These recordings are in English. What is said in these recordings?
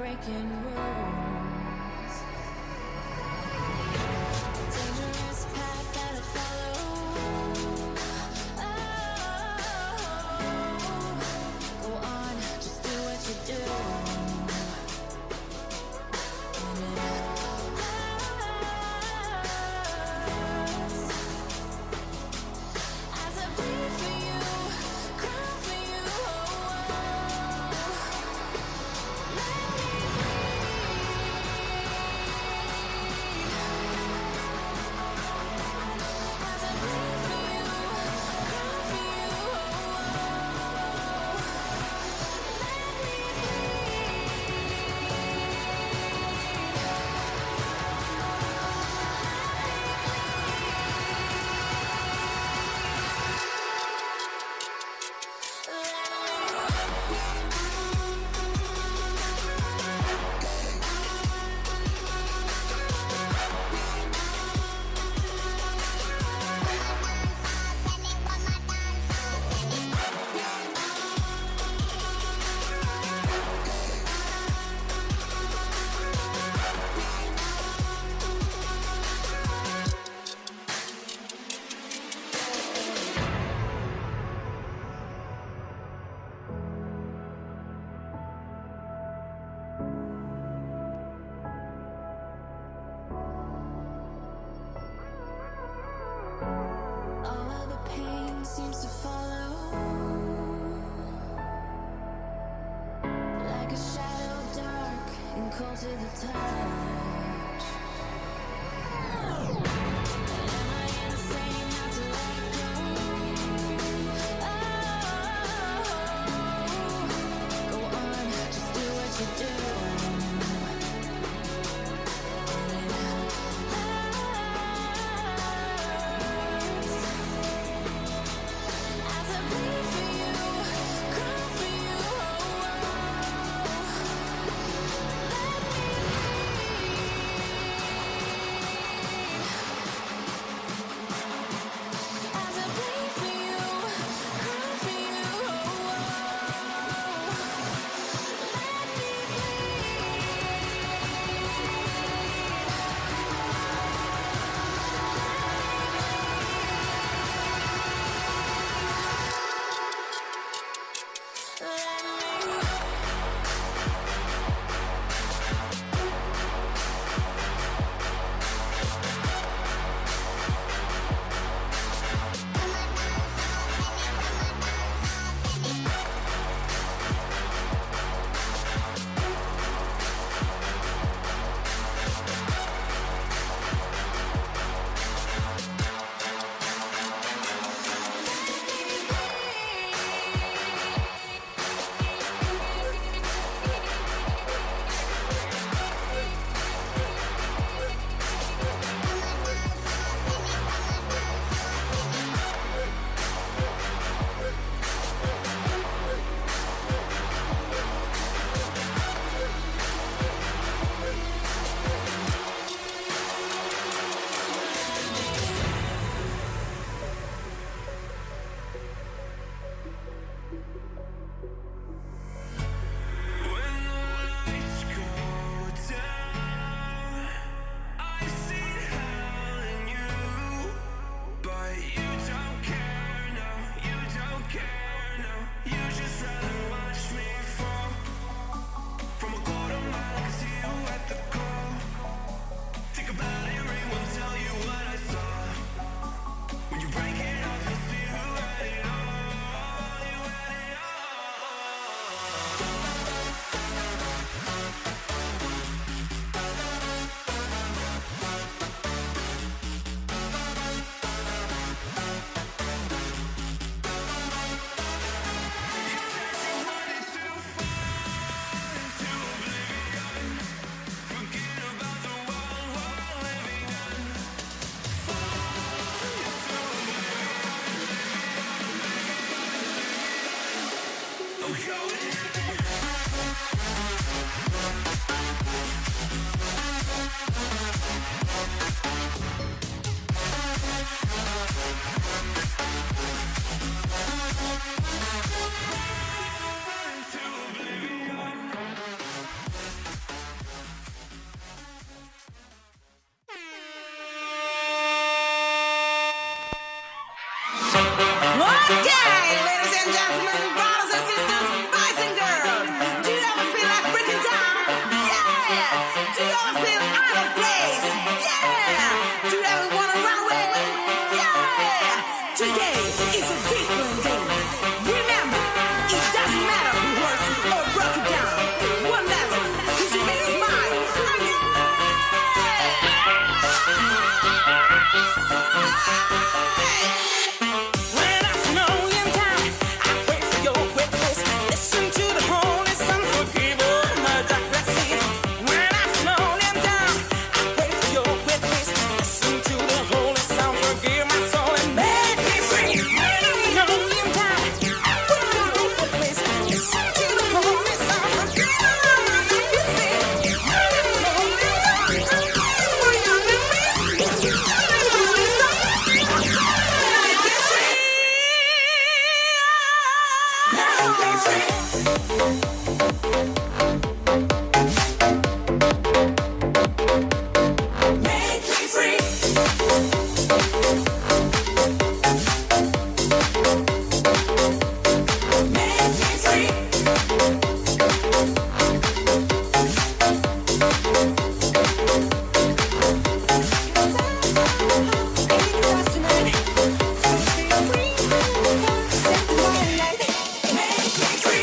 breaking rules. Dangerous path that I follow. Oh, go on, just do what you do. And it hurts as I bleed for you, cry for you. Let me breathe. seems to follow, like a shadow dark and cold to the touch. Am I insane not to let go? Oh, go on, just do what you do.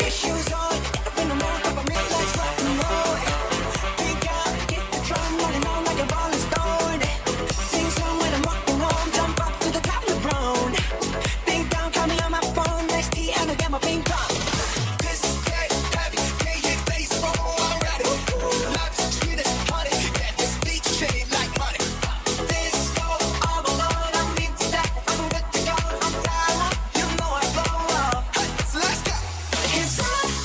your shoes on. When I'm on top of me, let's rock and roll. Pick up, get the drum rolling on like a rolling stone. Sing song when I'm rocking home, jump up to the top of the brown. Ding dong, call me on my phone, next tea and I get my ping pong. This get heavy, can't hit bass, roll already. Life's sweet as honey, get this beat shade like money. This go all alone, I'm into that, I'm good to go, I'm down. You know I blow up, so let's go. Cause I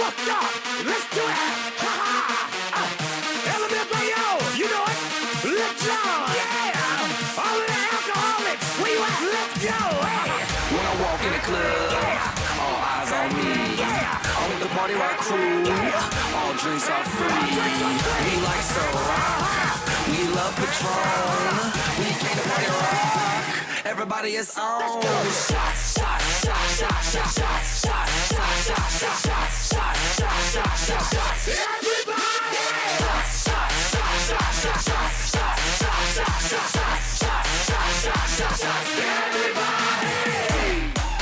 fucked up. Let's do it. Ha ha. LMFAO, you know it. Let's go. Yeah. All of the alcoholics, where you at? Let's go. Hey. When I walk in the club, all eyes on me. I'm with the party rock crew. All drinks are free. We like so rock. We love Patron. We came to party rock. Everybody is on. Shots, shots, shots, shots, shots, shots, shots, shots, shots, shots, shots, shots, shots, shots, shots, shots. Everybody! Shots, shots, shots, shots, shots, shots, shots, shots, shots, shots, shots, shots, shots, shots, shots. Everybody!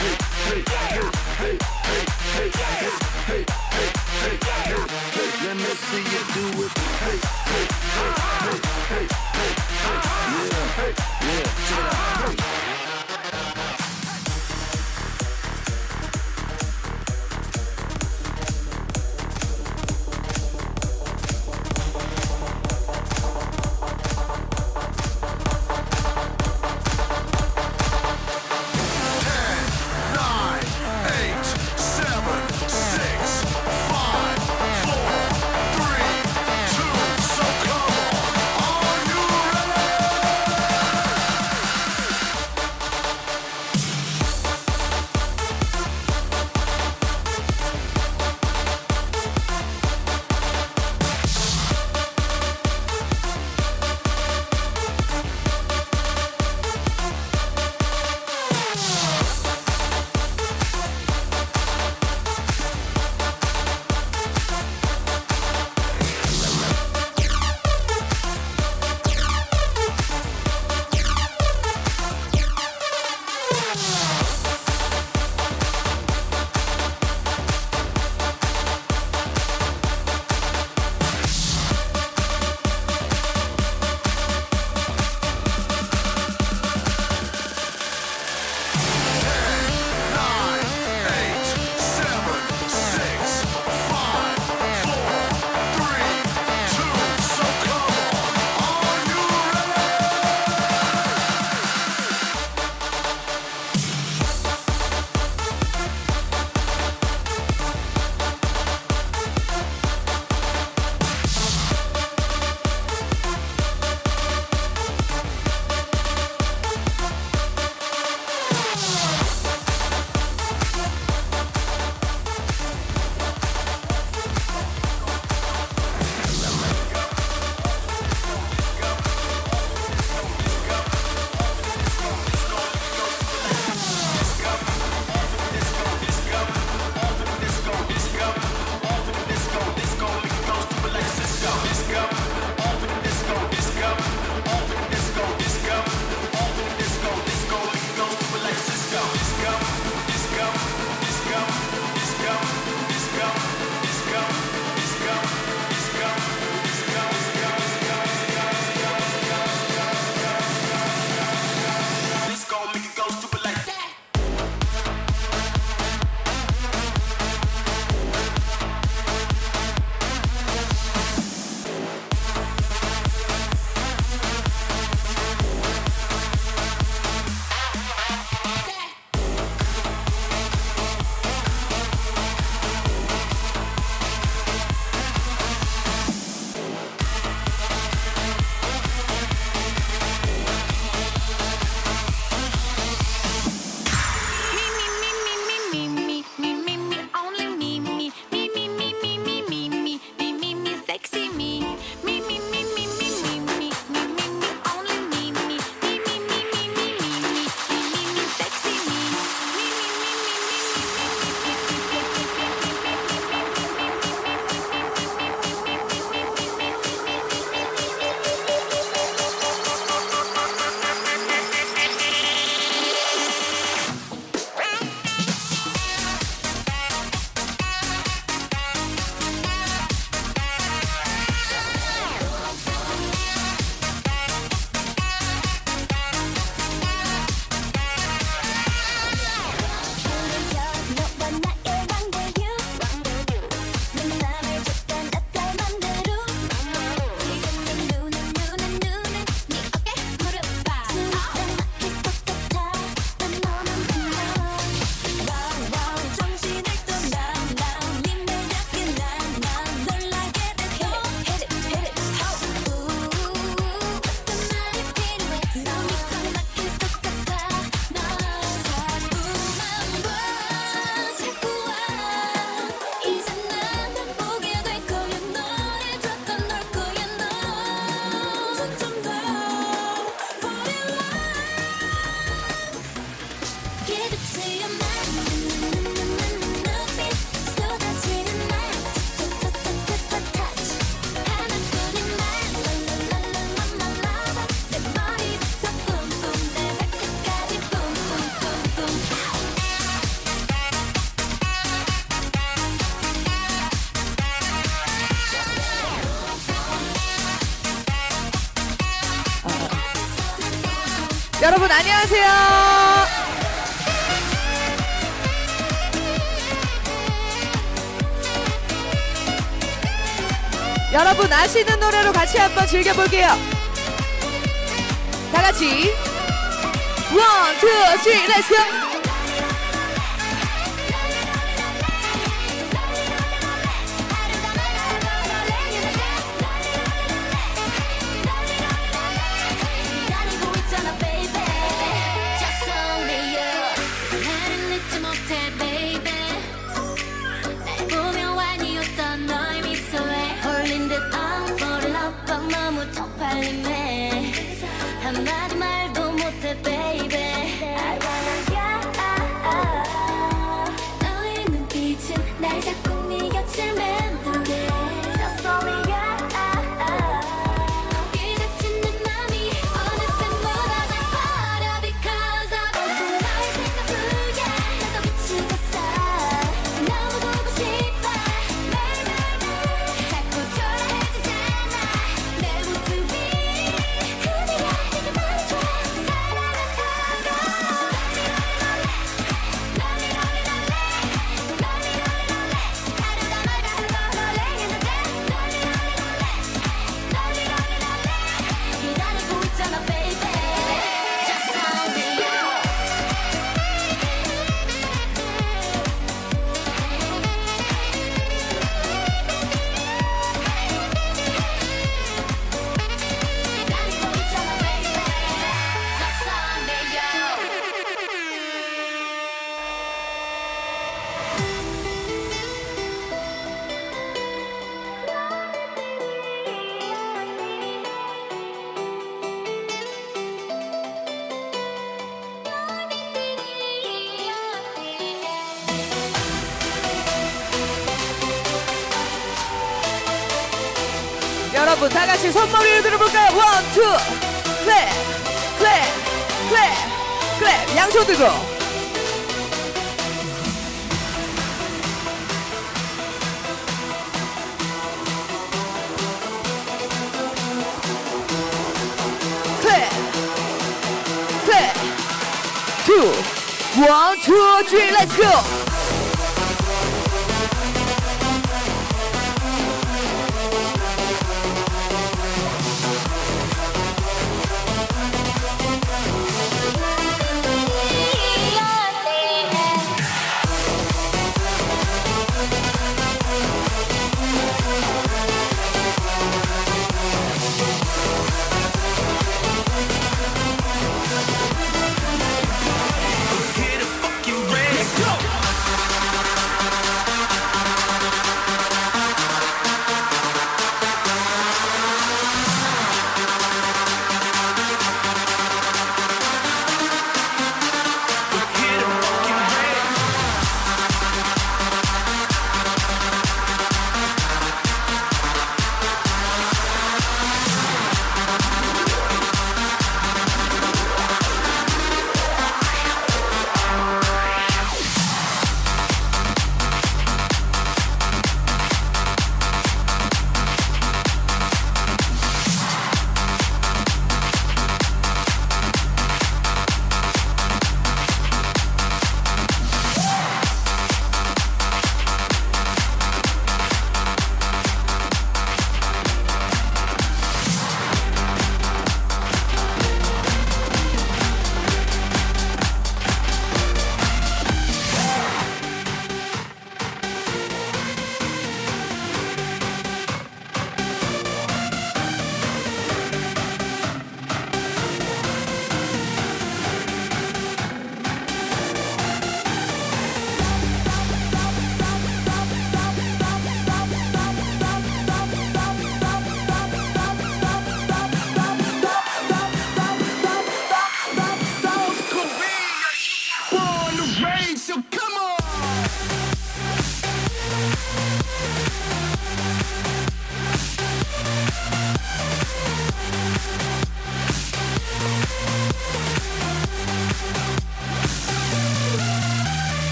Hey, hey, hey, hey, hey, hey, hey, hey, hey, hey, hey. Let me see you do it. Hey, hey, hey, hey, hey, hey, hey. Yeah, hey, yeah, check it out. Hey. 여러분 안녕하세요. 여러분 아시는 노래로 같이 한번 즐겨볼게요. 다 같이 원, 투, 쓰리, 렛츠 고! 기다리고 있잖아 baby Just only you 나를 잊지 못해 baby 날 보며 완이었던 너의 미소에 홀린 듯 I'm for love 방 너무 쪽팔리네 한마디 말도 못해 baby I wanna you 너의 눈빛은 날 자꾸 네 곁을 맴돌게 Just only you 기다친 내 맘이 어느새 무너져 버려 Because I want 너의 생각부에 나도 미치겠어 너무 보고 싶어 매일매일 자꾸 초라해지잖아 내 모습이 그대가 내게 말해줘 기다리고 있잖아 baby Just only you 기다리고 있잖아 baby Just only you 여러분 다 같이 손머리를 들어볼까요? 원, 투, 클랩, 클랩, 클랩, 클랩. 양손 들고. 클랩, 클랩. 투, 원, 투, 쓰리, 렛츠 고! Hit a fucking red. Let's go.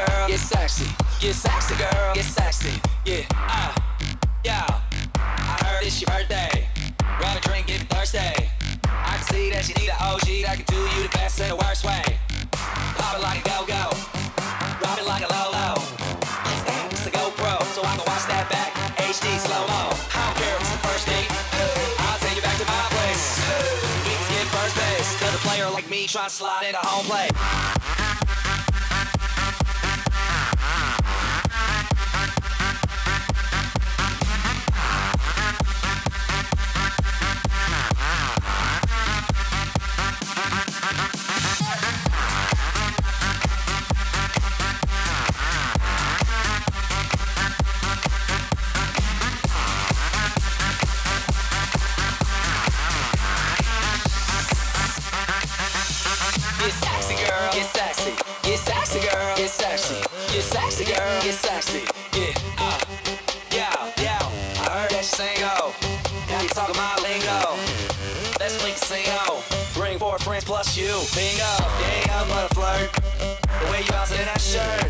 girl, get sexy. Get sexy, girl, get sexy. Yeah, yeah. I heard it's your birthday. Grab a drink, get thirsty. I can see that you need an OG that can do you the best in the worst way. Pop it like a go-go. Drop it like a low-low. It's a GoPro, so I can watch that back. HD slow-mo. I don't care if it's the first date. I'll take you back to my place. We can skip first base, cause a player like me trying to slide into home plate. Get sexy, girl. Get sexy. Get sexy, girl. Get sexy. Get sexy, girl. Get sexy. Yeah, yeah. I heard that you sing, oh. Now you talking my lingo. Let's link a sing-o. Bring 4 friends plus you. Bingo. You ain't nothing but a flirt. The way you bounce in that shirt.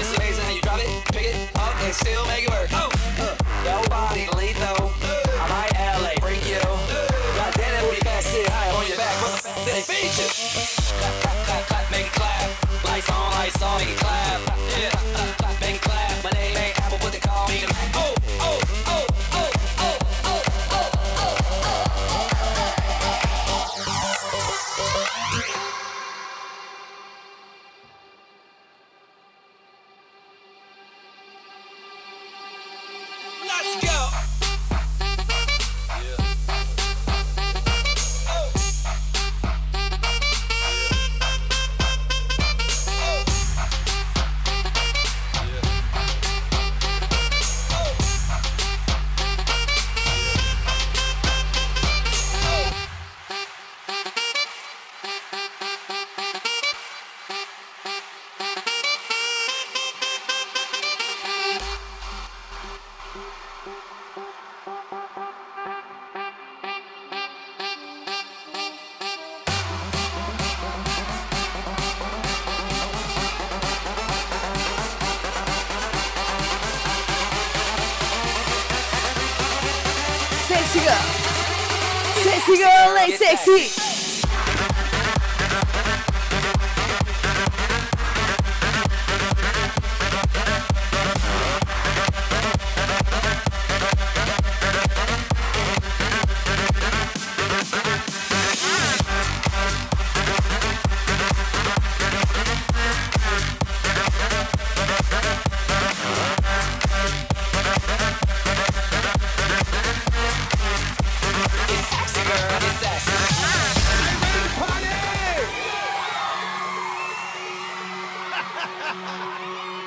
It's amazing how you drop it, pick it up, and still make it work. Oh, your body lethal. I might LA freak you. God damn it, booty fat, sit high on your back. They feed you. Clap, make it clap. Lights on, make it clap. Yeah, make it clap. My name ain't Apple, but they call me the Mac. Oh. Let's go. Sexy girl. Sexy girl, like sexy.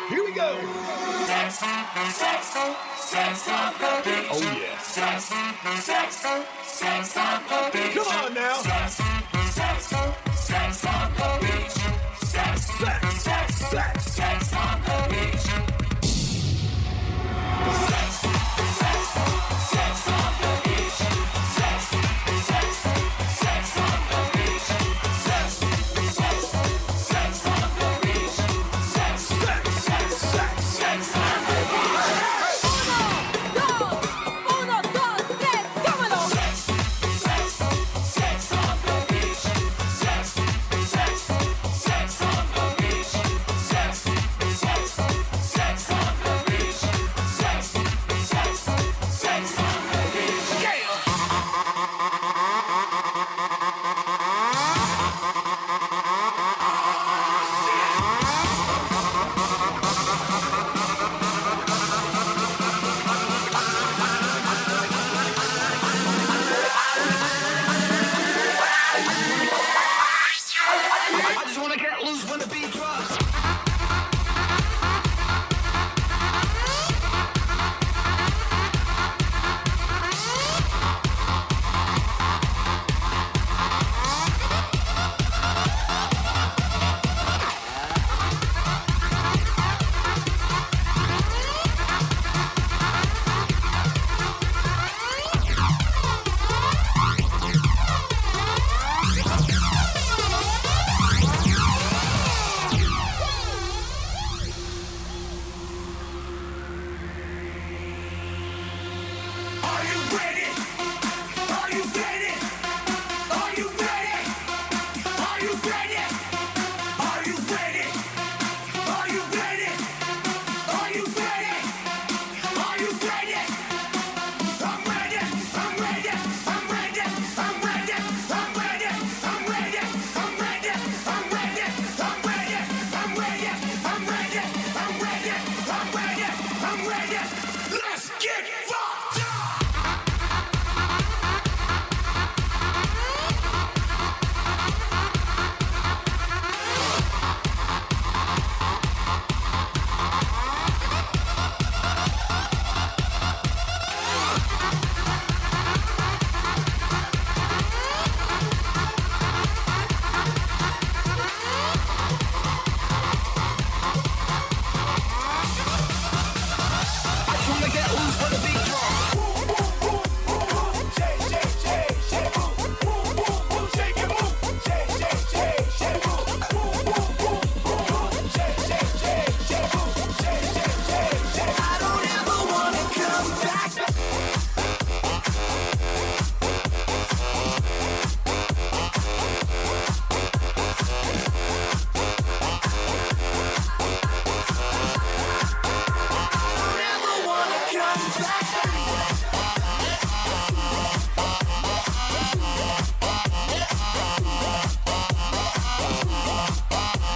Here we go. Sex on the beach. Oh yeah. Sex on the beach. Come on now. Sex on the beach. Sex on the beach. Sex on the beach. Are you ready? Are you ready? Are you ready? Are you ready? Are you ready? Are you ready? Are you ready? Are you ready? I'm ready. I'm ready. I'm ready. I'm ready. I'm ready. I'm ready. I'm ready. I'm ready. I'm ready. I'm ready. I'm ready. I'm ready. I'm ready. I'm ready. Let's get fucked up. Wanna get loose for the beat drum. I don't ever wanna come back. Don't ever wanna come back.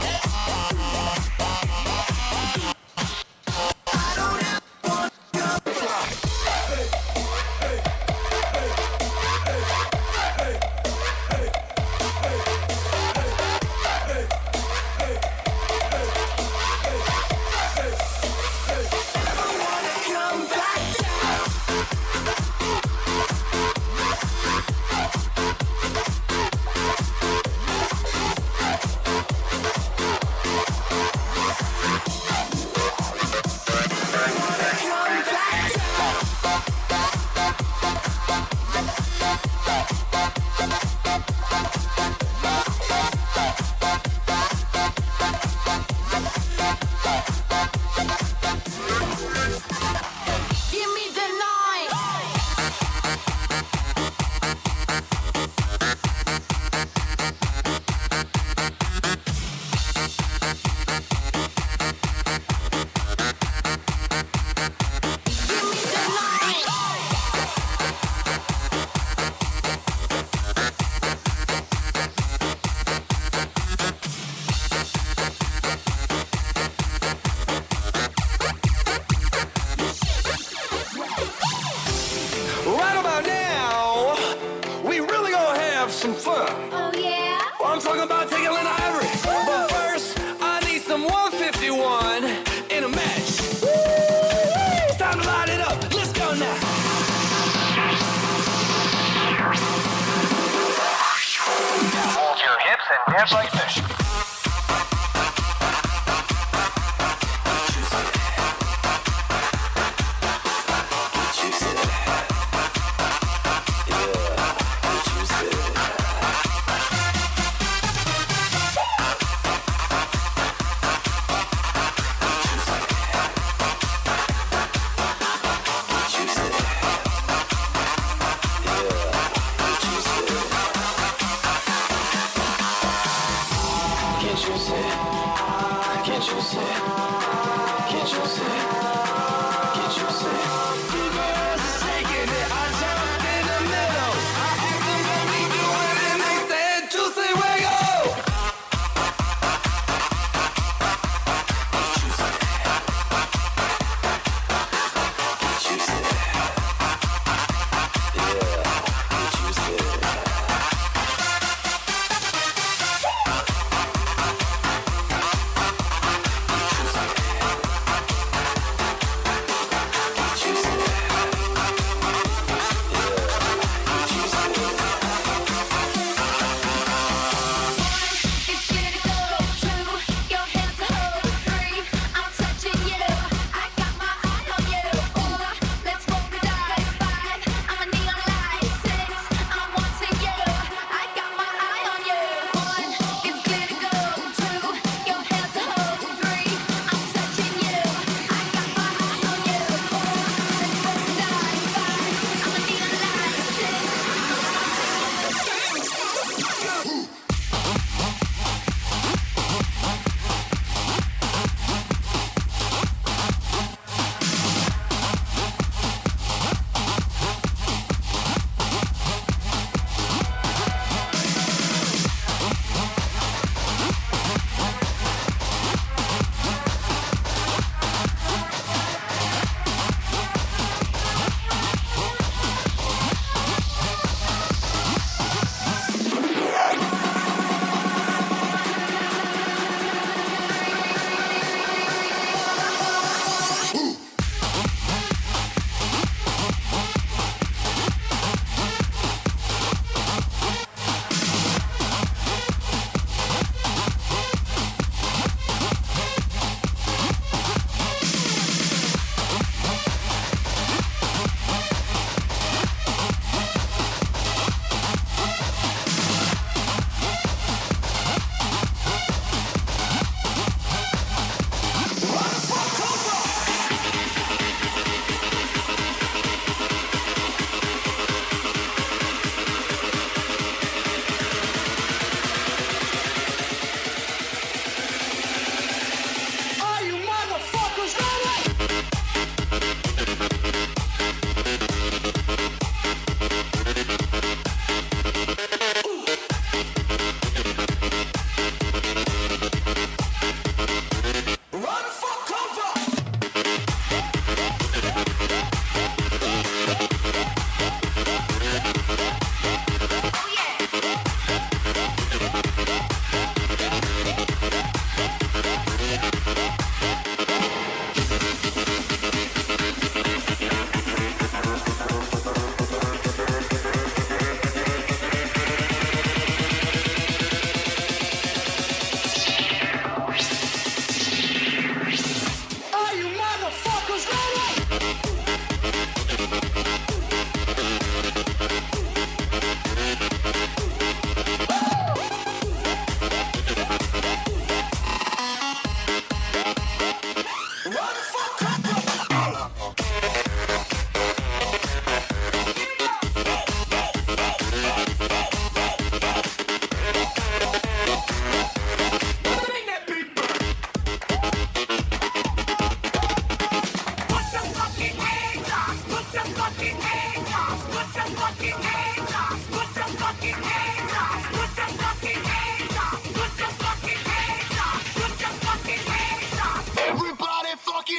Come back down. Come back down. Give me the night. Give me the night. Right about now, we really gonna have some fun. Oh yeah? I'm talking about taking Lynn Ivory. But first, I need some 151 in a match. It's time to light it up. Let's go now. Hold your hips and dance like fish.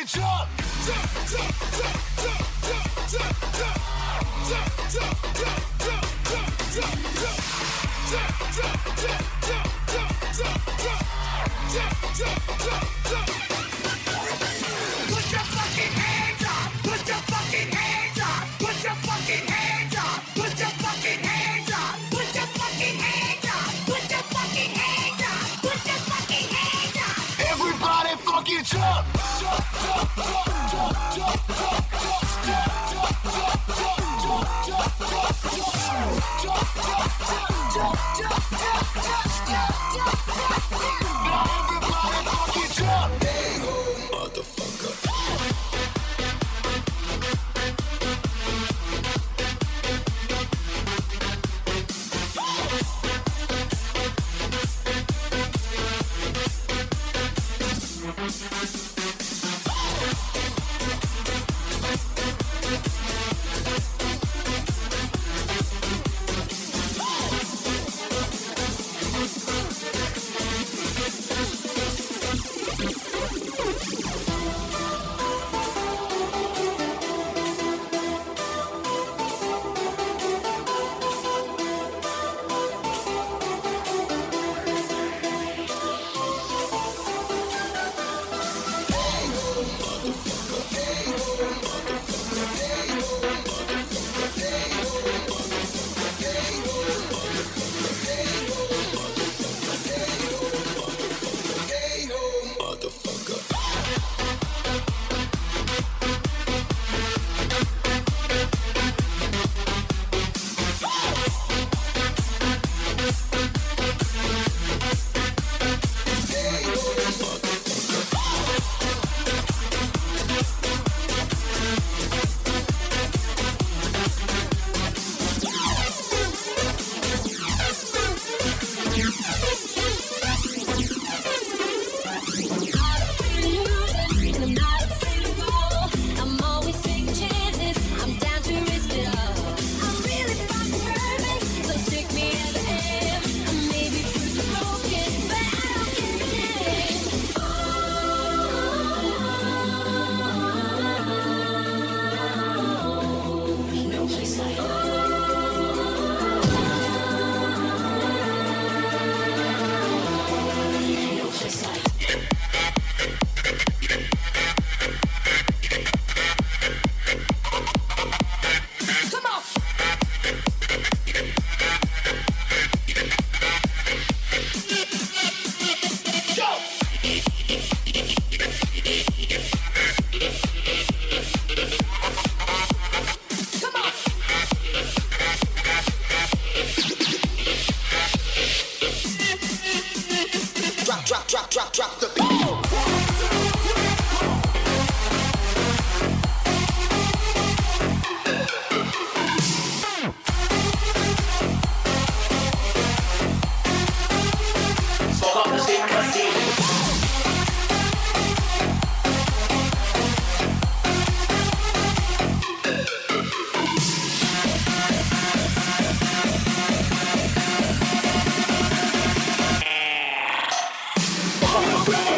fucking jump. Put your fucking hands up. Put your fucking hands up. Put your fucking hands up. Put your fucking hands up. Put your fucking hands up. Put your fucking hands up. Put your fucking hands up. Everybody fucking jump. Drop the beat. Bye.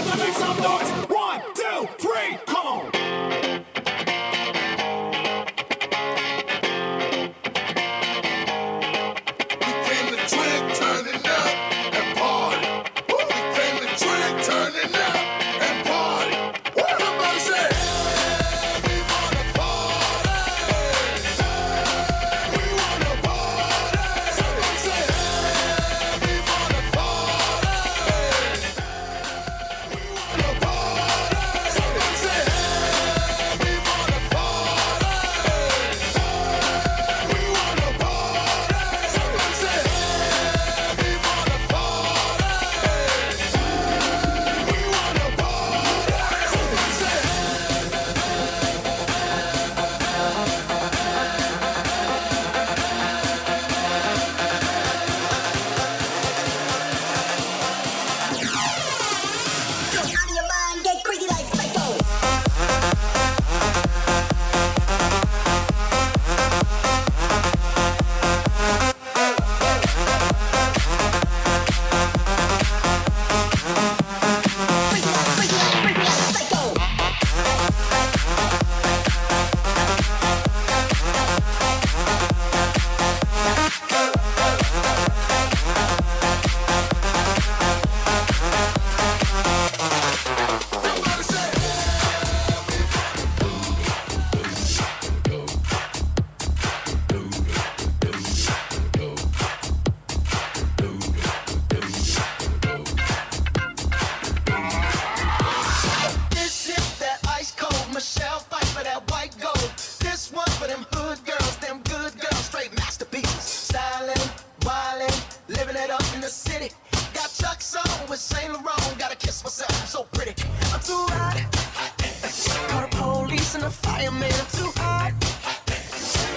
in the fire, man, I'm too hot.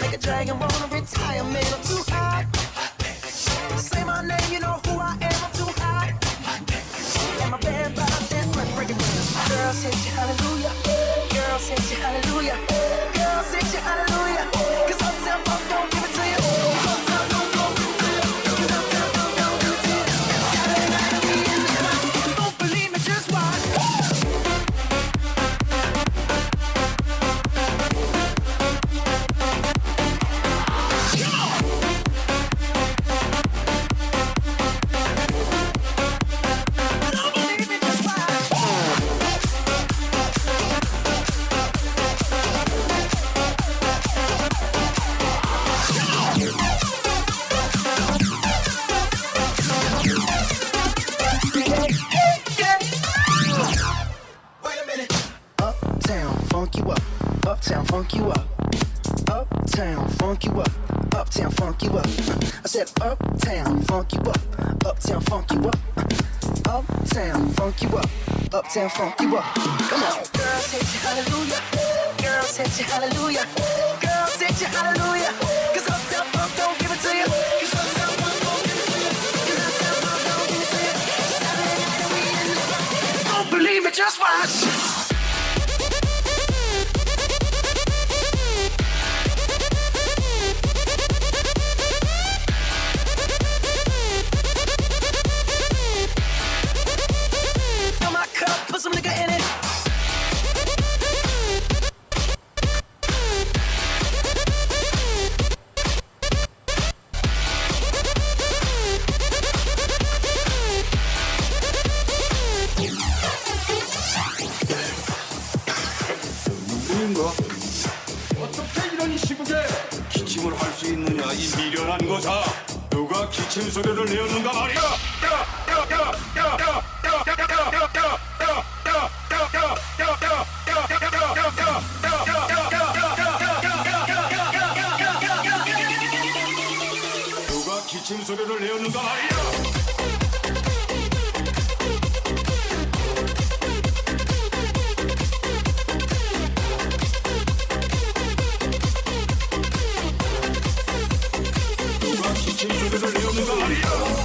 Make a dragon wanna retire, man, I'm too hot. Say my name, you know who I am, I'm too hot. And my band bottom dance, break it down. Girls hit you, hallelujah. Girls hit you, hallelujah. Girls hit you, hallelujah. 'Cause Uptown Funk don't give it to you. Uptown Funk don't give it to you. 'Cause Uptown Funk don't give it to you. Saturday night and we in the spot. Don't believe me, just watch. Uptown funk you up. Uptown funk you up. Uptown funk you up. I said uptown funk you up. Uptown funk you up. Uptown funk you up. Uptown funk you up. Come on. Girls hit you hallelujah. Girls hit you hallelujah. Girls hit you hallelujah. 'Cause Uptown funk don't give it to you. 'Cause Uptown funk don't give it to you. 'Cause Uptown funk don't give it to you. Saturday night and we in the spot. Don't believe me, just watch. Put some nigga in it. 어떻게 이런 시국에 기침을 할 수 있느냐 이 미련한 거사. 누가 기침 소리를 내었는가 말이야. 누가 기침 소리를 내었는가 말이야. 누가 기침 소리를 내었는가 말이야.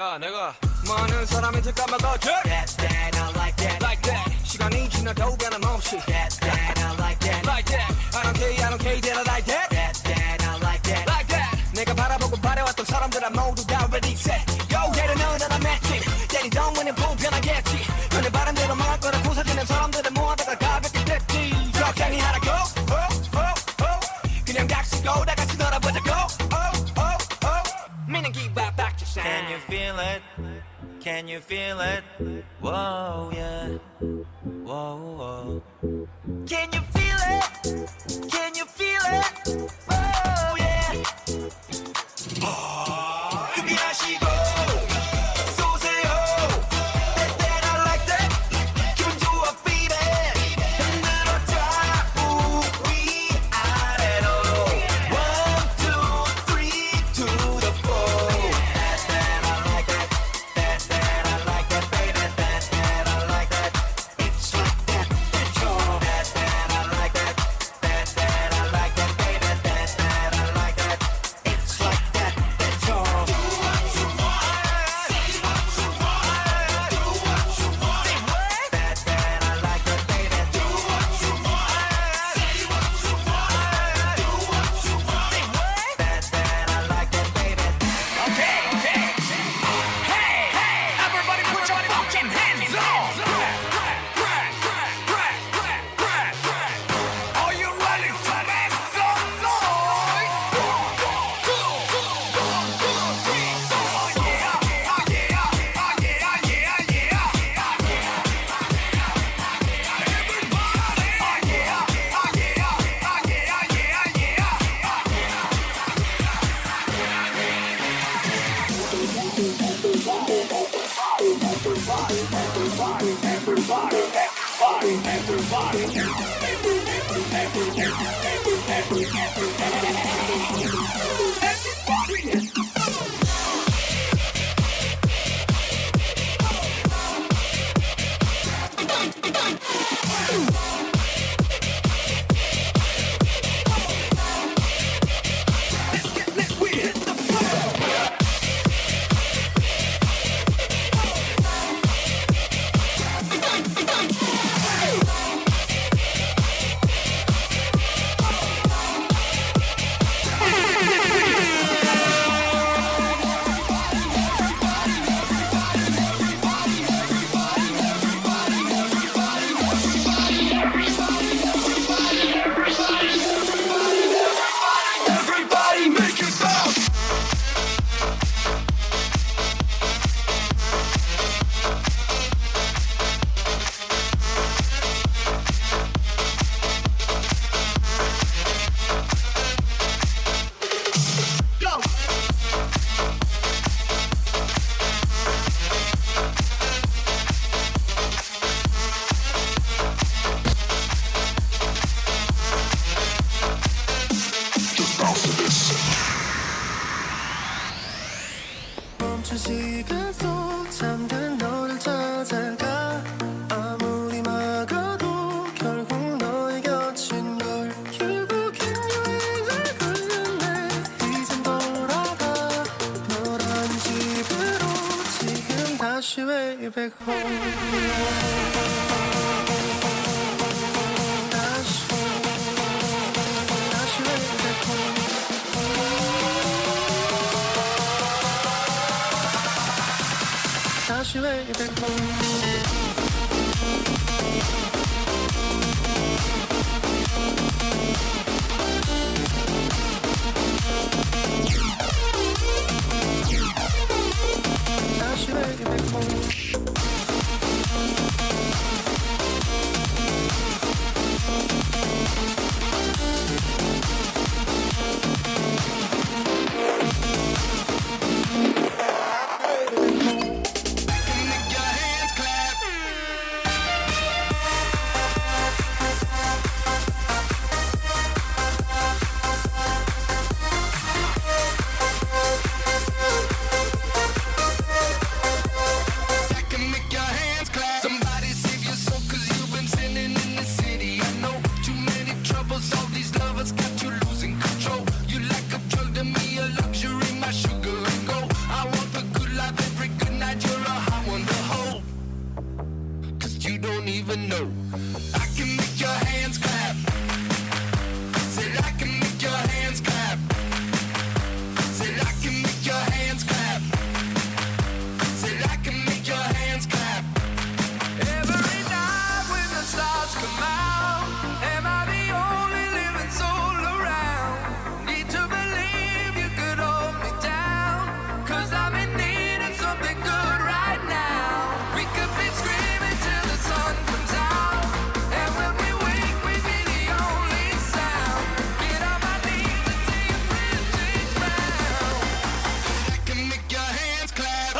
야 내가 많은 사람한테 까먹어줘 That I like that. like that 시간이 지나도 변함없이 That I like that. like that I don't care that I like that That I like that. like that 내가 바라보고 바래왔던 사람들아 모두 다 ready set Yo 얘를 너는 다 matching 때리던 문은 불편하겠지 너네 바람대로 망할 거라 고사지는 사람들을 모아다가 가볍게 됐지 적당히 하라고 그냥 닥치고 다 같이 놀아보자고 meaning give back to sound Can you feel it? Can you feel it? Whoa, yeah. Whoa, whoa. Can you feel it? Can you feel it? Whoa, yeah. 준비하시고 쏘세요. That I like that. 기분 좋아, baby. 흔들어줘 우리 아래로. 1, 2, 3 to the 4. That I like that. That I like that, baby. That I like that. It's like that. That's all. That I like that. That I like that, baby. That I like that. It's like that. That's all. Do what you want. Say what you want. Do what you want. Say what? That I like that, baby. Do what you want. Say what you want. Do what you want. Say what? That I like that, baby. Okay. Hey, everybody put your fucking hands up. Are you ready to make some noise? Everybody make it bounce. 멈춘 시간 속 잠든 너를 찾아가 아무리 막아도 결국 너의 곁인 걸 결국엔 여행을 끝냈네 이젠 돌아가 너란 집으로 지금 다시 way back home 다시 way back home 다시 way back home 다시 way back home wanna know. I can make your hands clap. Said I can make your hands clap. Said I can make your hands clap. Said I can make your hands clap. Every night when the stars come out, am I the only living soul around? Need to believe you could hold me down, 'cause I'm in need of something good right now. We could be screaming till the sun comes out, and when we wake we'd be the only sound. Get on my knees and see if this change round. I can make your hands clap.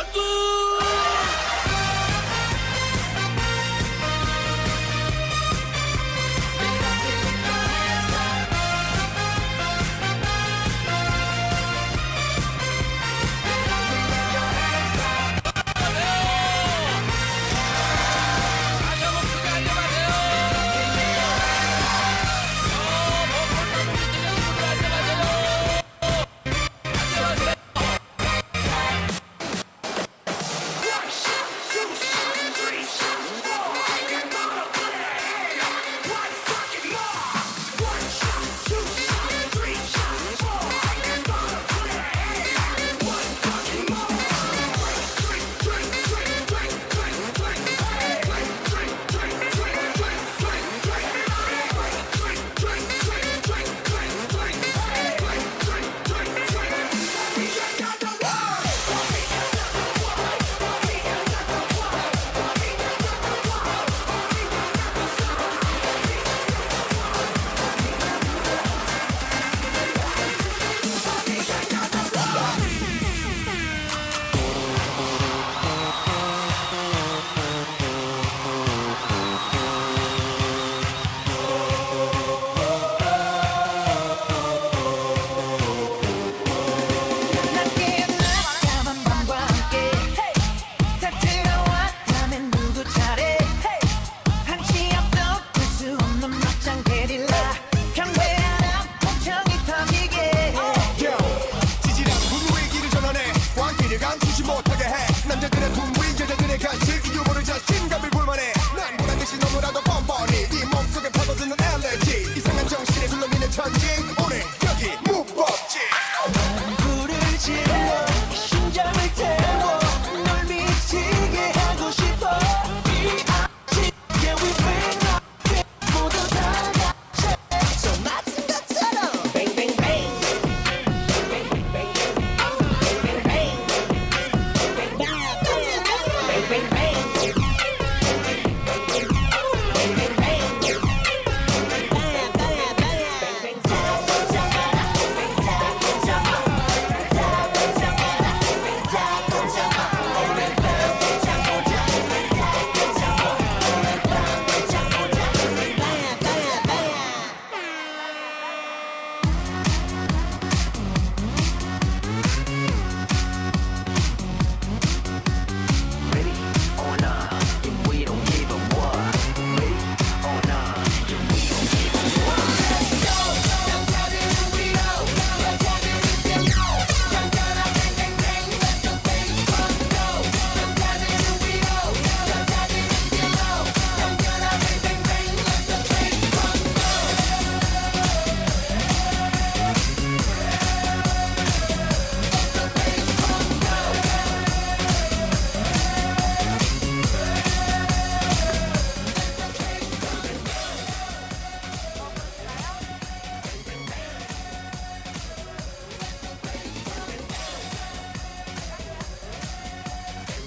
지질한 분위기 길을 전환해 왕기를 감추지 못하게 해 남자들의 분위 여자들의 간식 이 유머를 자신감을 불만해 난 보란 듯이 너무나도 뻔뻔히 네 몸속에 파고드는 알레르기 이상한 정신에 둘러미는 천지 오늘 여기 무법지 불을 질러 심장을 태워 널 미치게 하고 싶어 Yeah, we bring rock 모두 다 같이 So 맞은 것처럼 Bang bang bang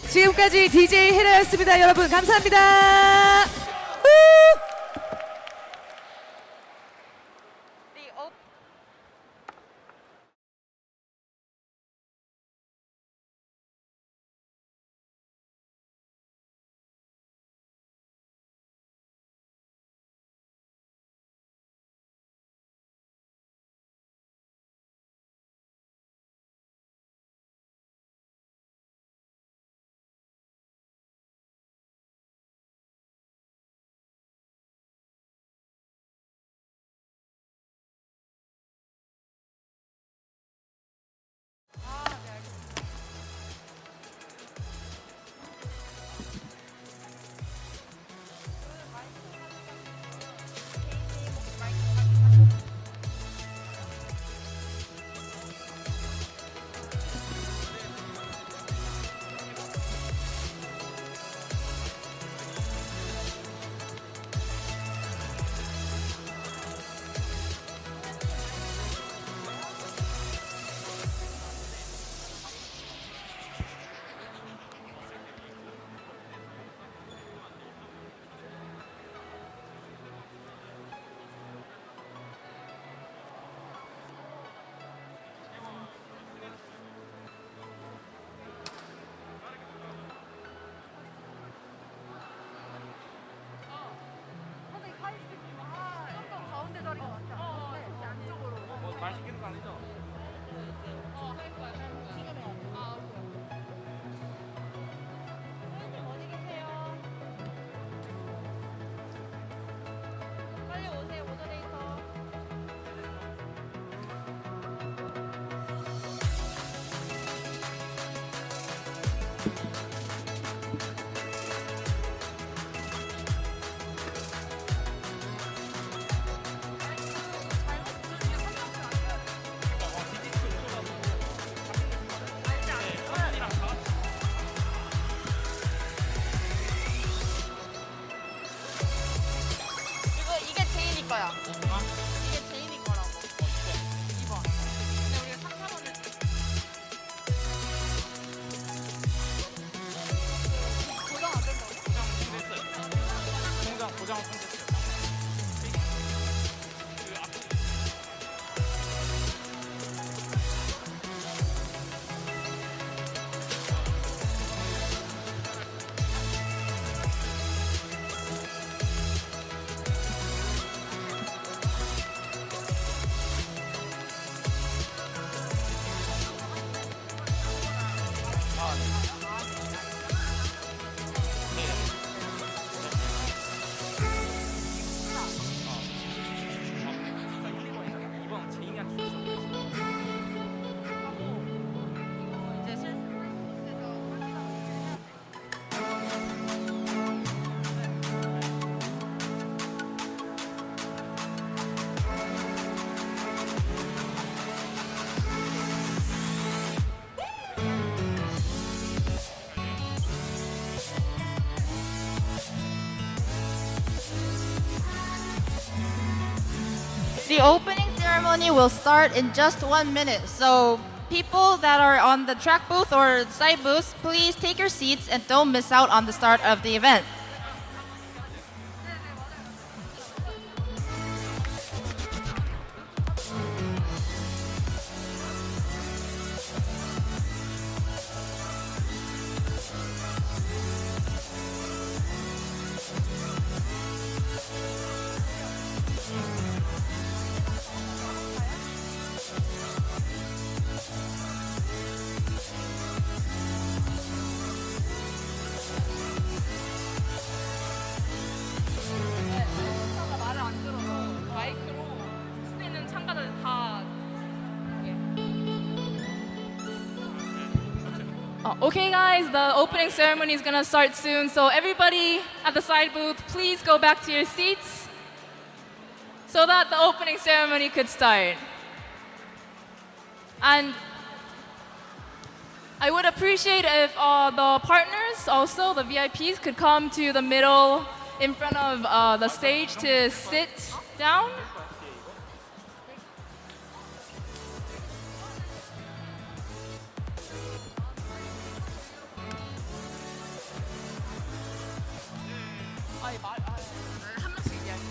지금까지 DJ 헤라였습니다. 여러분 감사합니다. The opening ceremony will start in just 1 minute, so people that are on the track booth or side booths, please take your seats and don't miss out on the start of the event. 말을 안 들어서 마이크로 쓸 수 있는 참가자들 다. Okay, guys, the opening ceremony is gonna start soon, so everybody at the side booth, please go back to your seats so that the opening ceremony could start. And I would appreciate if the partners, also the VIPs, could come to the middle in front of the stage to sit down. 한 명씩 얘기할게요.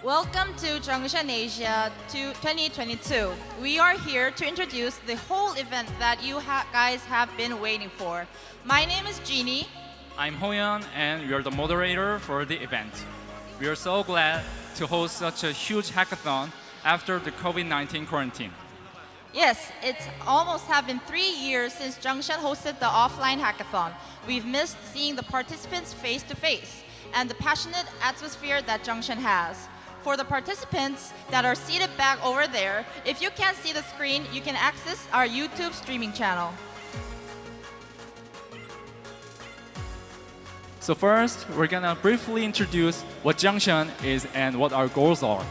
Welcome to JUNCTION Asia 2022. We are here to introduce the whole event that you guys have been waiting for. My name is Jeannie. I'm Hoyeon, and we are the moderator for the event. We are so glad to host such a huge hackathon after the COVID-19 quarantine. Yes, it's almost have been 3 years since Junction hosted the offline hackathon. We've missed seeing the participants face to face and the passionate atmosphere that Junction has. For the participants that are seated back over there, if you can't see the screen, you can access our YouTube streaming channel. So first, we're gonna briefly introduce what Junction is and what our goals are.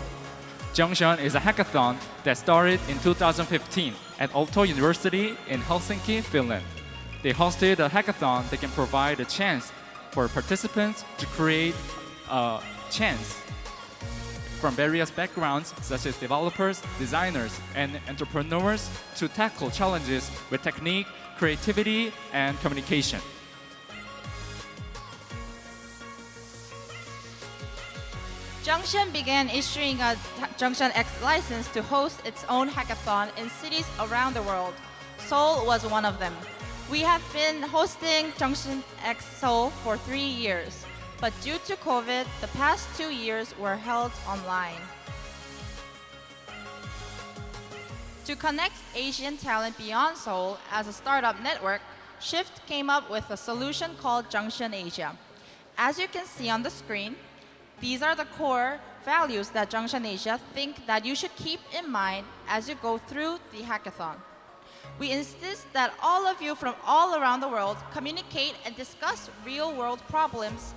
Junction is a hackathon that started in 2015 at Aalto University in Helsinki, Finland. They hosted a hackathon that can provide a chance for participants to create a chance from various backgrounds such as developers, designers, and entrepreneurs to tackle challenges with technique, creativity, and communication. Junction began issuing a Junction X license to host its own hackathon in cities around the world. Seoul was one of them. We have been hosting Junction X Seoul for 3 years, but due to COVID, the past 2 years were held online. To connect Asian talent beyond Seoul as a startup network, Shift came up with a solution called Junction Asia. As you can see on the screen, these are the core values that Junction Asia think that you should keep in mind as you go through the hackathon. We insist that all of you from all around the world communicate and discuss real-world problems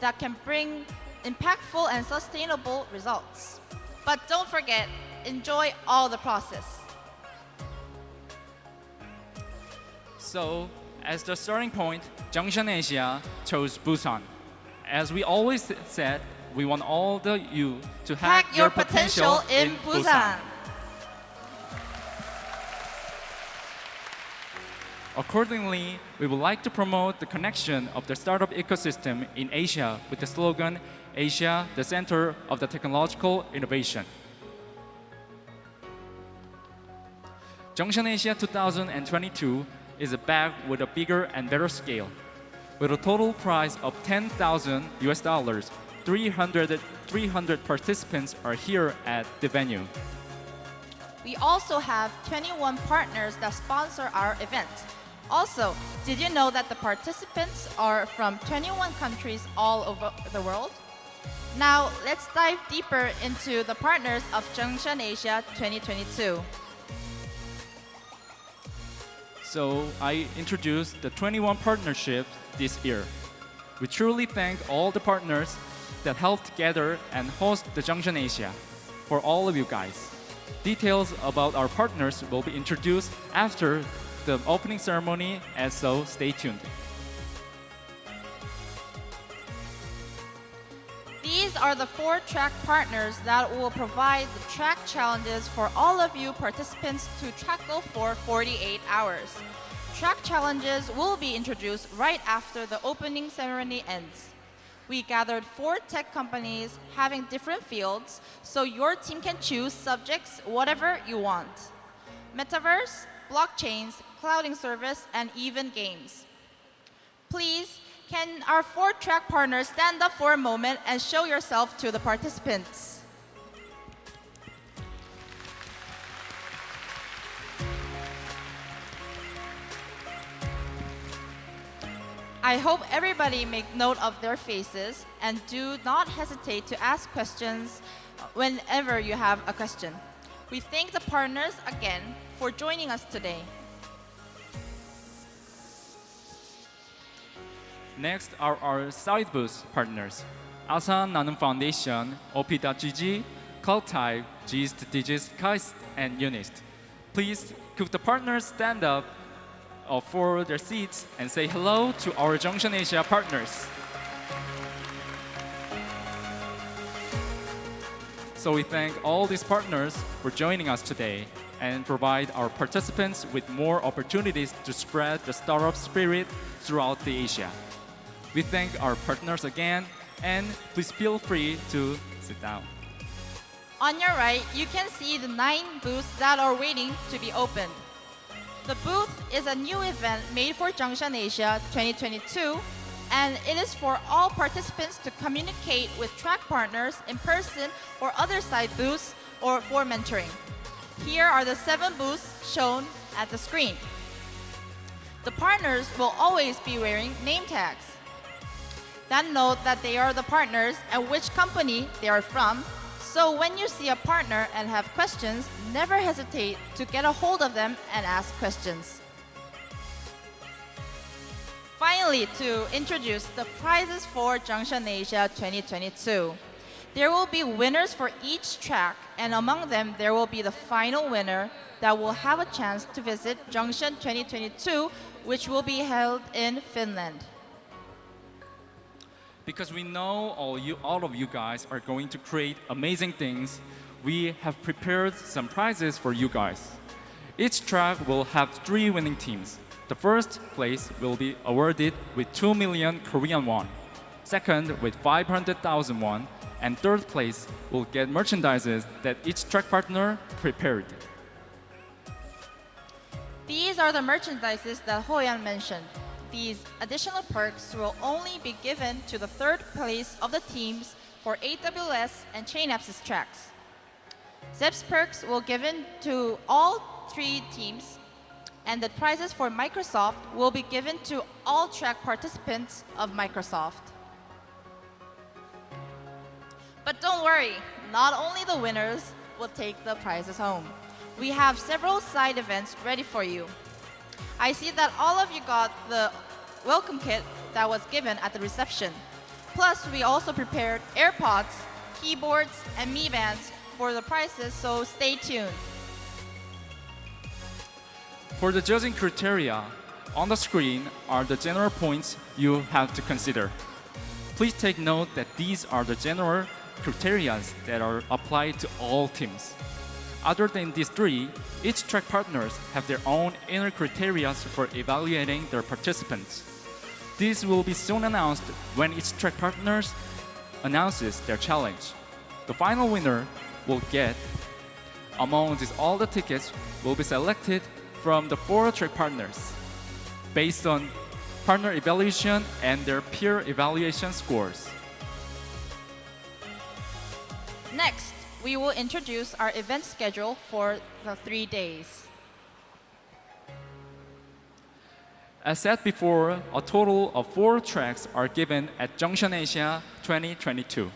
that can bring impactful and sustainable results. But don't forget, enjoy all the process. So, as the starting point, Junction Asia chose Busan. As we always said, we want all of you to hack Your potential in Busan. Accordingly, we would like to promote the connection of the startup ecosystem in Asia with the slogan, Asia, the center of the technological innovation. Junction Asia 2022 is a bag with a bigger and better scale. With a total prize of $10,000 US, 300 participants are here at the venue. We also have 21 partners that sponsor our event. Also, did you know that the participants are from 21 countries all over the world? Now, let's dive deeper into the partners of Junction Asia 2022. So I introduced the 21 partnerships this year. We truly thank all the partners that helped gather and host the Junction Asia. For all of you guys, details about our partners will be introduced after the opening ceremony, and so stay tuned. These are the 4 track partners that will provide the track challenges for all of you participants to tackle for 48 hours. Track challenges will be introduced right after the opening ceremony ends. We gathered 4 tech companies having different fields, so your team can choose subjects whatever you want. Metaverse, blockchains, clouding service, and even games. Please, can our 4 track partners stand up for a moment and show yourself to the participants? I hope everybody make note of their faces and do not hesitate to ask questions whenever you have a question. We thank the partners again for joining us today. Next are our side booth partners, Asan Nanon Foundation, OP.GG, Cultype, Gist, Digist, Kaist, and Unist. Please, could the partners stand up for their seats and say hello to our Junction Asia partners. So we thank all these partners for joining us today and provide our participants with more opportunities to spread the startup spirit throughout the Asia. We thank our partners again, and please feel free to sit down. On your right, you can see the 9 booths that are waiting to be opened. The booth is a new event made for Junction Asia 2022, and it is for all participants to communicate with track partners in person or other side booths or for mentoring. Here are the 7 booths shown at the screen. The partners will always be wearing name tags. Then note that they are the partners and which company they are from. So when you see a partner and have questions, never hesitate to get a hold of them and ask questions. Finally, to introduce the prizes for Junction Asia 2022. There will be winners for each track, and among them, there will be the final winner that will have a chance to visit Junction 2022, which will be held in Finland. Because we know all of you guys are going to create amazing things, we have prepared some prizes for you guys. Each track will have 3 winning teams. The first place will be awarded with 2 million Korean won, second with 500,000 won, and third place will get merchandises that each track partner prepared. These are the merchandises that Hoyan mentioned. These additional perks will only be given to the third place of the teams for AWS and Chainapps' tracks. Zep's perks will given to all 3 teams, and the prizes for Microsoft will be given to all track participants of Microsoft. But don't worry, not only the winners will take the prizes home. We have several side events ready for you. I see that all of you got the welcome kit that was given at the reception. Plus, we also prepared AirPods, keyboards, and Mi Bands for the prizes, so stay tuned. For the judging criteria, on the screen are the general points you have to consider. Please take note that these are the general criteria that are applied to all teams. Other than these 3, each track partners have their own inner criteria for evaluating their participants. These will be soon announced when each track partners announces their challenge. The final winner will get, among these all the tickets will be selected from the 4 track partners based on partner evaluation and their peer evaluation scores. Next, we will introduce our event schedule for the 3 days. As said before, a total of 4 tracks are given at JUNCTION Asia 2022.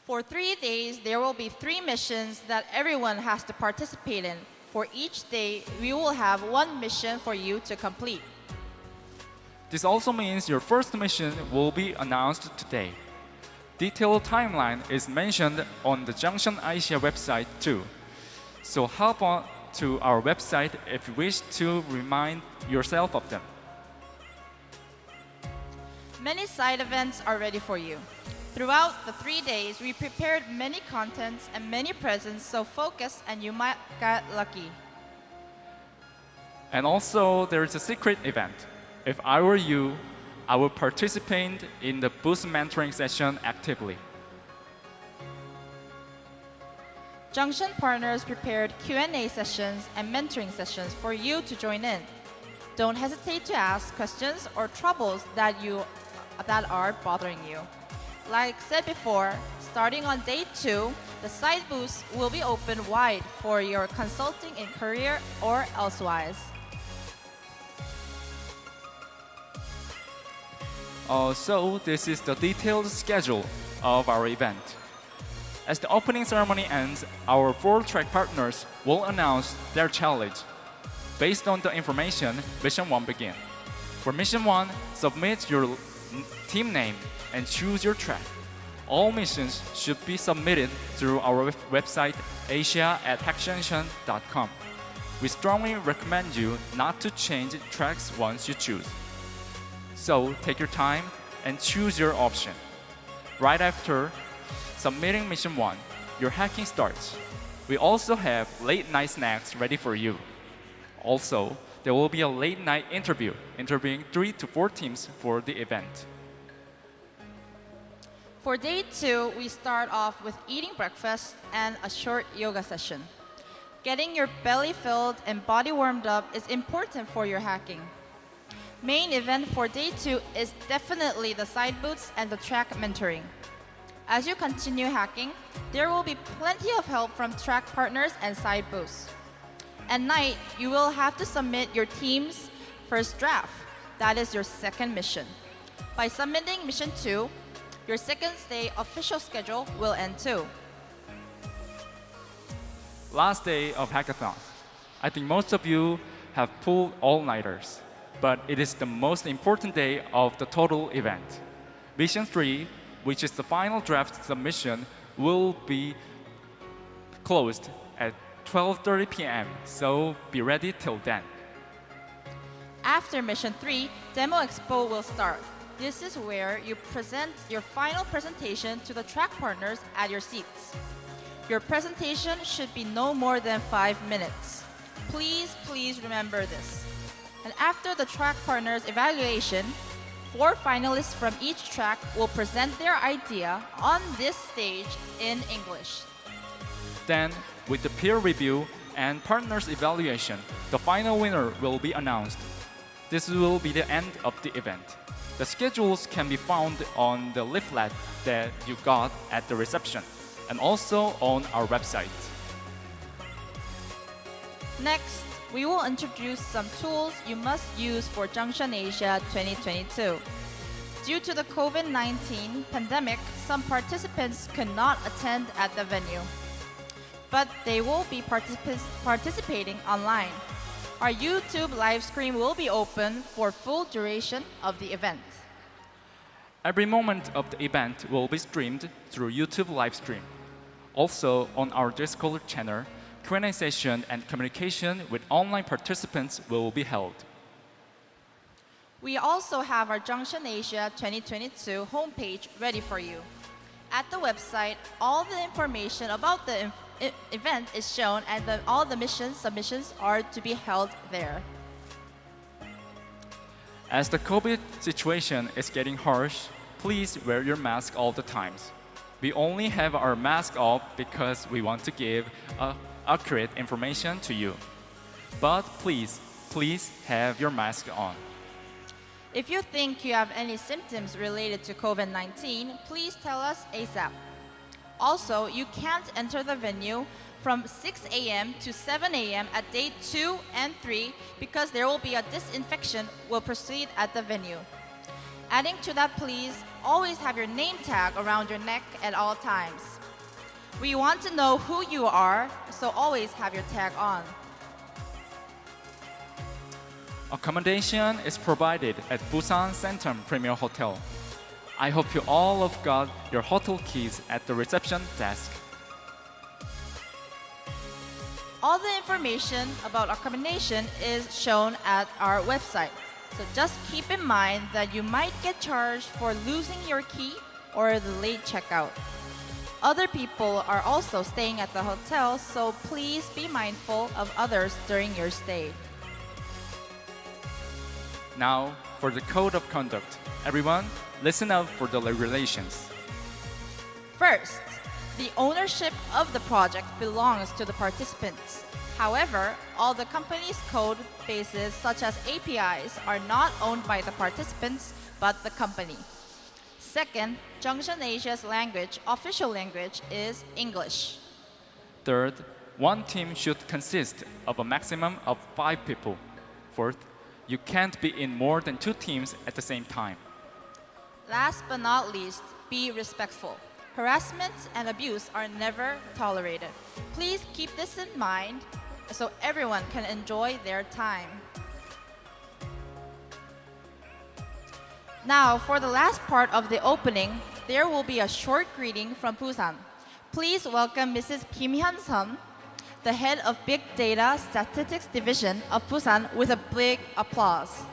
For 3 days, there will be 3 missions that everyone has to participate in. For each day, we will have 1 mission for you to complete. This also means your first mission will be announced today. Detailed timeline is mentioned on the JUNCTION Asia website too. So hop on to our website if you wish to remind yourself of them. Many side events are ready for you. Throughout the 3 days, we prepared many contents and many presents, so focus and you might get lucky. And also, there is a secret event. If I were you, I would participate in the Busan mentoring session actively. Junction partners prepared Q&A sessions and mentoring sessions for you to join in. Don't hesitate to ask questions or troubles that are bothering you. Like said before, starting on day 2, the side booths will be open wide for your consulting in career or elsewise. So this is the detailed schedule of our event. As the opening ceremony ends, our 4 track partners will announce their challenge. Based on the information, Mission 1 begins. For Mission 1, submit your team name and choose your track. All missions should be submitted through our website asia@hackjunction.com. We strongly recommend you not to change tracks once you choose. So take your time and choose your option. Right after submitting Mission 1, your hacking starts. We also have late night snacks ready for you. Also, there will be a late night interview, interviewing 3 to 4 teams for the event. For day 2, we start off with eating breakfast and a short yoga session. Getting your belly filled and body warmed up is important for your hacking. Main event for day 2 is definitely the side booths and the track mentoring. As you continue hacking, there will be plenty of help from track partners and side booths. At night, you will have to submit your team's first draft. That is your second mission. By submitting mission 2, your second day official schedule will end too. Last day of hackathon. I think most of you have pulled all-nighters, but it is the most important day of the total event. Mission 3, which is the final draft submission, will be closed at 12:30 p.m., so be ready till then. After mission 3, Demo Expo will start. This is where you present your final presentation to the track partners at your seats. Your presentation should be no more than 5 minutes. Please remember this. And after the track partners' evaluation, 4 finalists from each track will present their idea on this stage in English. Then, with the peer review and partners evaluation, the final winner will be announced. This will be the end of the event. The schedules can be found on the leaflet that you got at the reception and also on our website. Next, we will introduce some tools you must use for Junction Asia 2022. Due to the COVID-19 pandemic, some participants could not attend at the venue, but they will be participating online. Our YouTube live stream will be open for full duration of the event. Every moment of the event will be streamed through YouTube live stream. Also, on our Discord channel, Q&A session and communication with online participants will be held. We also have our Junction Asia 2022 homepage ready for you. At the website, all the information about the event is shown and all the submissions are to be held there. As the COVID situation is getting harsh, please wear your mask all the times. We only have our mask off because we want to give accurate information to you. But please have your mask on. If you think you have any symptoms related to COVID-19, please tell us ASAP. Also, you can't enter the venue from 6 a.m. to 7 a.m. at day 2 and 3 because there will be a disinfection will proceed at the venue. Adding to that, please always have your name tag around your neck at all times. We want to know who you are, so always have your tag on. Accommodation is provided at Busan Centrum Premier Hotel. I hope you all have got your hotel keys at the reception desk. All the information about accommodation is shown at our website. So just keep in mind that you might get charged for losing your key or the late checkout. Other people are also staying at the hotel, so please be mindful of others during your stay. Now, for the code of conduct. Everyone, listen up for the regulations. First, the ownership of the project belongs to the participants. However, all the company's code bases, such as APIs, are not owned by the participants, but the company. Second, Junction Asia's official language is English. Third, one team should consist of a maximum of 5 people. Fourth, you can't be in more than 2 teams at the same time. Last but not least, be respectful. Harassment and abuse are never tolerated. Please keep this in mind so everyone can enjoy their time. Now, for the last part of the opening, there will be a short greeting from Busan. Please welcome Mrs. Kim Hyun-sun, the head of Big Data Statistics Division of Busan, with a big applause.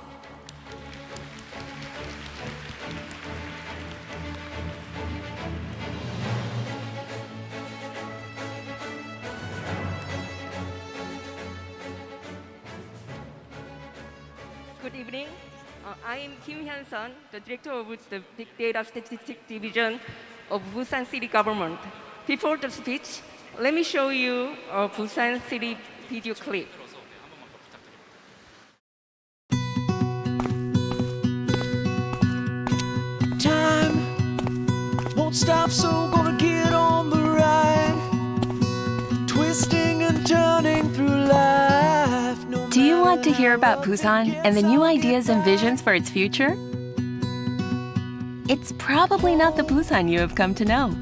Good evening. I am Kim Hyun-sun, the director of the Big Data Statistics Division of Busan City Government. Before the speech, let me show you a Busan City video clip. Time won't stop, so gonna get on the ride, twisting and turning through life. No Do you want to hear about Busan and the new ideas and visions for its future? It's probably not the Busan you have come to know.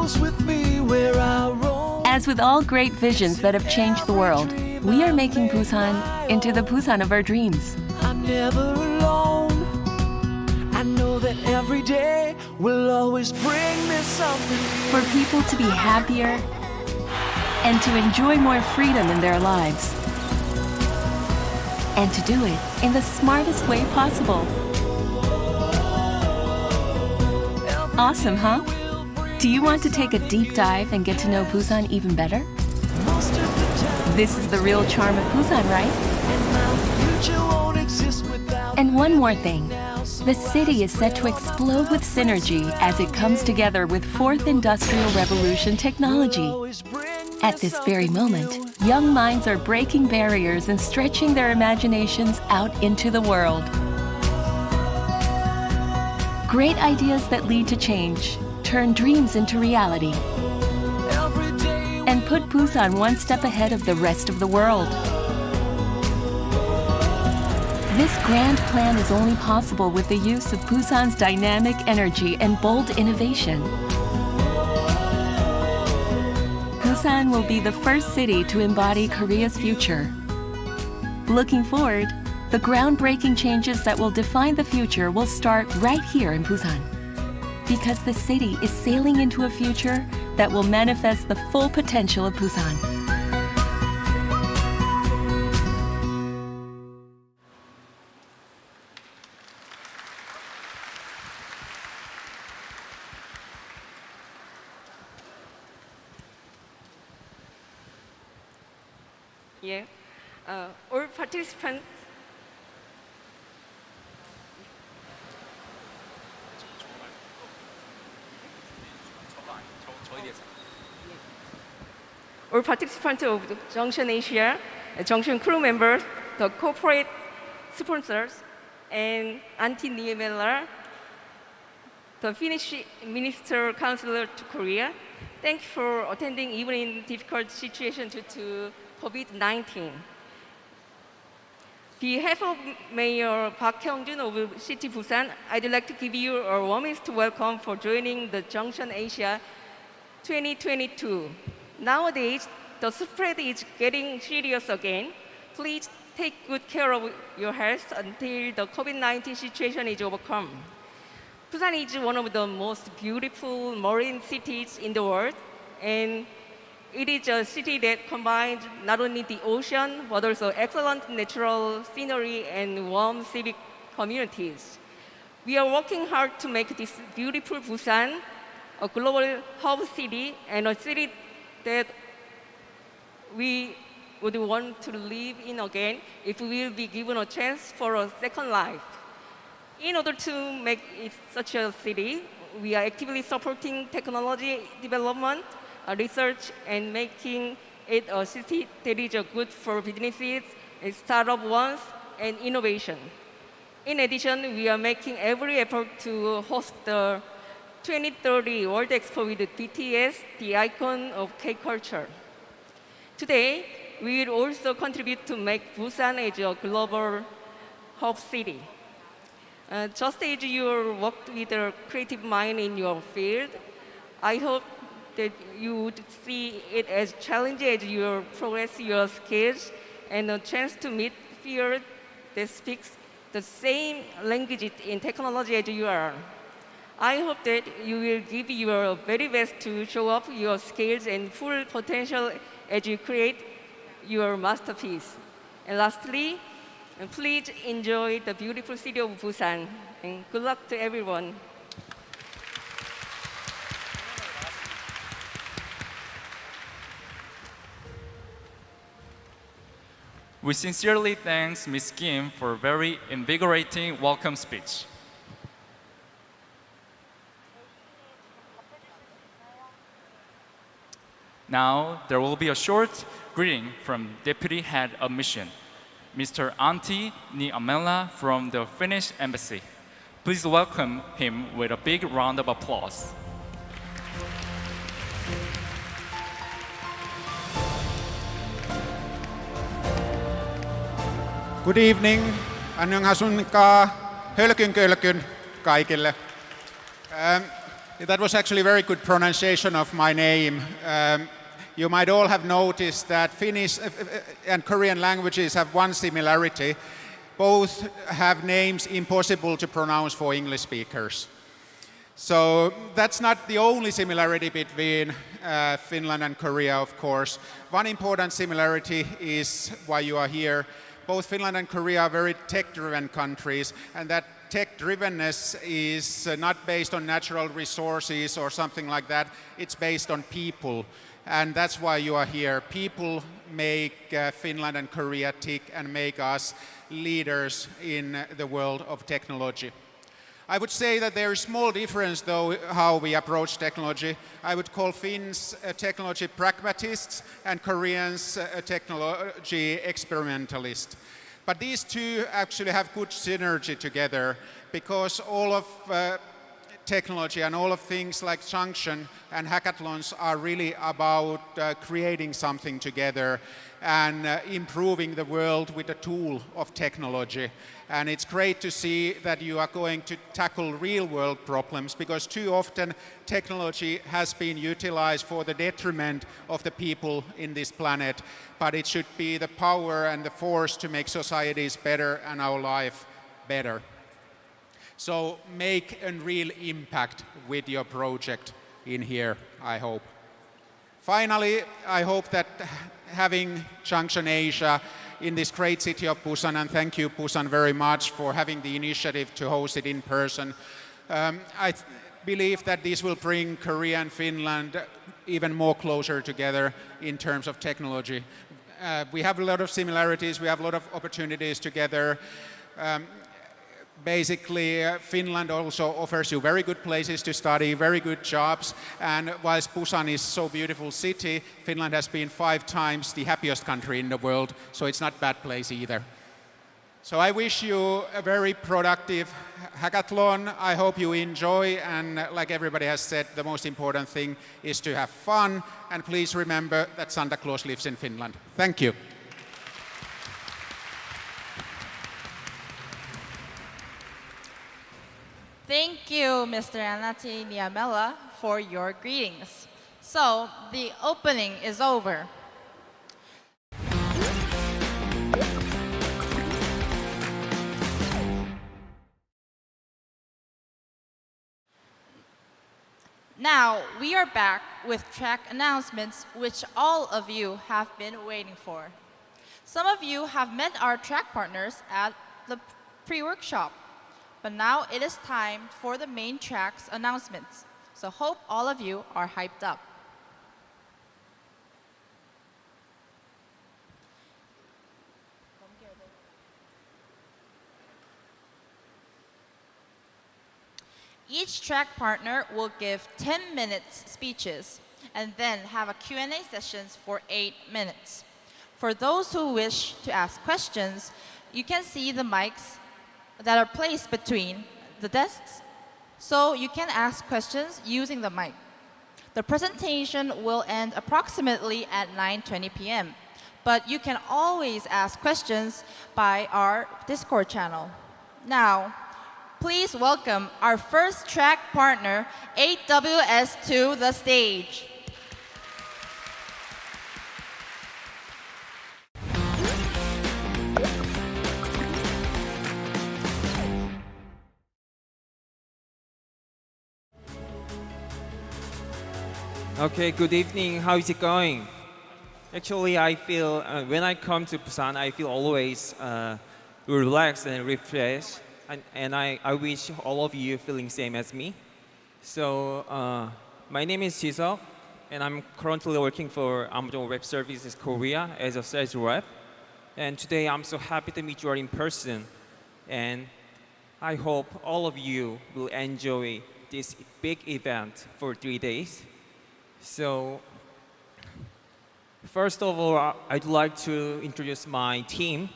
moves with me where I roam. As with all great visions that have changed the world, we are making Busan into the Busan of our dreams. I'm never alone. I know that every day will always bring me something new. For people to be happier and to enjoy more freedom in their lives. And to do it in the smartest way possible. Awesome, huh? Do you want to take a deep dive and get to know Busan even better? This is the real charm of Busan, right? And one more thing. The city is set to explode with synergy as it comes together with Fourth Industrial Revolution technology. At this very moment, young minds are breaking barriers and stretching their imaginations out into the world. Great ideas that lead to change, turn dreams into reality, and put Busan one step ahead of the rest of the world. This grand plan is only possible with the use of Busan's dynamic energy and bold innovation. Busan will be the first city to embody Korea's future. Looking forward, the groundbreaking changes that will define the future will start right here in Busan. Because the city is sailing into a future that will manifest the full potential of Busan. Yeah. All participants. All participants of the Junction Asia, Junction crew members, the corporate sponsors, and Auntie Niemela, the Finnish Minister Counselor to Korea, thank you for attending even in difficult situation due to COVID-19. On behalf of Mayor Park Hyung-jun of City Busan, I'd like to give you a warmest welcome for joining the Junction Asia 2022. Nowadays, the spread is getting serious again. Please take good care of your health until the COVID-19 situation is overcome. Busan is one of the most beautiful marine cities in the world, and it is a city that combines not only the ocean, but also excellent natural scenery and warm civic communities. We are working hard to make this beautiful Busan a global hub city and a city that we would want to live in again if we will be given a chance for a second life. In order to make it such a city, we are actively supporting technology development, research, and making it a city that is good for businesses, startup ones, and innovation. In addition, we are making every effort to host the 2030 World Expo with BTS, the icon of K-culture. Today, we will also contribute to make Busan as a global hub city. Just as you worked with a creative mind in your field, I hope that you would see it as challenging as you progress your skills and a chance to meet peers that speaks the same language in technology as you are. I hope that you will give your very best to show up your skills and full potential as you create your masterpiece. And lastly, please enjoy the beautiful city of Busan. And good luck to everyone. We sincerely thank Ms. Kim for a very invigorating welcome speech. Now, there will be a short greeting from Deputy Head of Mission, Mr. Antti Niemela from the Finnish Embassy. Please welcome him with a big round of applause. Good evening, annyeonghaseyo, hölkyn kölkyn kaikille. That was actually a very good pronunciation of my name. You might all have noticed that Finnish and Korean languages have one similarity. Both have names impossible to pronounce for English speakers. So that's not the only similarity between Finland and Korea, of course. One important similarity is why you are here. Both Finland and Korea are very tech-driven countries, and that tech-drivenness is not based on natural resources or something like that. It's based on people, and that's why you are here. People make Finland and Korea tick and make us leaders in the world of technology. I would say that there is small difference, though, how we approach technology. I would call Finns technology pragmatists and Koreans technology experimentalists. But these two actually have good synergy together, because all of technology and all of things like Junction and hackathons are really about creating something together and improving the world with the tool of technology. And it's great to see that you are going to tackle real world problems, because too often technology has been utilized for the detriment of the people in this planet, but it should be the power and the force to make societies better and our life better. So make a real impact with your project in here, I hope. Finally, I hope that having Junction Asia in this great city of Busan, and thank you Busan very much for having the initiative to host it in person. I believe that this will bring Korea and Finland even more closer together in terms of technology. We have a lot of similarities, we have a lot of opportunities together. Basically, Finland also offers you very good places to study, very good jobs, and whilst Busan is so beautiful city, Finland has been 5 times the happiest country in the world, so it's not a bad place either. So I wish you a very productive hackathon. I hope you enjoy, and like everybody has said, the most important thing is to have fun, and please remember that Santa Claus lives in Finland. Thank you. Thank you, Mr. Anatti Niemela, for your greetings. So, the opening is over. Now, we are back with track announcements, which all of you have been waiting for. Some of you have met our track partners at the pre-workshop. But now it is time for the main track's announcements. So hope all of you are hyped up. Each track partner will give 10 minutes speeches and then have a Q&A sessions for 8 minutes. For those who wish to ask questions, you can see the mics that are placed between the desks, so you can ask questions using the mic. The presentation will end approximately at 9:20 p.m., but you can always ask questions by our Discord channel. Now, please welcome our first track partner, AWS, to the stage. Okay, good evening. How is it going? Actually, I feel when I come to Busan, I feel always relaxed and refreshed, and I wish all of you feeling same as me. So my name is Jisuk, and I'm currently working for Amazon Web Services Korea as a sales rep. And today I'm so happy to meet you all in person, and I hope all of you will enjoy this big event for 3 days. So, first of all, I'd like to introduce my team.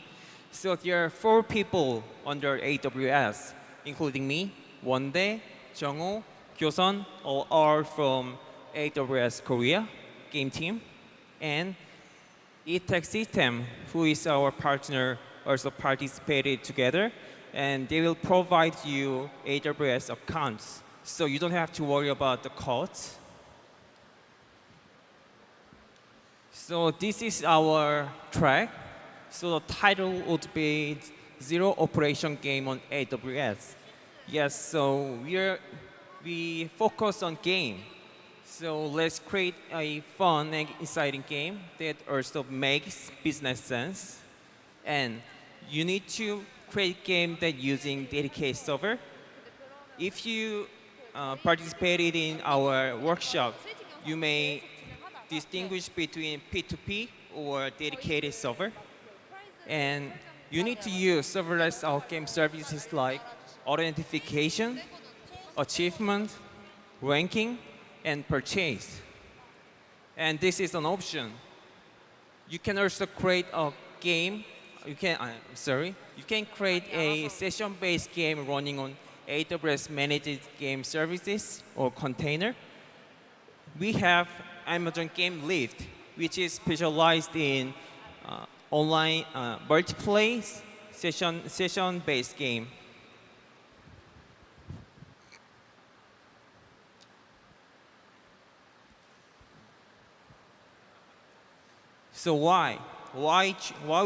So there are 4 people under AWS, including me, Wondae, Jungho, Kyosun, all are from AWS Korea game team, and eTech System, who is our partner, also participated together, and they will provide you AWS accounts, so you don't have to worry about the costs. So this is our track. So the title would be Zero Operation Game on AWS. Yes, so we focus on game. So let's create a fun and exciting game that also makes business sense. and you need to create game that using dedicated server. If you participated in our workshop, you may distinguish between P2P or dedicated server. And you need to use serverless outgame services like authentication, achievement, ranking, and purchase. And this is an option. You can also create a game. You can create a session-based game running on AWS managed game services or container. We have Amazon Game Lift, which is specialized in online multiplayer session-based game. So why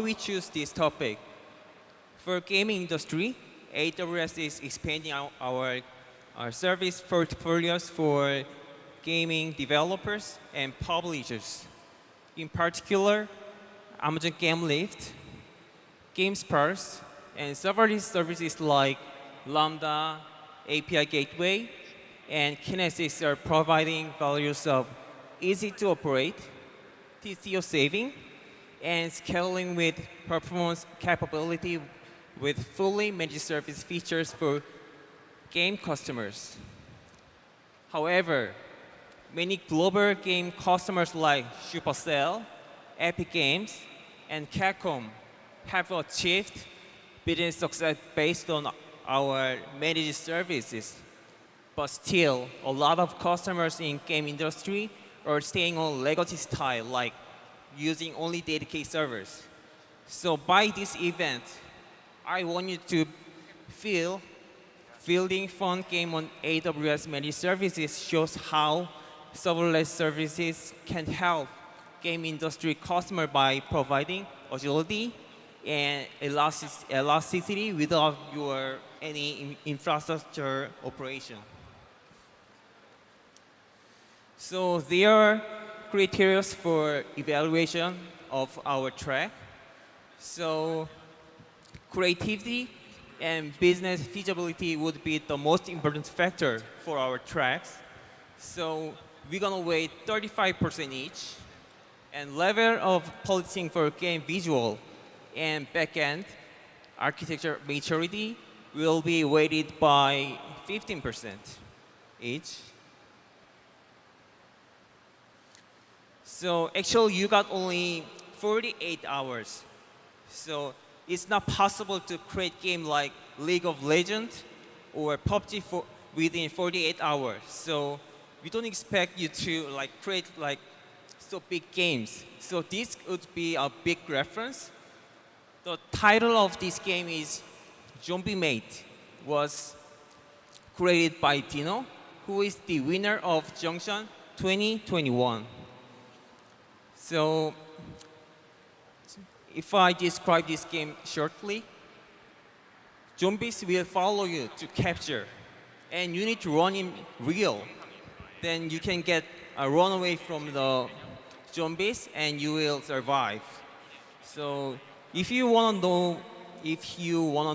we choose this topic? For gaming industry, AWS is expanding our service portfolios for gaming developers and publishers. In particular, Amazon Game Lift, GameSparse, and serverless services like Lambda, API Gateway, and Kinesis are providing values of easy to operate, TCO saving, and scaling with performance capability with fully managed service features for game customers. However, many global game customers like Supercell, Epic Games, and Capcom have achieved business success based on our managed services. But still, a lot of customers in game industry are staying on legacy style, like using only dedicated servers. So by this event, I want you to feel building fun game on AWS managed services shows how serverless services can help game industry customer by providing agility and elasticity without your any infrastructure operation. So there are criteria for evaluation of our track. So creativity and business feasibility would be the most important factor for our tracks. So we're gonna weight 35% each, and level of policing for game visual and backend architecture maturity will be weighted by 15% each. So actually you got only 48 hours. So it's not possible to create game like League of Legends or PUBG within 48 hours. So we don't expect you to create so big games. So this would be a big reference. The title of this game is Zombie Mate, was created by Dino, who is the winner of Junction 2021. So if I describe this game shortly, zombies will follow you to capture, and you need to run in real. Then you can get a run away from the zombies, and you will survive. So if you want to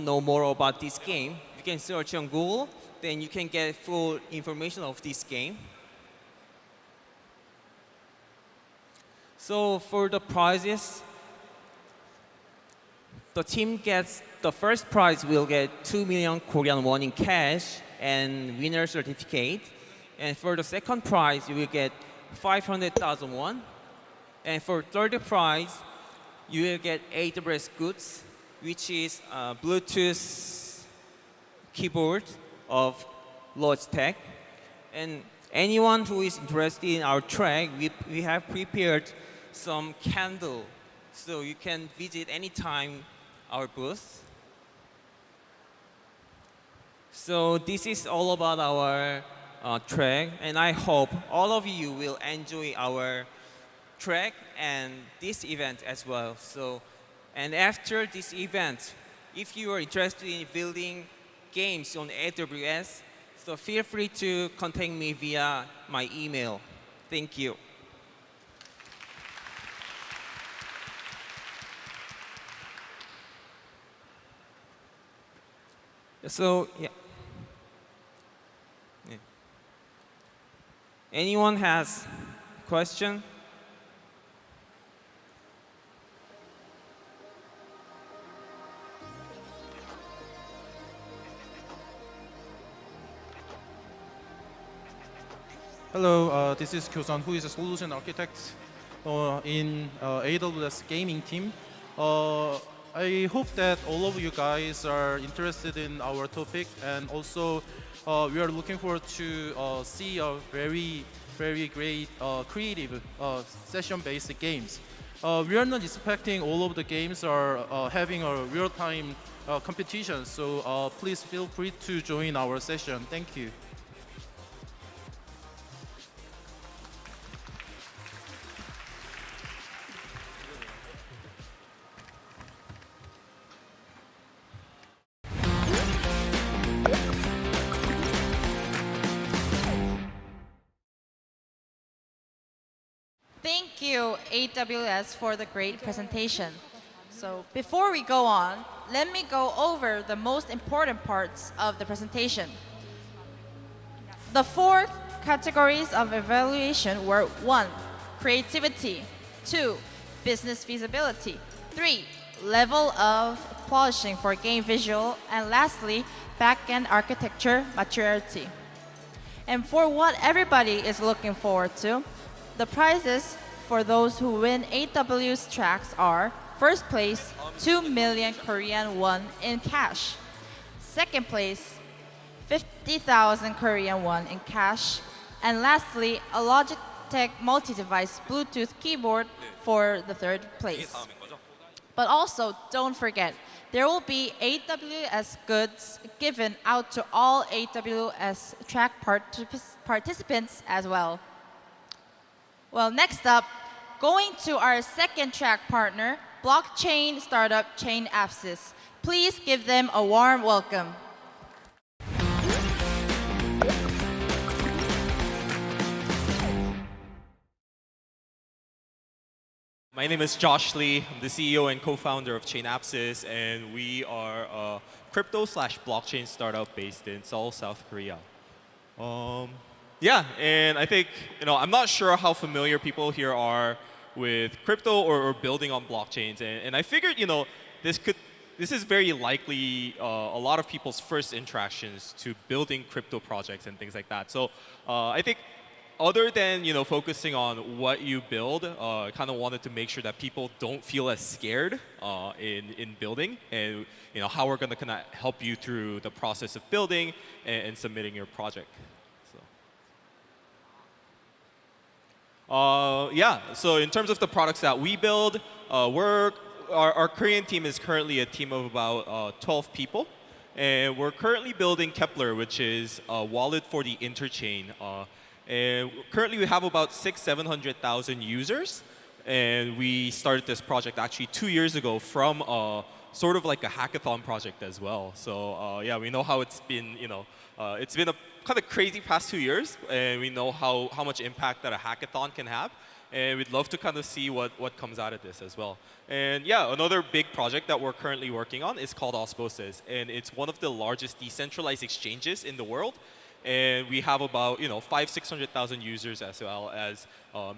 know more about this game, you can search on Google. Then you can get full information of this game. So for the prizes, the team gets the first prize will get 2 million Korean won in cash and winner certificate. And for the second prize, you will get 500,000 won. And for third prize, you will get AWS goods, which is a Bluetooth keyboard of Logitech. And anyone who is interested in our track, we have prepared some candle, so you can visit anytime our booth. So this is all about our track, and I hope all of you will enjoy our track and this event as well. So, and after this event, if you are interested in building games on AWS, so feel free to contact me via my email. Thank you. So yeah. Yeah. Anyone has question? Hello, this is Kyosan, who is a solution architect in AWS gaming team. I hope that all of you guys are interested in our topic, and also we are looking forward to see a very great creative session-based games. We are not expecting all of the games are having a real-time competition, so please feel free to join our session. Thank you. Thank you, AWS, for the great presentation. So before we go on, let me go over the most important parts of the presentation. The 4 categories of evaluation were 1. Creativity, 2. Business feasibility, 3. Level of polishing for game visual, and lastly, back-end architecture maturity. And for what everybody is looking forward to, the prizes for those who win AWS tracks are: first place, 2 million Korean won in cash; second place, 50,000 Korean won in cash; and lastly, a Logitech multi-device Bluetooth keyboard for the third place. But also, don't forget, there will be AWS goods given out to all AWS track participants as well. Well, next up, going to our second track partner, blockchain startup JUNCTION. Please give them a warm welcome. My name is Josh Lee. I'm the CEO and co-founder of JUNCTION, and we are a crypto/blockchain startup based in Seoul, South Korea. Yeah, and I think, I'm not sure how familiar people here are with crypto or building on blockchains, and I figured, this is very likely a lot of people's first interactions to building crypto projects and things like that. So I think other than focusing on what you build, I kind of wanted to make sure that people don't feel as scared in building, and how we're going to kind of help you through the process of building and submitting your project. So in terms of the products that we build, our Korean team is currently a team of about 12 people, and we're currently building Kepler, which is a wallet for the interchain. And currently we have about 600,000-700,000 users, and we started this project actually 2 years ago from sort of like a hackathon project as well. So yeah, we know how it's been. It's been a kind of crazy past 2 years, and we know how much impact that a hackathon can have, and we'd love to kind of see what comes out of this as well. And yeah, another big project that we're currently working on is called Osmosis, and it's one of the largest decentralized exchanges in the world. And we have about 500,000-600,000 users, as well as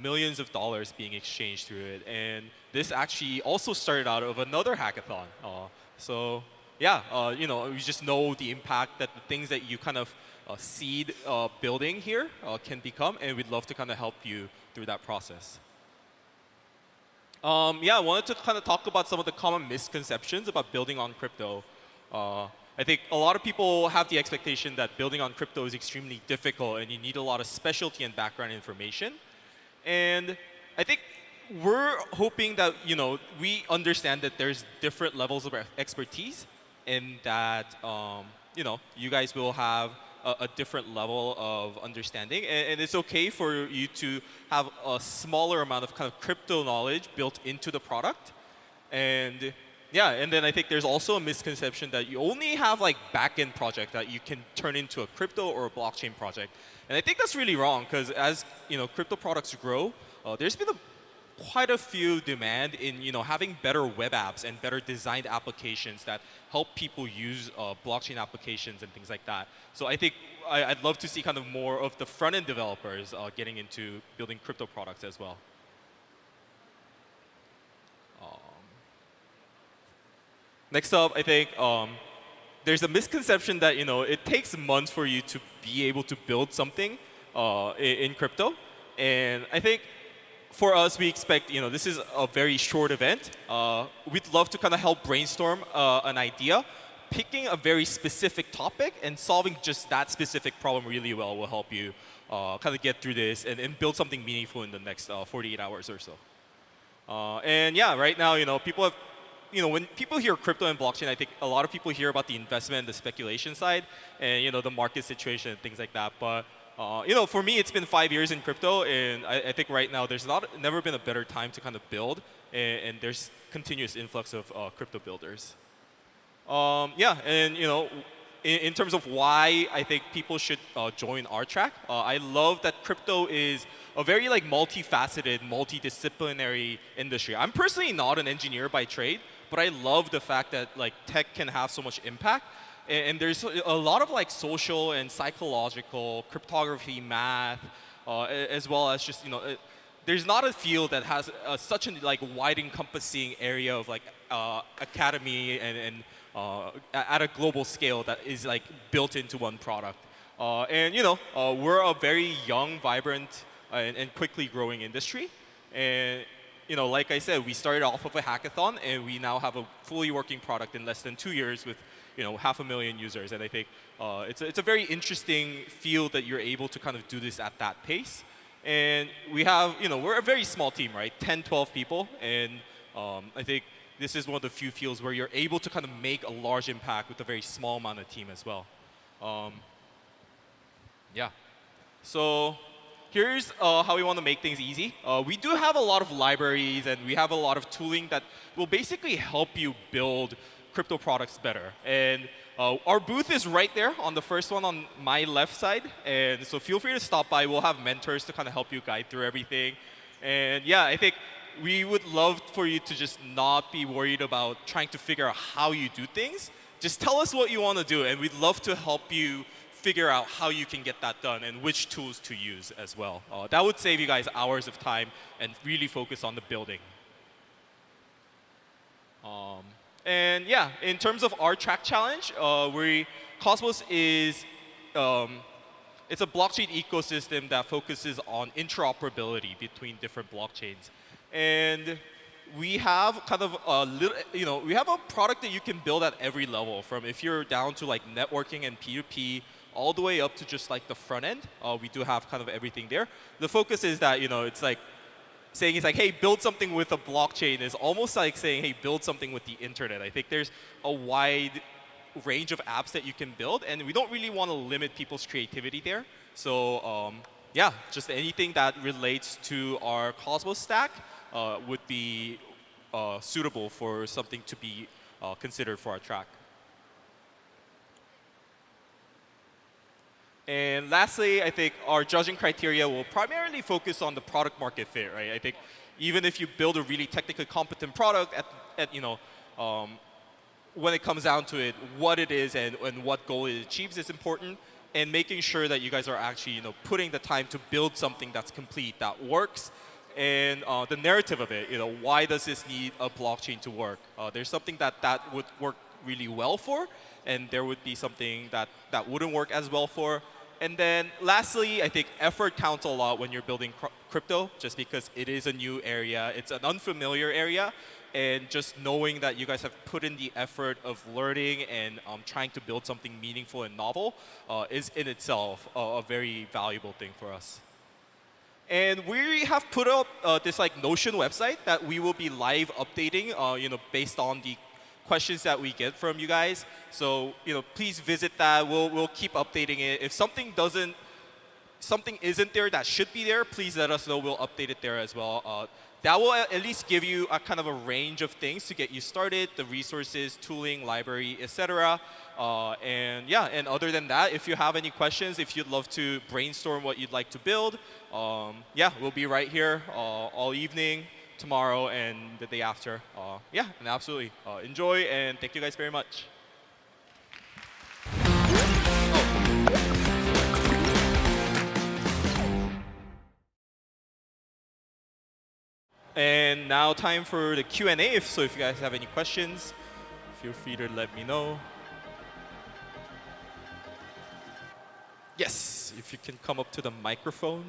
millions of dollars being exchanged through it. And this actually also started out of another hackathon. So yeah, we just know the impact that the things that you kind of seed building here can become, and we'd love to kind of help you through that process. Yeah, I wanted to kind of talk about some of the common misconceptions about building on crypto. I think a lot of people have the expectation that building on crypto is extremely difficult and you need a lot of specialty and background information. And I think we're hoping that we understand that there's different levels of expertise, and that you guys will have a different level of understanding, and it's okay for you to have a smaller amount of kind of crypto knowledge built into the product. And yeah, and then I think there's also a misconception that you only have like back-end project that you can turn into a crypto or a blockchain project. And I think that's really wrong, because as crypto products grow, there's been a quite a few demand in having better web apps and better designed applications that help people use blockchain applications and things like that. So I think I'd love to see kind of more of the front-end developers getting into building crypto products as well. Next up, I think there's a misconception that it takes months for you to be able to build something in crypto, and I think for us, we expect this is a very short event. We'd love to kind of help brainstorm an idea. Picking a very specific topic and solving just that specific problem really well will help you kind of get through this and build something meaningful in the next 48 hours or so. And yeah, right now, people have, when people hear crypto and blockchain, I think a lot of people hear about the investment and the speculation side and, the market situation and things like that. But, for me, it's been 5 years in crypto, and I think right now there's never been a better time to kind of build, and there's continuous influx of crypto builders. Yeah, and in terms of why I think people should join our track, I love that crypto is a very multifaceted, multidisciplinary industry. I'm personally not an engineer by trade, but I love the fact that tech can have so much impact. And there's a lot of social and psychological, cryptography, math, as well as just there's not a field that has such a wide encompassing area of academy and at a global scale that is built into one product. And we're a very young, vibrant, and quickly growing industry. And like I said, we started off of a hackathon, and we now have a fully working product in less than 2 years with 500,000 users. And I think it's a very interesting field that you're able to kind of do this at that pace. And we have, we're a very small team, right? 10, 12 people. And I think this is one of the few fields where you're able to kind of make a large impact with a very small amount of team as well. Yeah. So here's how we want to make things easy. We do have a lot of libraries, and we have a lot of tooling that will basically help you build crypto products better. And our booth is right there on the first one on my left side. And so feel free to stop by. We'll have mentors to kind of help you guide through everything. And yeah, I think we would love for you to just not be worried about trying to figure out how you do things. Just tell us what you want to do, and we'd love to help you figure out how you can get that done and which tools to use as well. That would save you guys hours of time and really focus on the building. And yeah, in terms of our track challenge, Cosmos is it's a blockchain ecosystem that focuses on interoperability between different blockchains. And we have kind of a little, we have a product that you can build at every level, from if you're down to networking and P2P, all the way up to just the front end. We do have kind of everything there. The focus is that, it's saying hey, build something with a blockchain is almost like saying, hey, build something with the internet. I think there's a wide range of apps that you can build, and we don't really want to limit people's creativity there. So yeah, just anything that relates to our Cosmos stack would be suitable for something to be considered for our track. And lastly, I think our judging criteria will primarily focus on the product market fit, right? I think even if you build a really technically competent product, when it comes down to it, what it is and what goal it achieves is important, and making sure that you guys are actually putting the time to build something that's complete, that works, and the narrative of it. Why does this need a blockchain to work? There's something that would work really well for, and there would be something that wouldn't work as well for. And then lastly, I think effort counts a lot when you're building crypto, just because it is a new area. It's an unfamiliar area. And just knowing that you guys have put in the effort of learning and trying to build something meaningful and novel is in itself a very valuable thing for us. And we have put up this Notion website that we will be live updating based on the questions that we get from you guys. So please visit that. We'll keep updating it. If something isn't there that should be there, please let us know. We'll update it there as well. That will at least give you a kind of a range of things to get you started, the resources, tooling, library, etc. And yeah, and other than that, if you have any questions, if you'd love to brainstorm what you'd like to build, yeah, we'll be right here all evening. tomorrow and the day after. Yeah, and absolutely enjoy, and thank you guys very much. And now time for the Q&A. So if you guys have any questions, feel free to let me know. Yes, if you can come up to the microphone.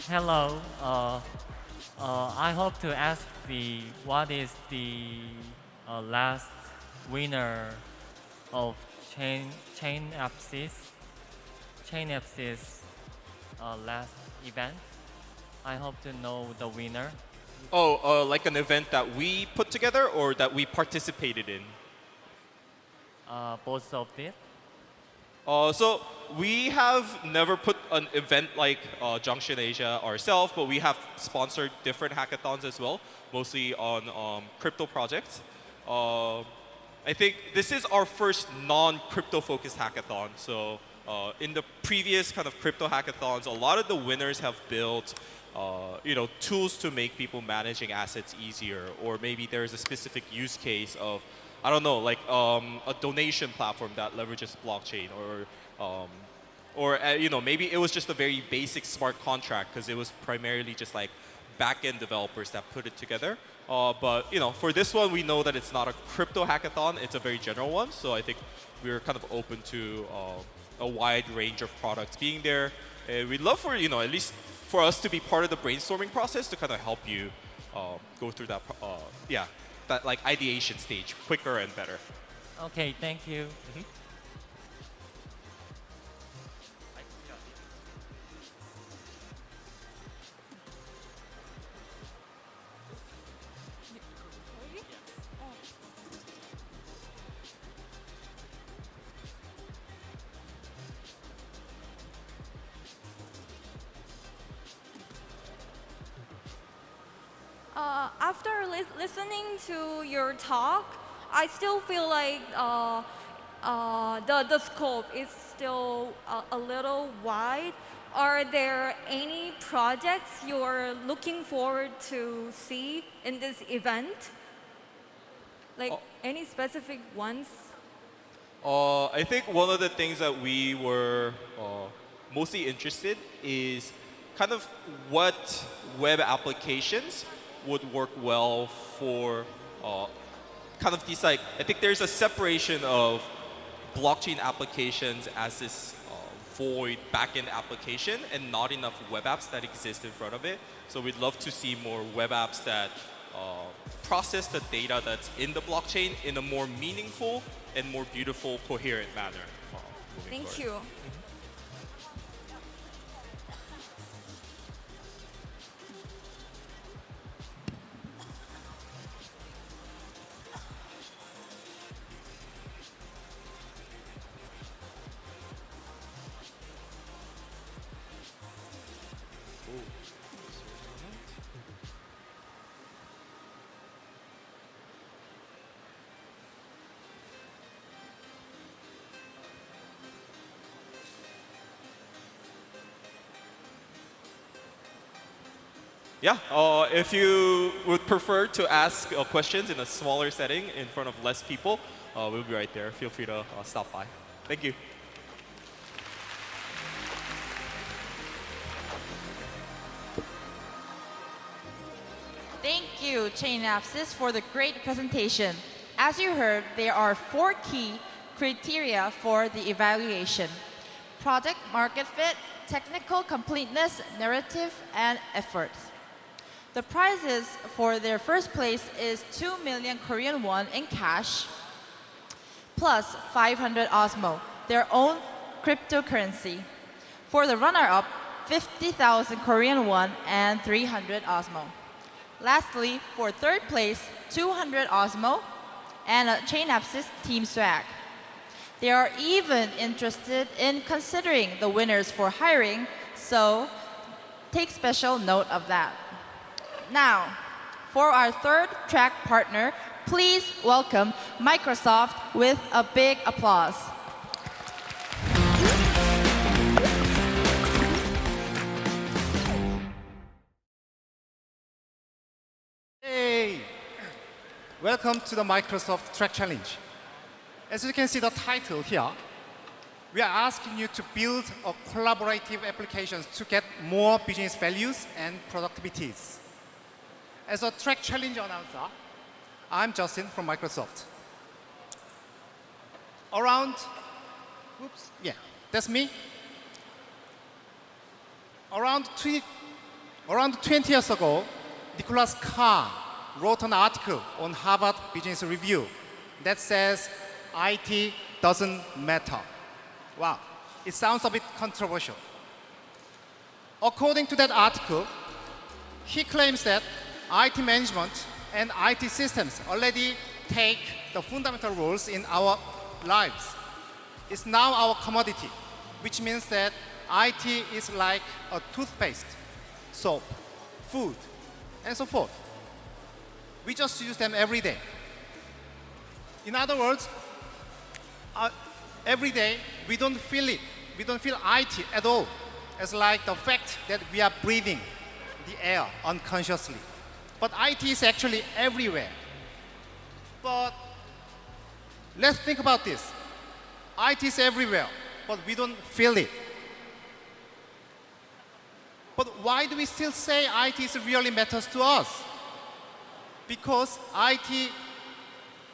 Hello. I hope to ask what is the last winner of chain apsis last event. I hope to know the winner. Oh, like an event that we put together or that we participated in? Both of this. So we have never put an event like Junction Asia ourselves, but we have sponsored different hackathons as well, mostly on crypto projects. I think this is our first non-crypto focused hackathon. So in the previous kind of crypto hackathons, a lot of the winners have built tools to make people managing assets easier, or maybe there's a specific use case of, I don't know, like a donation platform that leverages blockchain, or maybe it was just a very basic smart contract because it was primarily just like back-end developers that put it together. But for this one, we know that it's not a crypto hackathon; it's a very general one. So I think we're kind of open to a wide range of products being there. We'd love for at least for us to be part of the brainstorming process to kind of help you go through that. That like ideation stage quicker and better. Okay, thank you. After listening to your talk, I still feel like the scope is still a little wide. Are there any projects you're looking forward to see in this event? Like any specific ones? I think one of the things that we were mostly interested is kind of what web applications would work well for kind of these, like, I think there's a separation of blockchain applications as this void backend application and not enough web apps that exist in front of it. So we'd love to see more web apps that process the data that's in the blockchain in a more meaningful and more beautiful, coherent manner. Thank you. Yeah, if you would prefer to ask questions in a smaller setting in front of less people, we'll be right there. Feel free to stop by. Thank you. Thank you, Chainapsis, for the great presentation. As you heard, there are 4 key criteria for the evaluation: product market fit, technical completeness, narrative, and effort. The prizes for their first place is 2 million Korean won in cash, plus 500 Osmo, their own cryptocurrency. For the runner-up, 50,000 Korean won and 300 Osmo. Lastly, for third place, 200 Osmo and a Chainapsys Team Swag. They are even interested in considering the winners for hiring, so take special note of that. Now, for our third track partner, please welcome Microsoft with a big applause. Hey! Welcome to the Microsoft Track Challenge. As you can see the title here, we are asking you to build a collaborative applications to get more business values and productivities. As a Track Challenge announcer, I'm Justin from Microsoft. That's me. Around 20 years ago, Nicholas Kahn wrote an article on Harvard Business Review that says IT doesn't matter. Wow, it sounds a bit controversial. According to that article, he claims that IT management and IT systems already take the fundamental roles in our lives. It's now our commodity, which means that IT is like a toothpaste, soap, food, and so forth. We just use them every day. In other words, every day we don't feel it. We don't feel IT at all. It's like the fact that we are breathing the air unconsciously. But IT is actually everywhere. But let's think about this. IT is everywhere, but we don't feel it. But why do we still say IT really matters to us? Because IT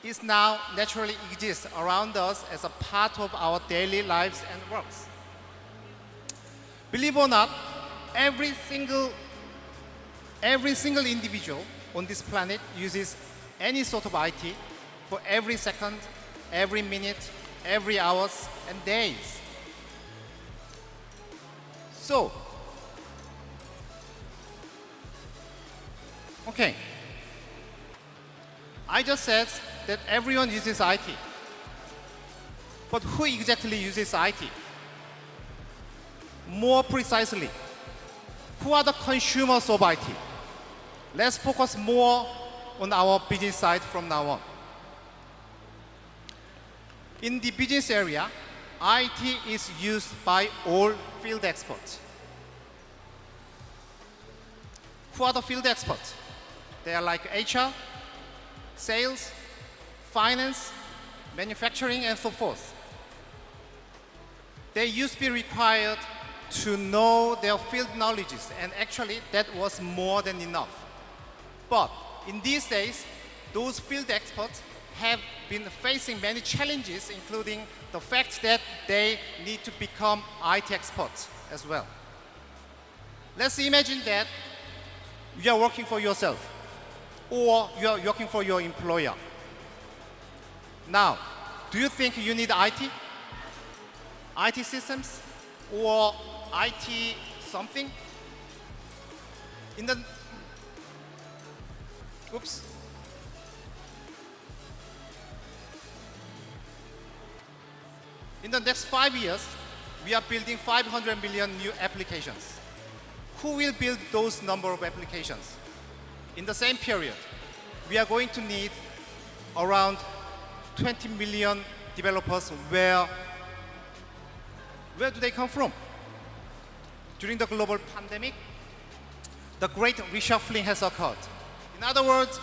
is now naturally exists around us as a part of our daily lives and works. Believe it or not, every single individual on this planet uses any sort of IT for every second, every minute, every hours and days. So, okay. I just said that everyone uses IT. But who exactly uses IT? More precisely, who are the consumers of IT? Let's focus more on our business side from now on. In the business area, IT is used by all field experts. Who are the field experts? They are like HR, sales, finance, manufacturing, and so forth. They used to be required to know their field knowledges, and actually that was more than enough. But in these days, those field experts have been facing many challenges, including the fact that they need to become IT experts as well. Let's imagine that you are working for yourself, or you are working for your employer. Now, do you think you need IT? IT systems? Or IT something? In the next 5 years, we are building 500 million new applications. Who will build those number of applications? In the same period, we are going to need around 20 million developers. Where do they come from? During the global pandemic, the great reshuffling has occurred. In other words,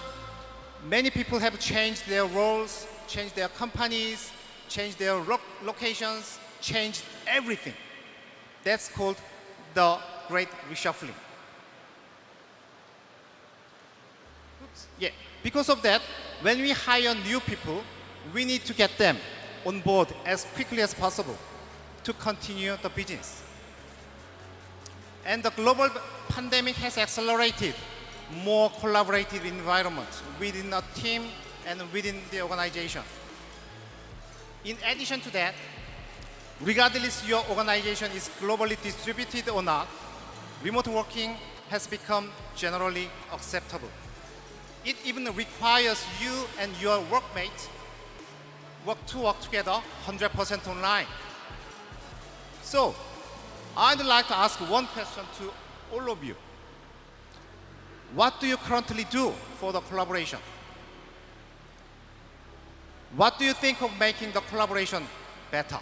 many people have changed their roles, changed their companies, changed their locations, changed everything. That's called the great reshuffling. Because of that, when we hire new people, we need to get them on board as quickly as possible to continue the business. And the global pandemic has accelerated more collaborative environment within a team and within the organization. In addition to that, Regardless your organization is globally distributed or not, remote working has become generally acceptable. It even requires you and your workmates work together 100% online. So, I'd like to ask one question to all of you. What do you currently do for the collaboration? What do you think of making the collaboration better?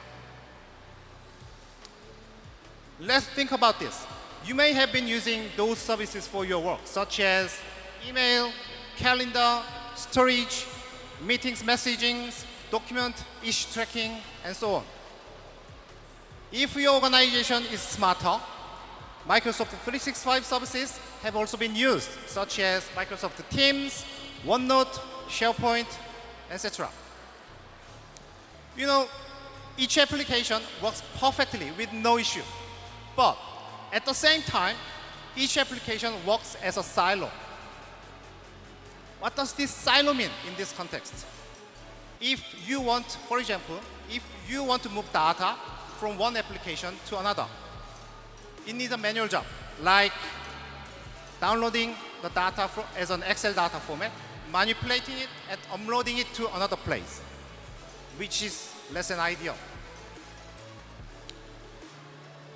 Let's think about this. You may have been using those services for your work, such as email, calendar, storage, meetings, messaging, document, issue tracking, and so on. If your organization is smarter, Microsoft 365 services have also been used, such as Microsoft Teams, OneNote, SharePoint, etc. You know, each application works perfectly with no issue. But at the same time, each application works as a silo. What does this silo mean in this context? If you want, for example, if you want to move data from one application to another, it needs a manual job, like downloading the data as an Excel data format, manipulating it, and uploading it to another place, which is less than ideal.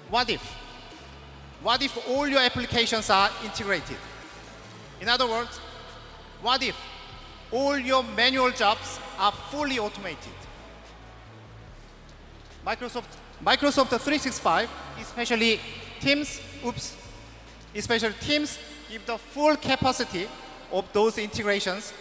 What if? What if all your applications are integrated? In other words, what if all your manual jobs are fully automated? Microsoft 365, especially Teams, give the full capacity of those integrations.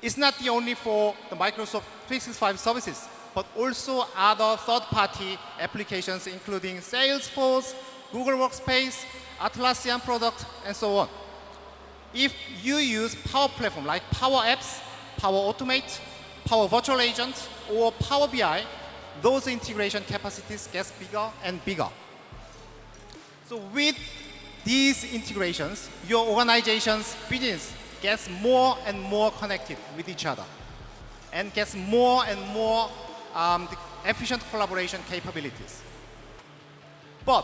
It's not the only for the Microsoft 365 services, but also other third-party applications, including Salesforce, Google Workspace, Atlassian product, and so on. If you use Power Platform like Power Apps, Power Automate, Power Virtual Agent, or Power BI, those integration capacities get bigger and bigger. So with these integrations, your organization's business gets more and more connected with each other and gets more and more efficient collaboration capabilities. But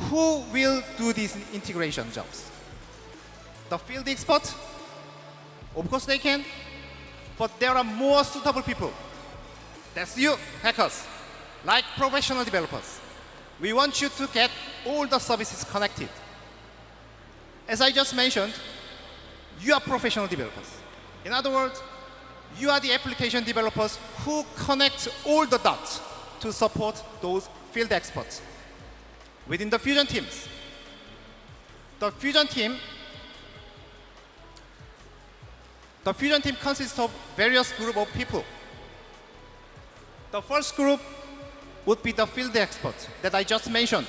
who will do these integration jobs? The field experts? Of course they can, but there are more suitable people. That's you, hackers, like professional developers. We want you to get all the services connected. As I just mentioned, you are professional developers. In other words, you are the application developers who connect all the dots to support those field experts. Within the Fusion teams, the Fusion team consists of various groups of people. The first group would be the field experts that I just mentioned.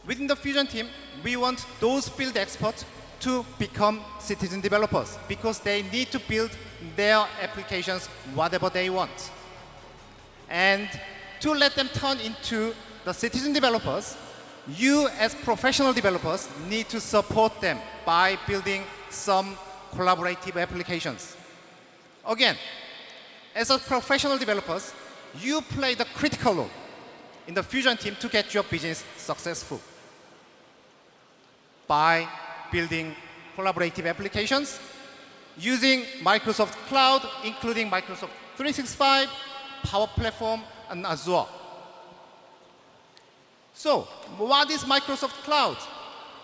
Within the Fusion team, we want those field experts to become citizen developers because they need to build their applications whatever they want. And to let them turn into the citizen developers, you as professional developers need to support them by building some collaborative applications. Again, as a professional developers, you play the critical role in the Fusion team to get your business successful by building collaborative applications using Microsoft Cloud, including Microsoft 365, Power Platform, and Azure. So, what is Microsoft Cloud?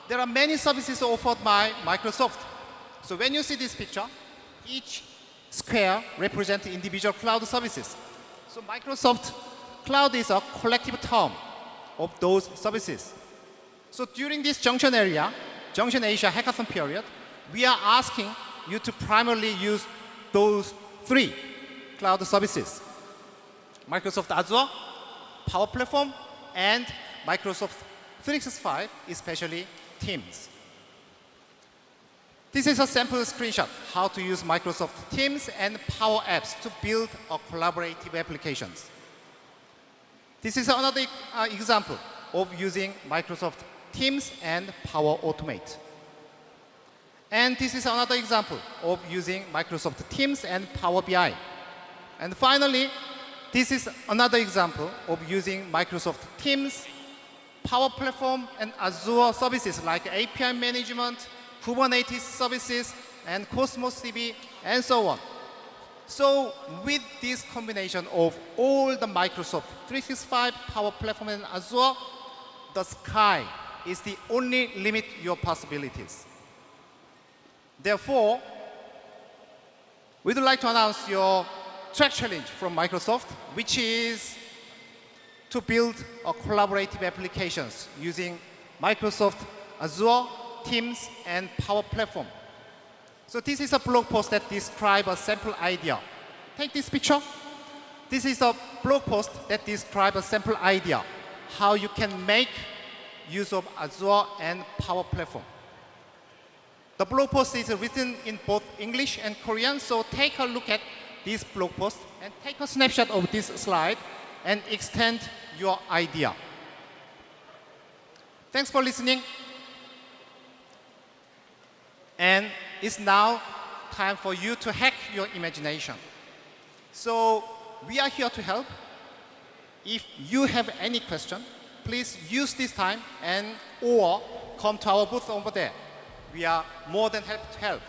There are many services offered by Microsoft. So when you see this picture, each square represents individual cloud services. So Microsoft Cloud is a collective term of those services. So during this Junction Asia hackathon period, we are asking you to primarily use those three cloud services: Microsoft Azure, Power Platform, and Microsoft 365, especially Teams. This is a sample screenshot how to use Microsoft Teams and Power Apps to build a collaborative applications. This is another example of using Microsoft Teams and Power Automate. And this is another example of using Microsoft Teams and Power BI. And finally, this is another example of using Microsoft Teams, Power Platform, and Azure services like API management, Kubernetes services, and Cosmos DB, and so on. So with this combination of all the Microsoft 365, Power Platform, and Azure, the sky is the only limit your possibilities. Therefore, we would like to announce your track challenge from Microsoft, which is to build a collaborative applications using Microsoft Azure, Teams, and Power Platform. So this is a blog post that describes a sample idea. Take this picture. This is a blog post that describes a sample idea, how you can make use of Azure and Power Platform. The blog post is written in both English and Korean, so take a look at this blog post and take a snapshot of this slide and extend your idea. Thanks for listening. And it's now time for you to hack your imagination. So we are here to help. If you have any question, please use this time and or come to our booth over there. We are more than happy to help.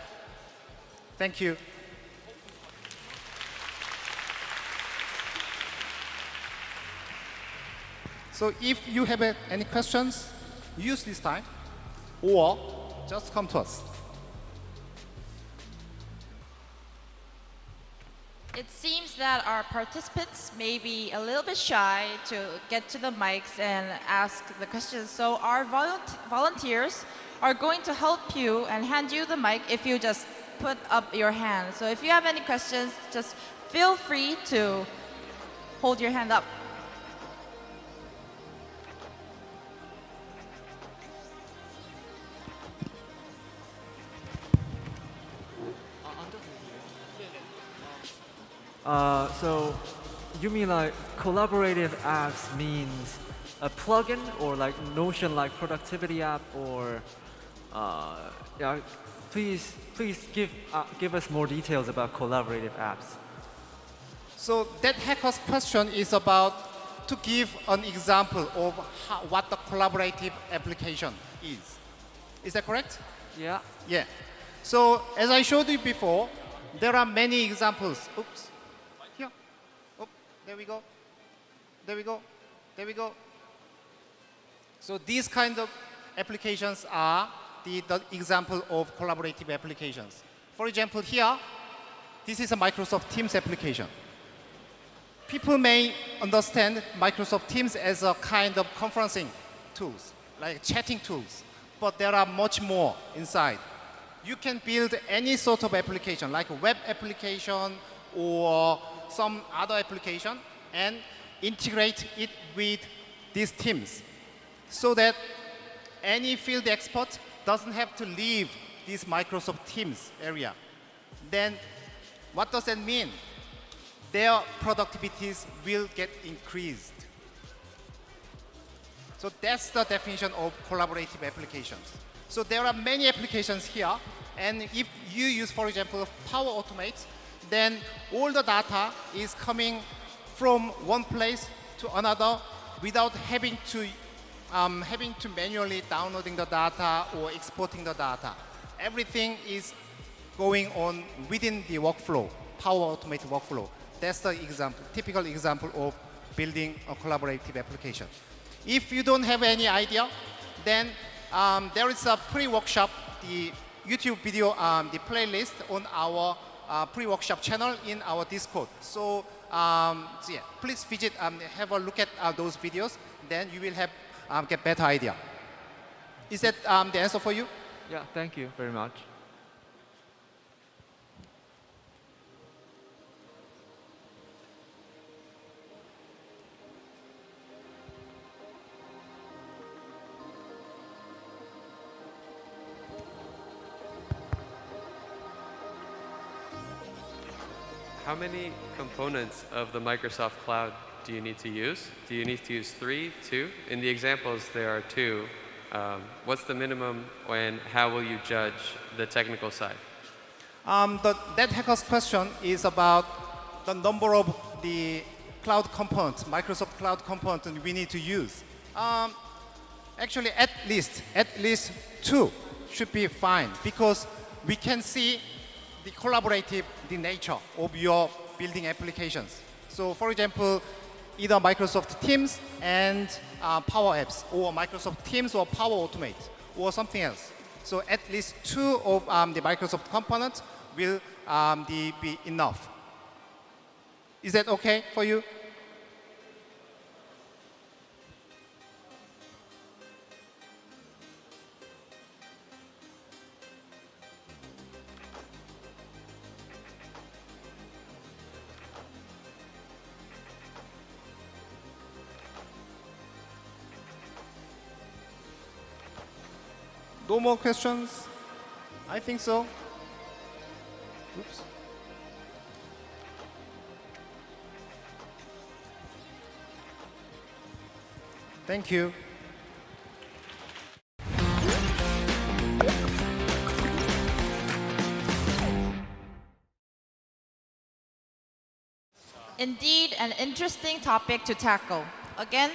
Thank you. So if you have any questions, use this time or just come to us. It seems that our participants may be a little bit shy to get to the mics and ask the questions. So our volunteers are going to help you and hand you the mic if you just put up your hand. So if you have any questions, just feel free to hold your hand up. So you mean like collaborative apps means a plugin or like Notion like productivity app or yeah, please give us more details about collaborative apps. So that hacker's question is about to give an example of what the collaborative application is. Is that correct? Yeah. Yeah. So as I showed you before, there are many examples. Oops. Here. Oh, there we go. There we go. There we go. So these kind of applications are the example of collaborative applications. For example, here, this is a Microsoft Teams application. People may understand Microsoft Teams as a kind of conferencing tools, like chatting tools, but there are much more inside. You can build any sort of application, like a web application or some other application, and integrate it with these teams so that any field expert doesn't have to leave this Microsoft Teams area. Then what does that mean? Their productivities will get increased. So that's the definition of collaborative applications. So there are many applications here, and if you use, for example, Power Automate, then all the data is coming from one place to another without having to manually downloading the data or exporting the data. Everything is going on within the workflow, Power Automate workflow. That's the example, typical example of building a collaborative application. If you don't have any idea, then there is a pre-workshop, the YouTube video, the playlist on our pre-workshop channel in our Discord. So, so yeah, please visit, have a look at those videos. Then you will have get better idea. Is that the answer for you? Yeah, thank you very much. How many components of the Microsoft Cloud do you need to use? Do you need to use 3, 2? In the examples, there are 2. What's the minimum, and how will you judge the technical side? That hacker's question is about the number of the cloud components, Microsoft Cloud components we need to use. Actually, at least 2 should be fine because we can see the collaborative the nature of your building applications. So, for example, either Microsoft Teams and Power Apps, or Microsoft Teams or Power Automate, or something else. So at least 2 of the Microsoft components will be enough. Is that okay for you? No more questions? I think so. Oops. Thank you. Indeed, an interesting topic to tackle. Again,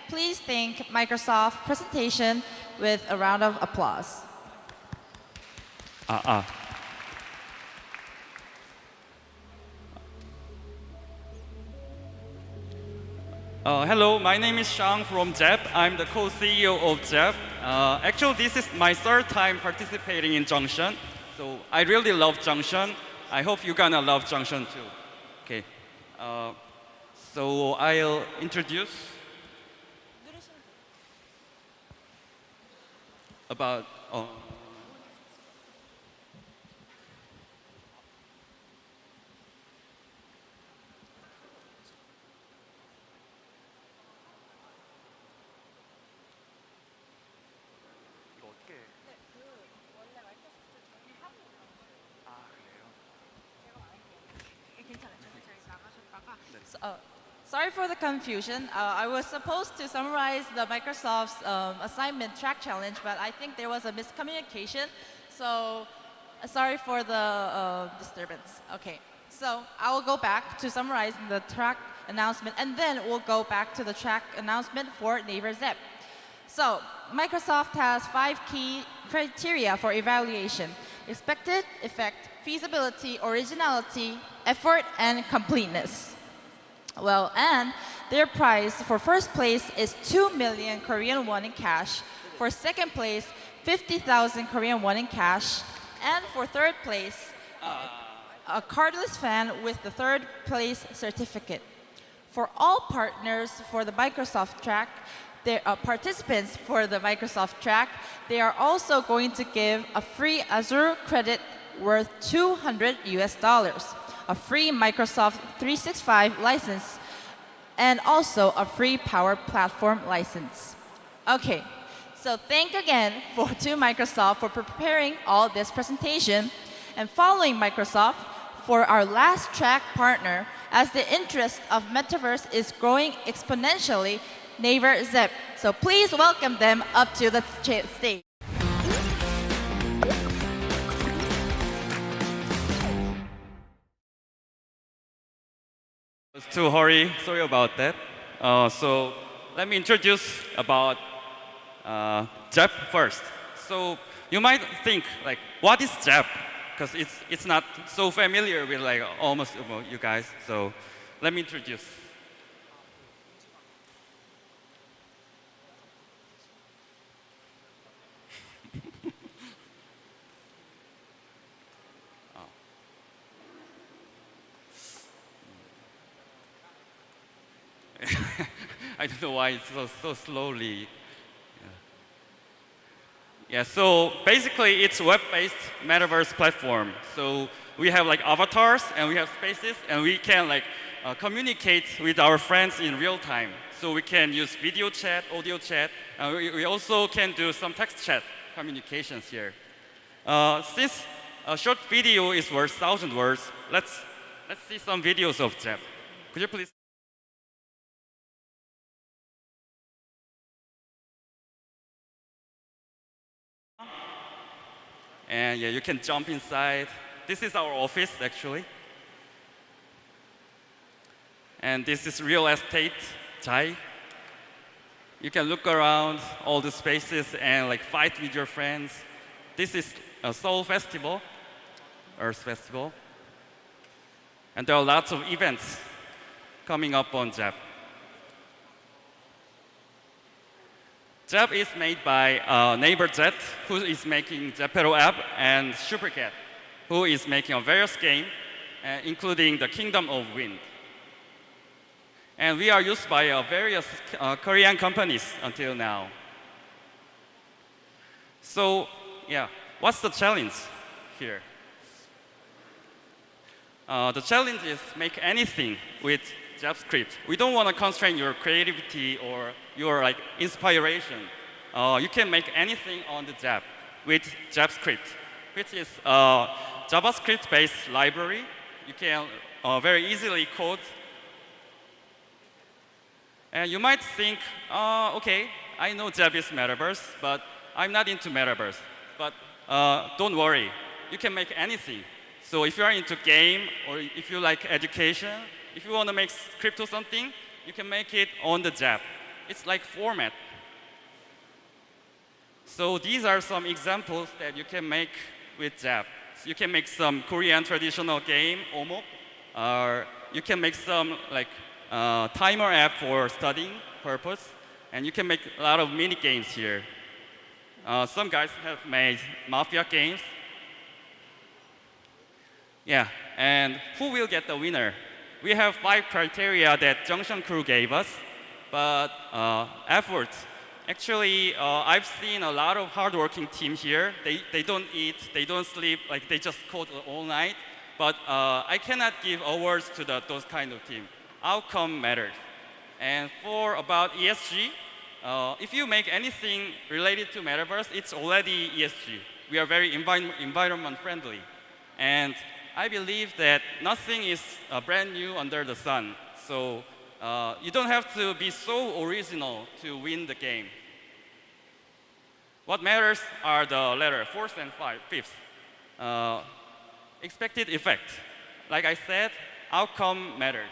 please thank Microsoft presentation with a round of applause. Hello, my name is Shang from JEP. I'm the co-CEO of JEP. Actually, this is my 3rd time participating in Junction. So I really love Junction. I hope you're gonna love Junction too. Okay. So I'll introduce about Sorry for the confusion. I was supposed to summarize the Microsoft's assignment track challenge, but I think there was a miscommunication. So sorry for the disturbance. Okay, so I will go back to summarize the track announcement, and then we'll go back to the track announcement for Naver ZEP. So Microsoft has 5 key criteria for evaluation: expected, effect, feasibility, originality, effort, and completeness. Well, and their prize for first place is 2 million Korean won in cash. For second place, 50,000 Korean won in cash. And for third place, a cardless fan with the third place certificate. For all partners for the Microsoft track, participants for the Microsoft track, they are also going to give a free Azure credit worth $200 US, a free Microsoft 365 license, and also a free Power Platform license. Okay, so thank again to Microsoft for preparing all this presentation, and following Microsoft for our last track partner, as the interest of Metaverse is growing exponentially, Naver ZEP. So please welcome them up to the stage. To hurry, sorry about that. So let me introduce about JEP first. So you might think like, what is JEP? Because it's not so familiar with like almost you guys. So let me introduce. I don't know why it's so slowly. Yeah, so basically it's web-based metaverse platform. So we have like avatars and we have spaces and we can like communicate with our friends in real time. So we can use video chat, audio chat, and we also can do some text chat communications here. Since a short video is worth 1,000 words, let's see some videos of JEP. Could you please? And yeah, you can jump inside. This is our office, actually. And this is real estate, Chai. You can look around all the spaces and like fight with your friends. This is a Seoul Festival, Earth Festival. And there are lots of events coming up on JAP. JAP is made by NeighborJet, who is making Japero app, and Supercat, who is making a various game, including the Kingdom of Wind. And we are used by various Korean companies until now. So, yeah, what's the challenge here? The challenge is make anything with JavaScript. We don't want to constrain your creativity or your like inspiration. You can make anything on the JAP with JavaScript, which is a JavaScript-based library. You can very easily code. And you might think, okay, I know JAP is metaverse, but I'm not into metaverse. But don't worry, you can make anything. So if you are into game or if you like education, if you want to make crypto something, you can make it on the JAP. It's like format. So these are some examples that you can make with JAP. So you can make some Korean traditional game, omok, or you can make some like timer app for studying purpose, and you can make a lot of mini games here. Some guys have made mafia games. Yeah, and who will get the winner? We have 5 criteria that Junction crew gave us, but effort. Actually, I've seen a lot of hardworking team here. They don't eat, they don't sleep, like they just code all night. But I cannot give awards to those kind of team. Outcome matters. And for about ESG, if you make anything related to metaverse, it's already ESG. We are very environment friendly. And I believe that nothing is brand new under the sun. So you don't have to be so original to win the game. What matters are the letter 4th and 5th. Expected effect. Like I said, outcome matters.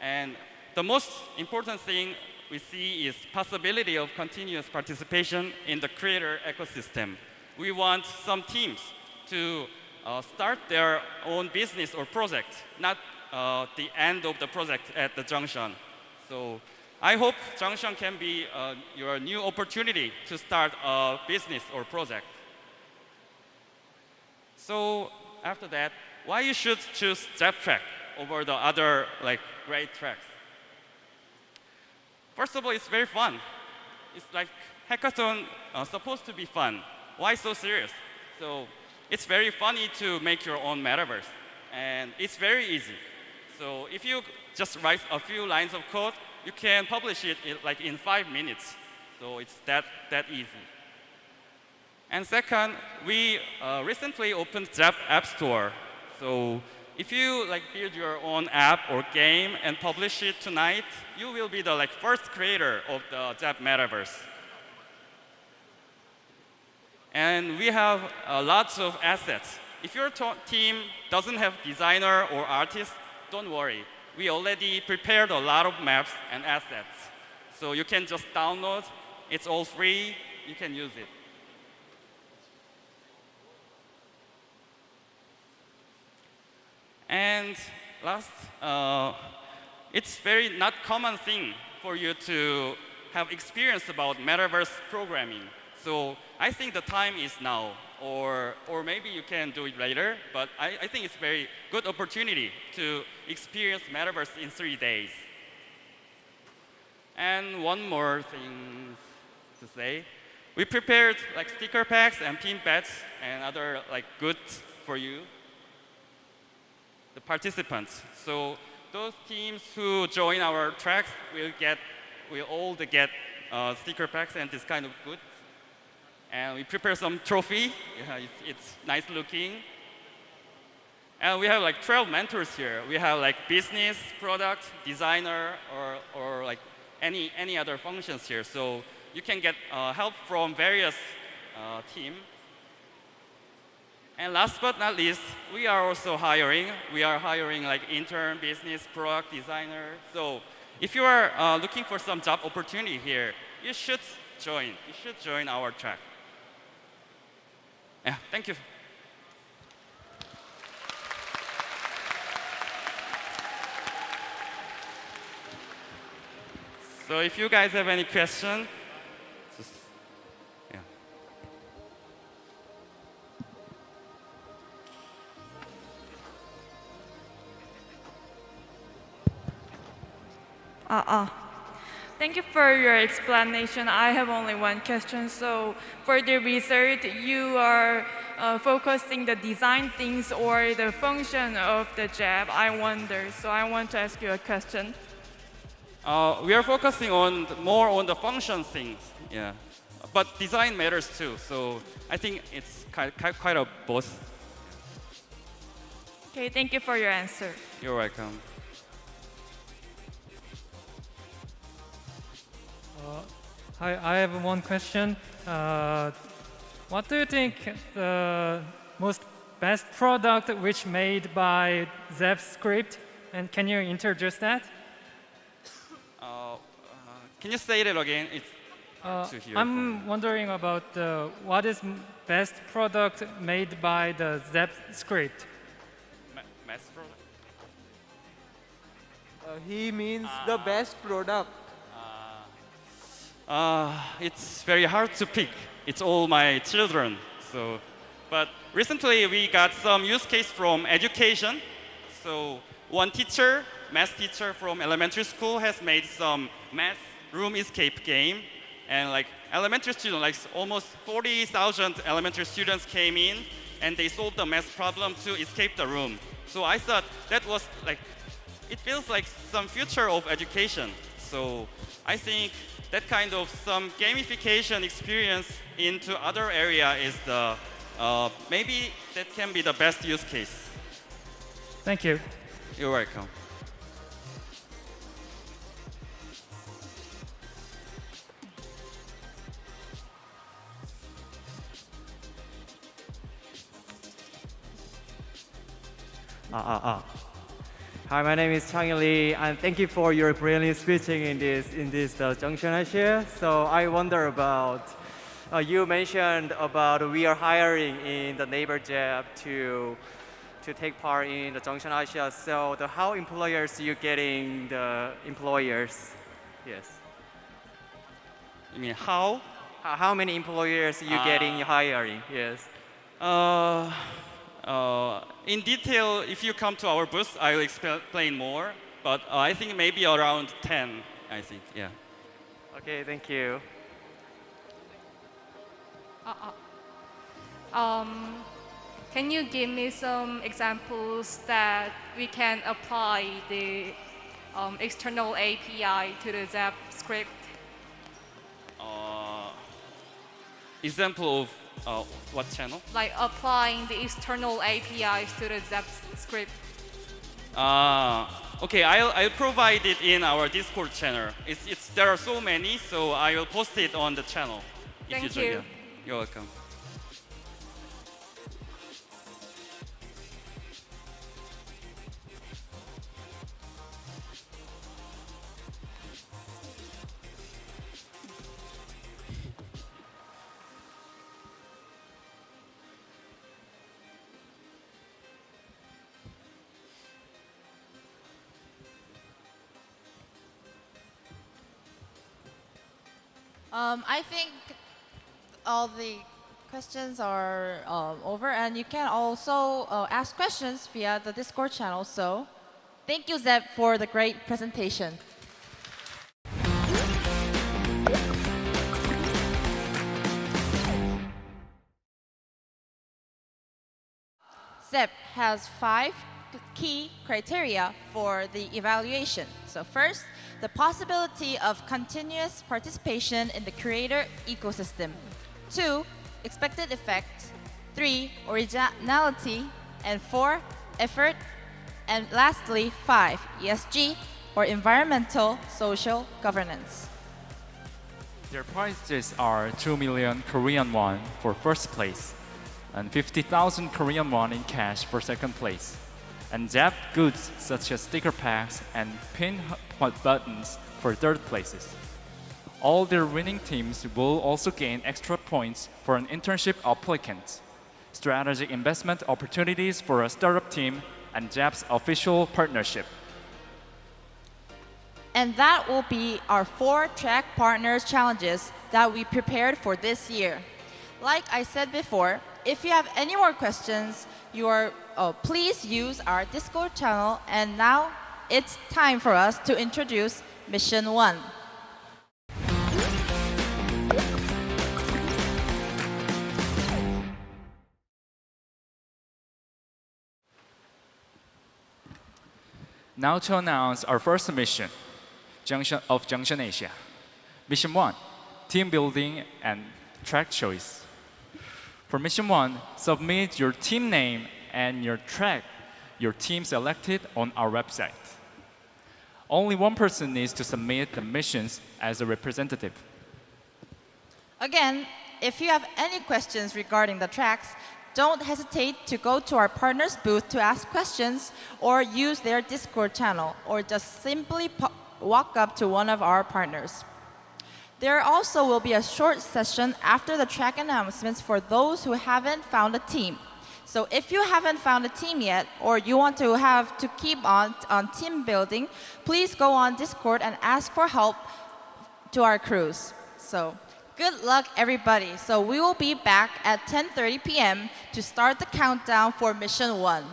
And the most important thing we see is possibility of continuous participation in the creator ecosystem. We want some teams to start their own business or project, not the end of the project at the Junction. So I hope Junction can be your new opportunity to start a business or project. So after that, why you should choose JAP track over the other like great tracks? First of all, it's very fun. It's like hackathon supposed to be fun. Why so serious? So it's very funny to make your own metaverse, and it's very easy. So if you just write a few lines of code, you can publish it like in 5 minutes. So it's that easy. And second, we recently opened JAP App Store. So if you like build your own app or game and publish it tonight, you will be the like first creator of the JAP metaverse. And we have lots of assets. If your team doesn't have designer or artist, don't worry. We already prepared a lot of maps and assets. So you can just download. It's all free. You can use it. And last, it's very not common thing for you to have experience about metaverse programming. So I think the time is now, or maybe you can do it later, but I think it's a very good opportunity to experience metaverse in 3 days. And one more thing to say. We prepared like sticker packs and pin pads and other like goods for you, the participants. So those teams who join our tracks will all get sticker packs and this kind of goods. And we prepare some trophy. Yeah, it's nice looking. And we have like 12 mentors here. We have like business, product, designer, or like any other functions here. So you can get help from various teams. And last but not least, we are also hiring. We are hiring like intern, business, product designer. So if you are looking for some job opportunity here, you should join. You should join our track. Yeah, thank you. So if you guys have any question, just, yeah. Thank you for your explanation. I have only one question. So for the research, you are focusing the design things or the function of the jab. I wonder. So I want to ask you a question. We are focusing on more on the function things, yeah. But design matters too. So I think it's quite a both. Okay, thank you for your answer. You're welcome. Hi, I have one question. What do you think the most best product which made by ZapScript? And can you introduce that? Can you say that again? It's hard to hear. I'm wondering about what is best product made by the ZapScript? Best product? He means the best product. It's very hard to pick. It's all my children. So, but recently we got some use case from education. So one teacher, math teacher from elementary school, has made some math room escape game, and like elementary students, like almost 40,000 elementary students came in, and they solved the math problem to escape the room. So I thought that was like, it feels like some future of education. So I think that kind of some gamification experience into other area is the, maybe that can be the best use case. Thank you. You're welcome. Hi, my name is Chang Lee, and thank you for your brilliant speaking in this Junction Asia. So I wonder about you mentioned about we are hiring in the neighbor jab to take part in the Junction Asia. So how employers you getting the employers? Yes. You mean how? How many employers you getting hiring? Yes. In detail, if you come to our booth, I will explain more. But I think maybe around 10, I think, yeah. Okay, thank you. Can you give me some examples that we can apply the external API to the ZapScript? Example of what channel? Like applying the external APIs to the ZapScript. Okay, I'll provide it in our Discord channel. There are so many, so I will post it on the channel. Thank you. You're welcome. I think all the questions are over, and you can also ask questions via the Discord channel. So thank you, Zeb, for the great presentation. ZEP has 5 key criteria for the evaluation. So first, the possibility of continuous participation in the creator ecosystem. 2, expected effect. 3, originality. And 4, effort. And lastly, 5, ESG, or environmental social governance. Their prizes are 2 million Korean won for first place. and 50,000 Korean won in cash for second place, and Zap goods such as sticker packs and pin buttons for third places. All their winning teams will also gain extra points for an internship applicant, strategic investment opportunities for a startup team, and Zap's official partnership. And that will be our 4 track partners challenges that we prepared for this year. Like I said before, if you have any more questions, please use our Discord channel. And now it's time for us to introduce Mission 1. Now to announce our first mission of Junction Asia. Mission 1, team building and track choice. For Mission 1, submit your team name and your track your team selected on our website. Only one person needs to submit the missions as a representative. Again, if you have any questions regarding the tracks, don't hesitate to go to our partners booth to ask questions or use their Discord channel, or just simply walk up to one of our partners. There also will be a short session after the track announcements for those who haven't found a team. So if you haven't found a team yet, or you want to keep on team building, please go on Discord and ask for help to our crews. So good luck, everybody. So we will be back at 10:30 p.m. to start the countdown for Mission 1.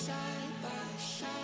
side by side.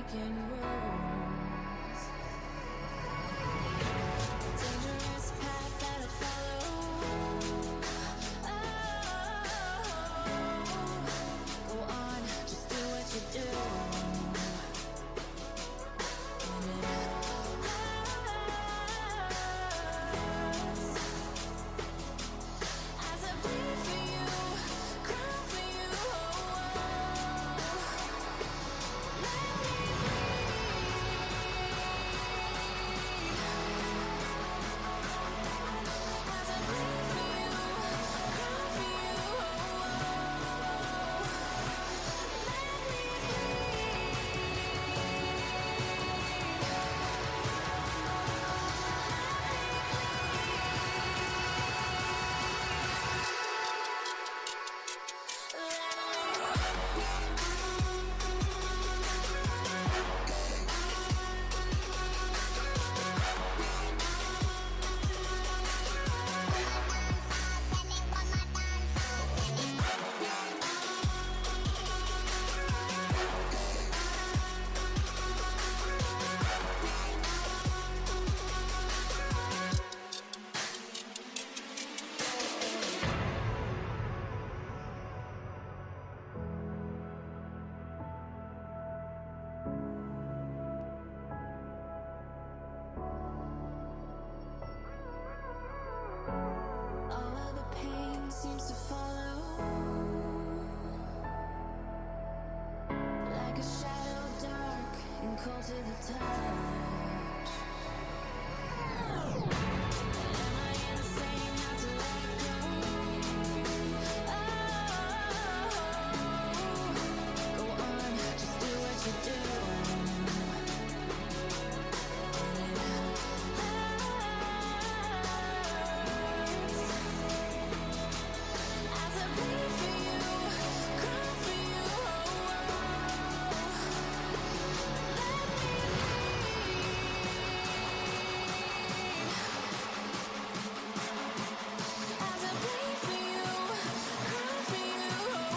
breaking rules. Dangerous path that I follow. Oh, go on, just do what you do. As I bleed for you, cry for you. All of the pain seems to follow, like a shadow, dark and cold to the touch. Am I insane not to let go? Oh, go on, just do what you do. As I bleed for you, cry for you. As I bleed for you, cry for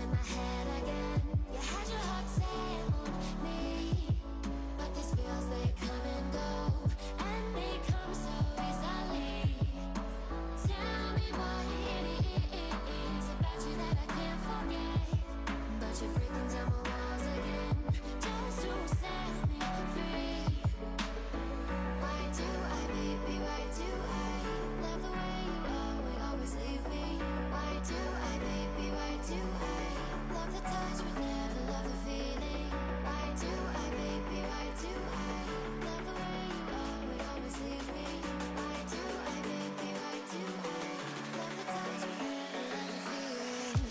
in my head again. You had your heart set on me, but these feels they come and go, and they come so easily. Tell me what it is about you that I can't forget, but you're breaking down my walls again, just to set me free. Why do I, baby, why do I love the way you are, we always leave me? Why do I, baby, why do I love the touch but never love the feeling? Why do I, baby, why do I love the way you are, we always leave me? Why do I, baby, why do I love the touch but never love the feeling?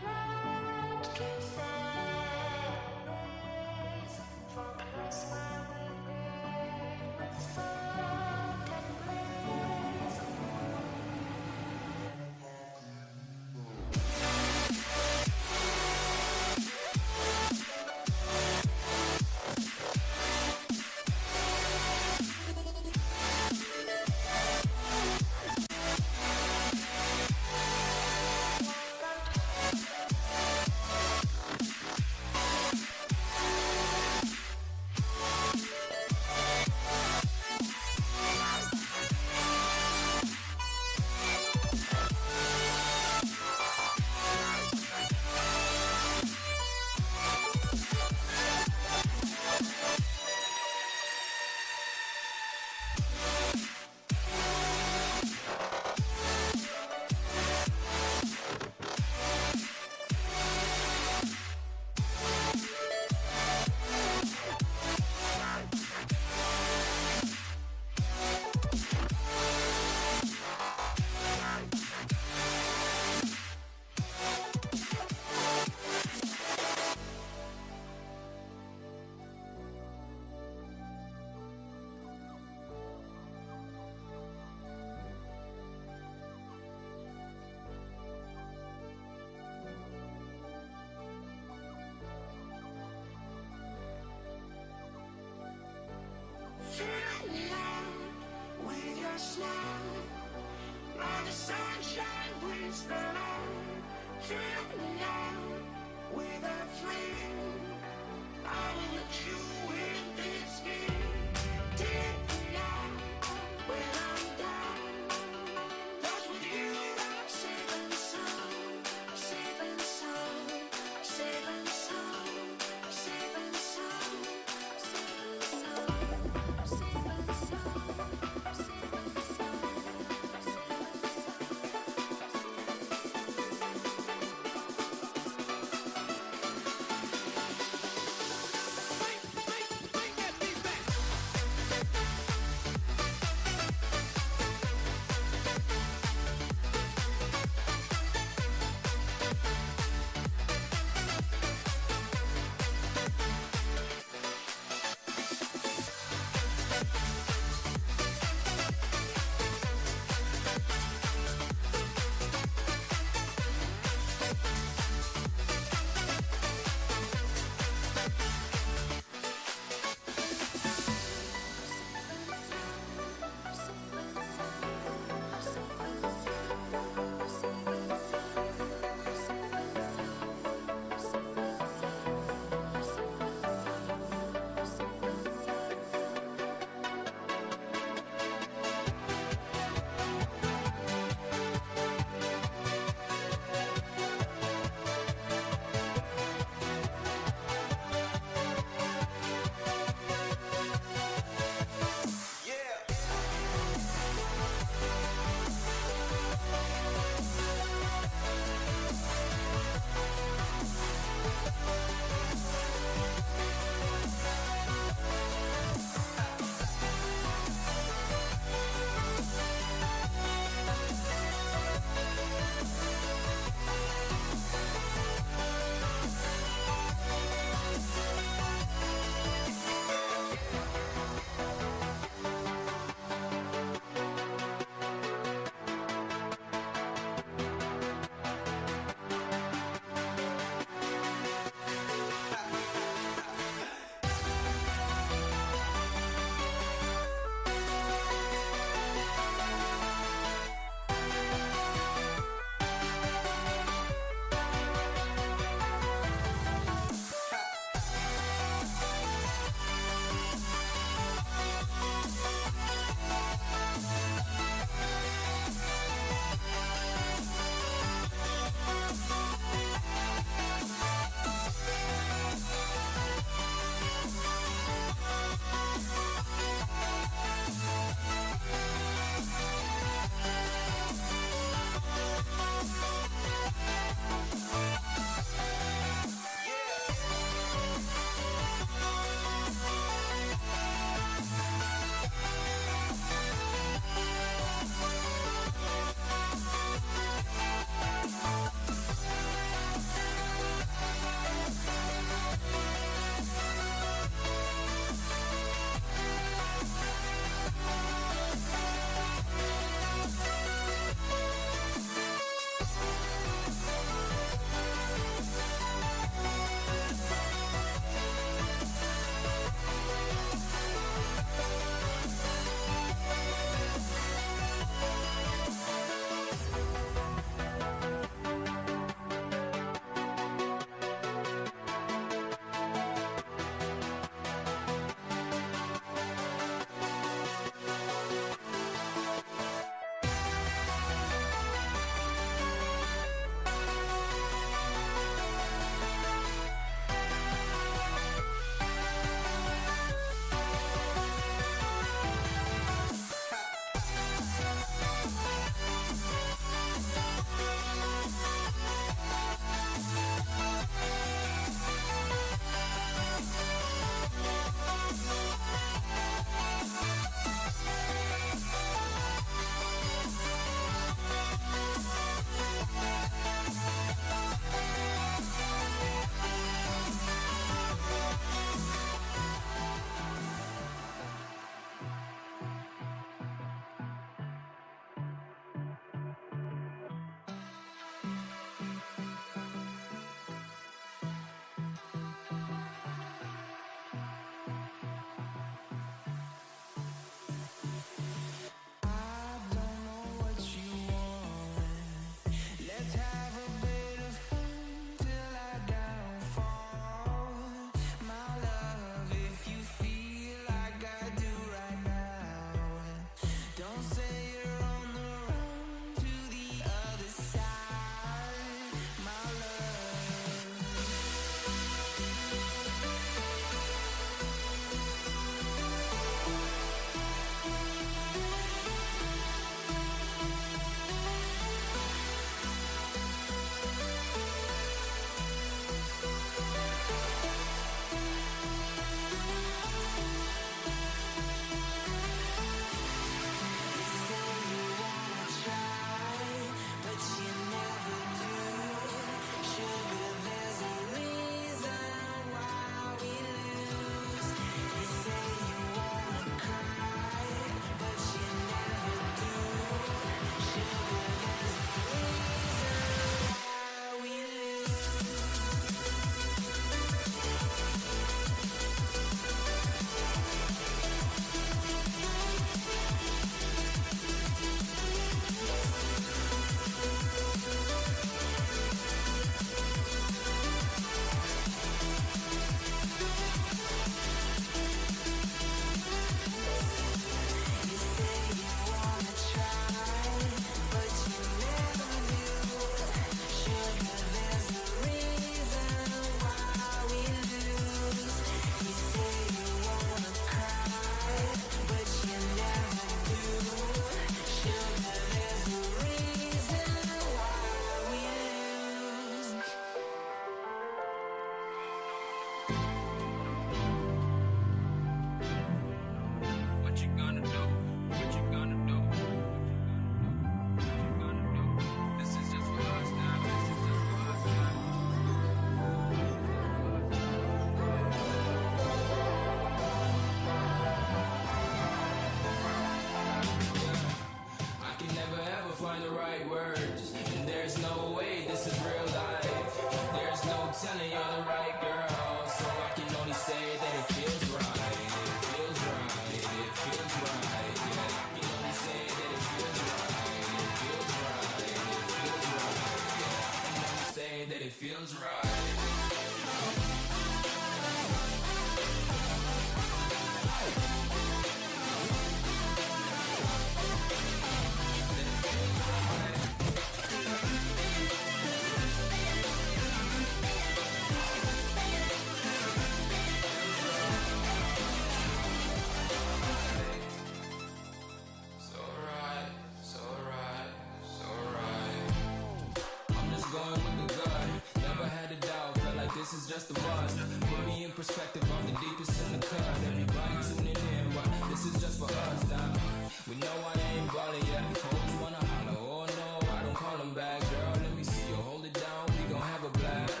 perspective, I'm the deepest in the cut. Everybody tuning in, but this is just for us now. We know I ain't ballin' yet. Hoes wanna holler, oh no, I don't call them back. Girl, let me see you hold it down, we gon' have a blast.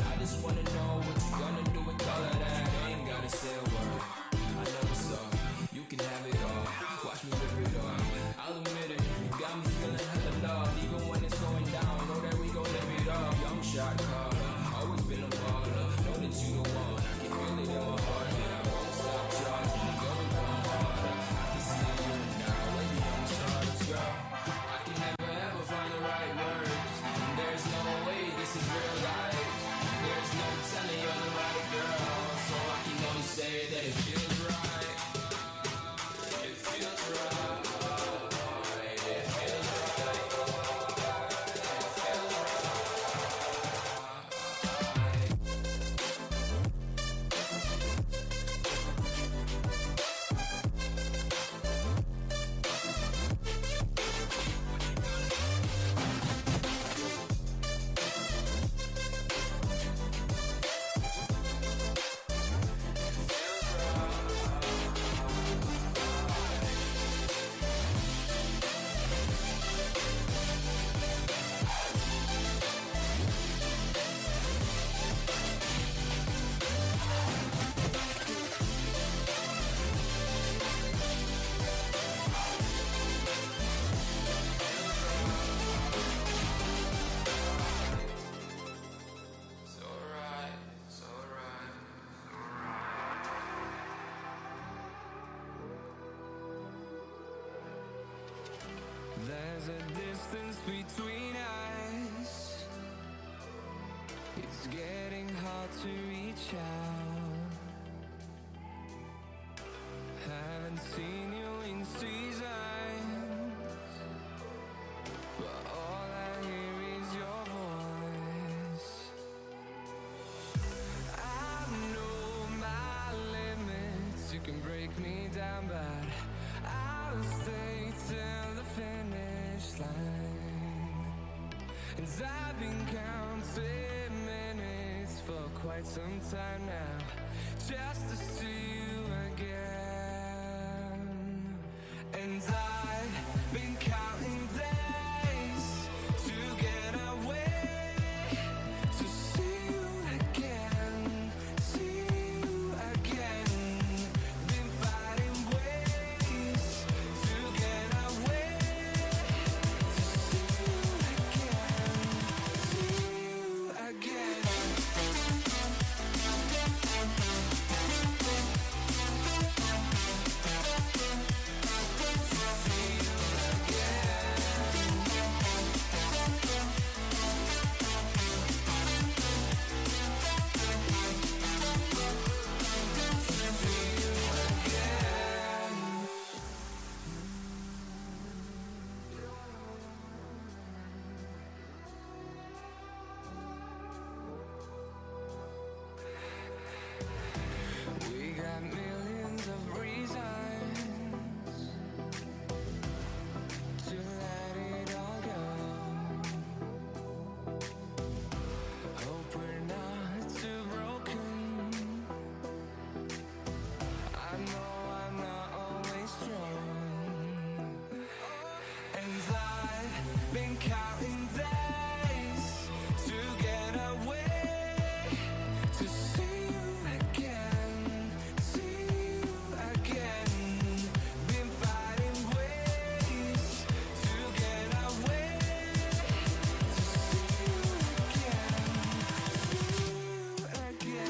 I just wanna know what you gonna do with all of that. Ain't gotta say a word, I know what's up. You can have it all, watch me rip it off. I'll admit it, you got me feeling hella love. Even when it's going down, know that we gon' live it up. Young shot caller, always been a baller. Know that you the one, I can feel it in my heart. Yeah, I won't stop charging, go and go harder. I can see you now, way beyond the stars, girl. I can never ever find the right words. And there's no way this is real life. There's no telling you're the right girl. So I can only say that it feels right. It feels right. It feels right. It feels There's a distance between us. It's getting hard to reach out. Haven't seen you in seasons, but all I hear is your voice. I know my limits. You can break me down, but I'll stay till the finish line. And I've been counting minutes for quite some time now, just to see you again. And I've been counting days to get away, to see you again, see you again. Been fighting ways to get away, to see you again, see you again. We got millions of reasons to let it all go. Hope we're not too broken. I know I'm not always strong. And I've been counting days to get away, to see you again, see you again. Been fighting ways to get away, to see you again, see you again.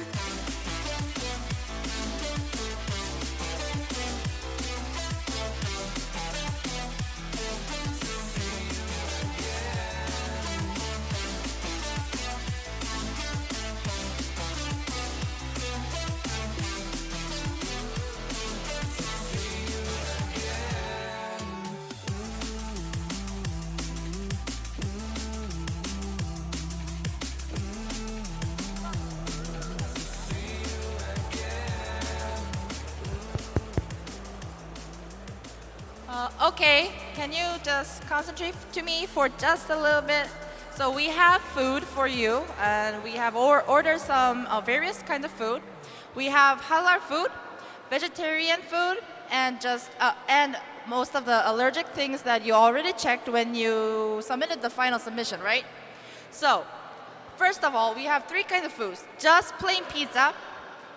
Okay, can you just concentrate to me for just a little bit? So we have food for you, and we have ordered some various kinds of food. We have halal food, vegetarian food, and and most of the allergic things that you already checked when you submitted the final submission, right? So, first of all, we have three kinds of foods: just plain pizza,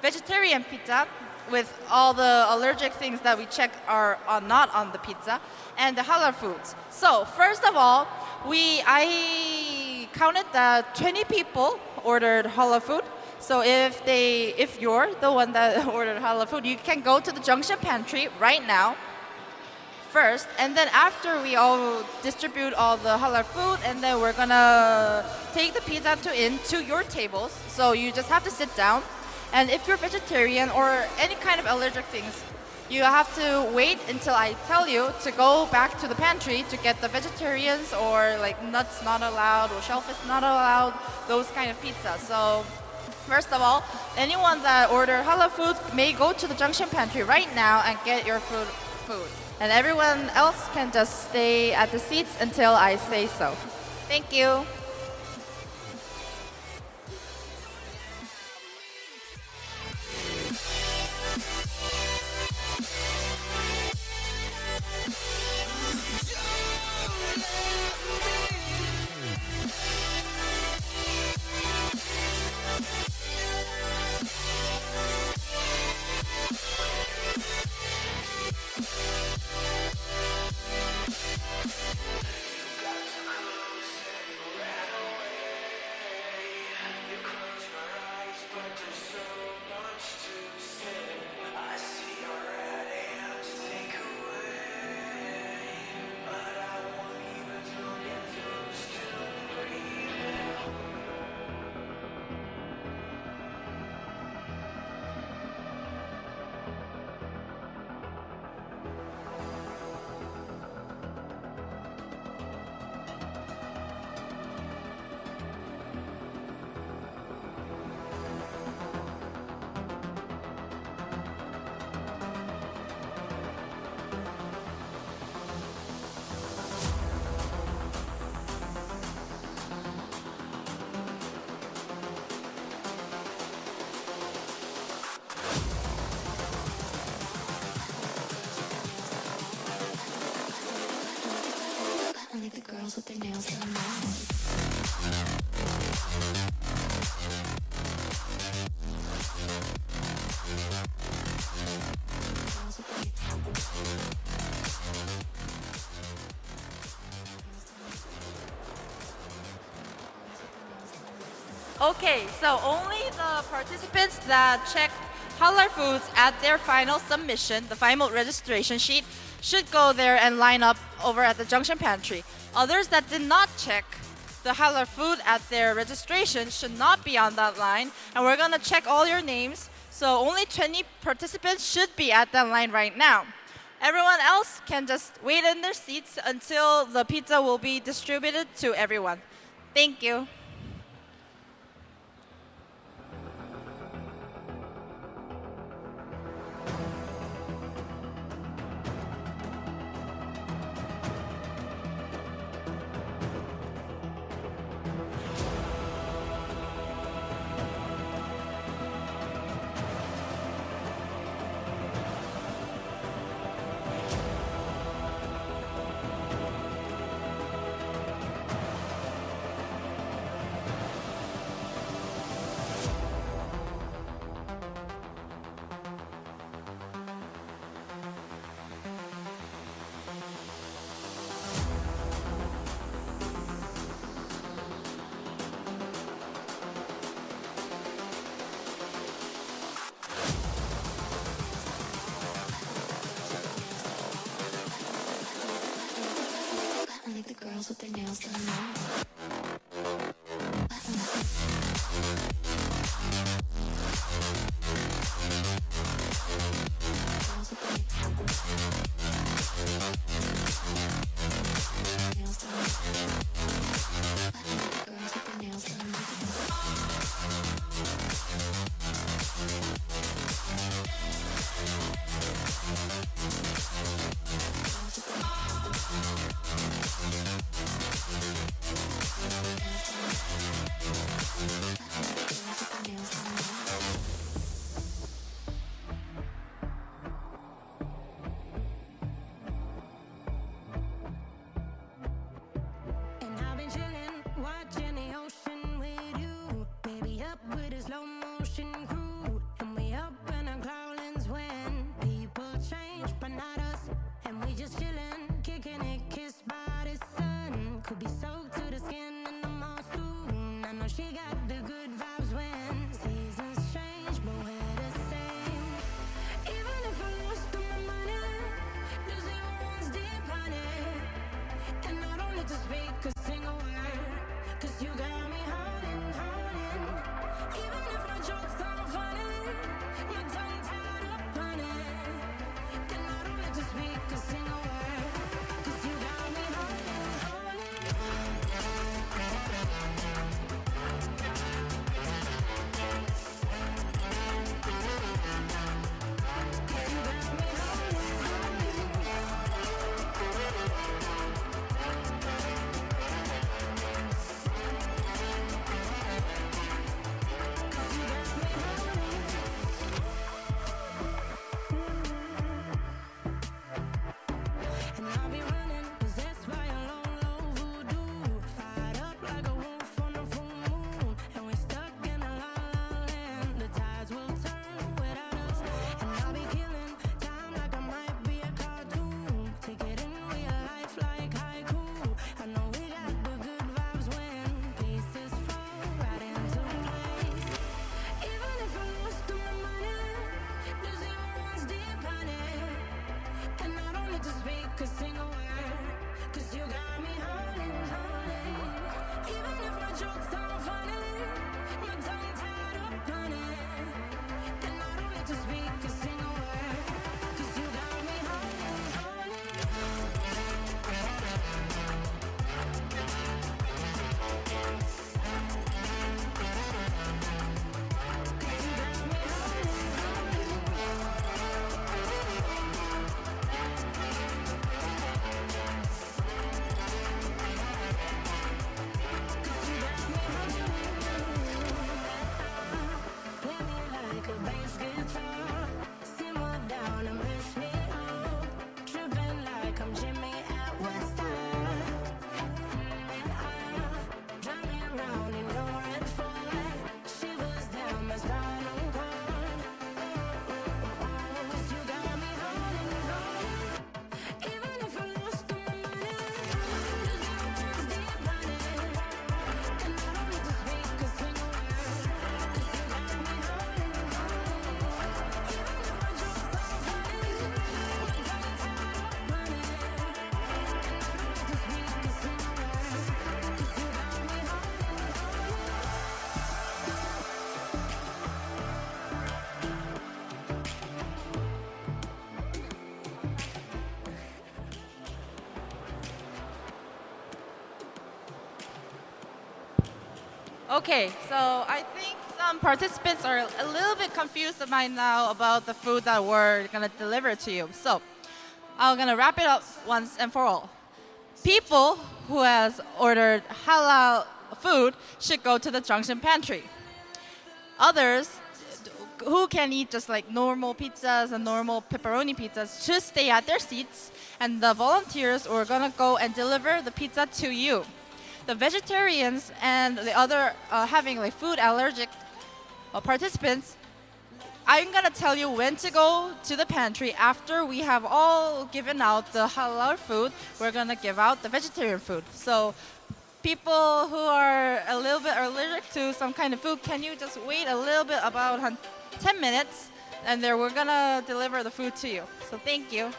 vegetarian pizza with all the allergic things that we checked are not on the pizza, and the halal foods. So, first of all, I counted that 20 people ordered halal food. So if you're the one that ordered halal food, you can go to the Junction pantry right now first, and then after we all distribute all the halal food, and then we're gonna take the pizza into your tables. So you just have to sit down, and if you're vegetarian or any kind of allergic things, you have to wait until I tell you to go back to the pantry to get the vegetarians or like nuts not allowed or shellfish not allowed, those kind of pizza. So first of all, anyone that ordered halal food may go to the Junction pantry right now and get your food. And everyone else can just stay at the seats until I say so. Thank you. Only the girls with their nails done now. Okay, so only the participants that checked halal foods at their final submission, the final registration sheet, should go there and line up over at the Junction pantry. Others that did not check the halal food at their registration should not be on that line, and we're gonna check all your names. So only 20 participants should be at that line right now. Everyone else can just wait in their seats until the pizza will be distributed to everyone. Thank you. Only the girls with their nails done now. 'Cause you got me holding, holding. Even if my jokes aren't funny, my tongue tied up on it. And I don't need to speak a single word. 'Cause you got me holding, holding. Play me like a bass guitar. Simmer down and mess me up. Tripping like I'm Jimmy at Westside. Drive me around in your red Ford. Shivers down my spinal cord. 'Cause you got me holding, holding. Even if I lost all my money, 'cause your eyes deep running. And I don't need to speak a single word. 'Cause you got me holding, holding. Even if my jokes are funny, my tongue tied up on it. And I don't need to speak a single word. 'Cause you got me holding, holding. Okay, so I think some participants are a little bit confused by now about the food that we're gonna deliver to you. So I'm gonna wrap it up once and for all. People who has ordered halal food should go to the Junction pantry. Others who can eat just like normal pizzas and normal pepperoni pizzas should stay at their seats, and the volunteers are gonna go and deliver the pizza to you. The vegetarians and the other having like food allergic participants, I'm gonna tell you when to go to the pantry after we have all given out the halal food. We're gonna give out the vegetarian food. So people who are a little bit allergic to some kind of food, can you just wait a little bit, about 10 minutes, and then we're gonna deliver the food to you. So thank you.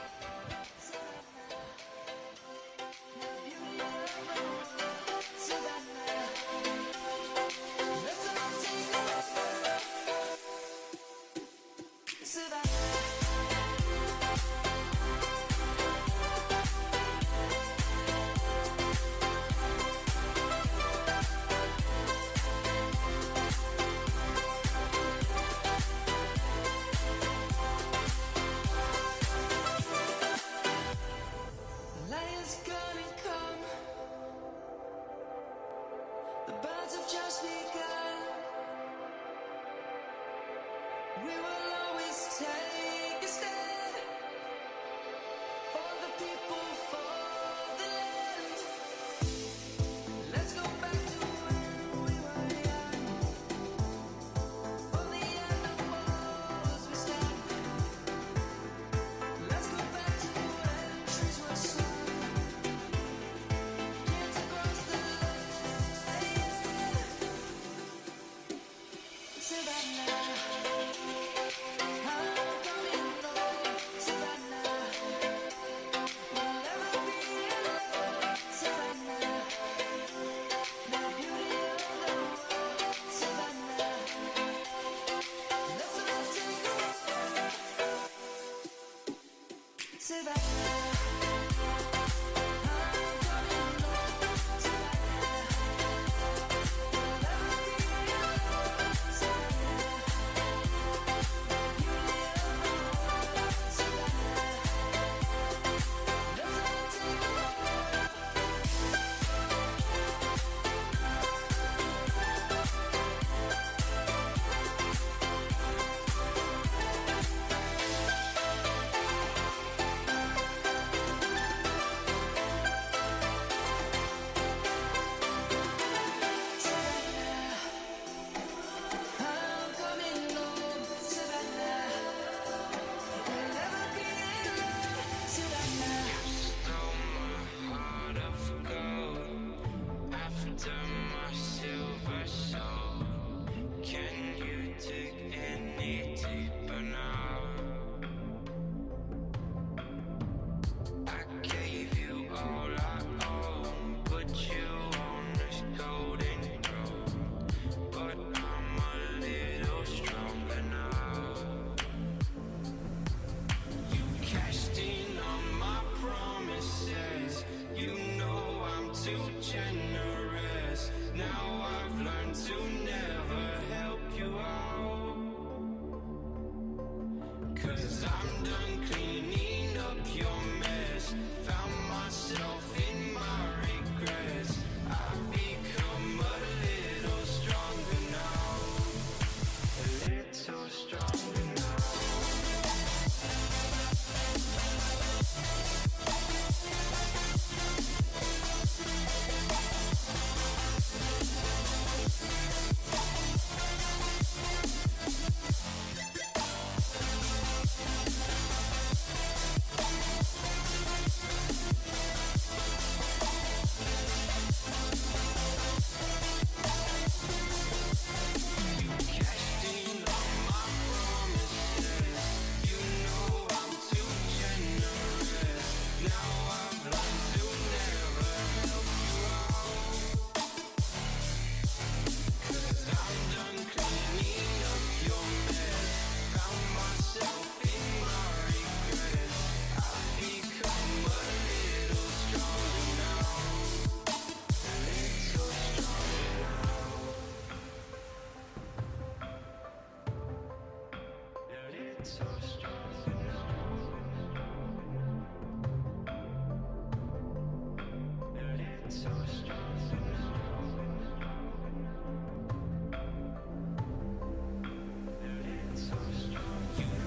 You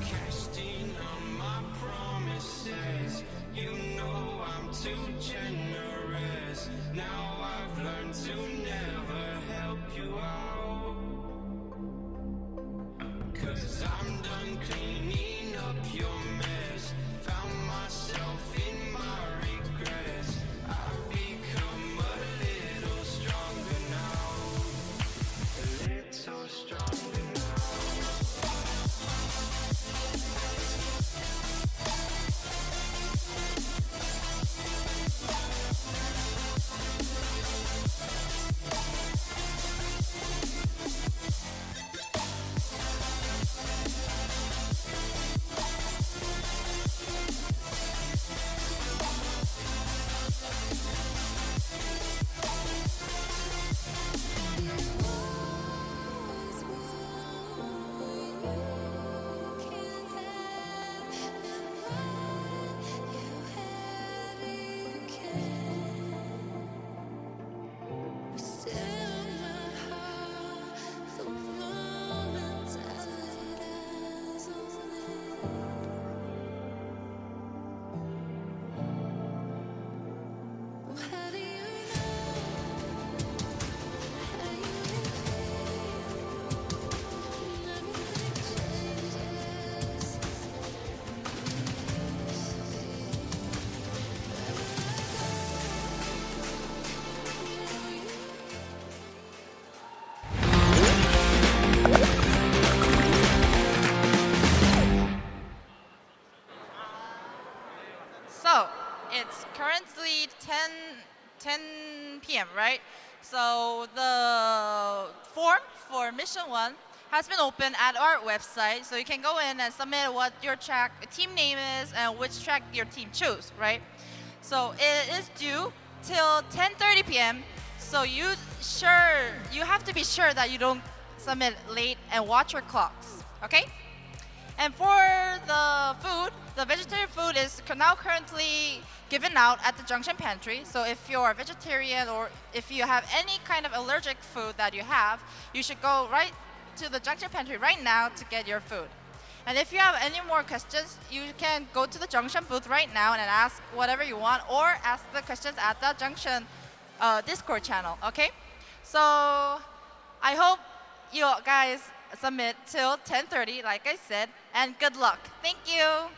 cashed in on my promises. You know I'm too generous. Now I've learned to never help you out. 'Cause I'm done cleaning up your mess. Found myself in my regrets. I've become a little stronger now. A little stronger now. So it's currently 10 p.m., right? So the form for mission 1 has been open at our website. So you can go in and submit what your track team name is and which track your team choose, right? So it is due till 10:30 p.m. So you have to be sure that you don't submit late and watch your clocks, okay? And for the food, the vegetarian food is now currently given out at the Junction Pantry. So if you're a vegetarian or if you have any kind of allergic food that you have, you should go right to the Junction Pantry right now to get your food. And if you have any more questions, you can go to the Junction booth right now and ask whatever you want or ask the questions at the Junction Discord channel, okay? So I hope you guys submit till 10:30, like I said, and good luck. Thank you.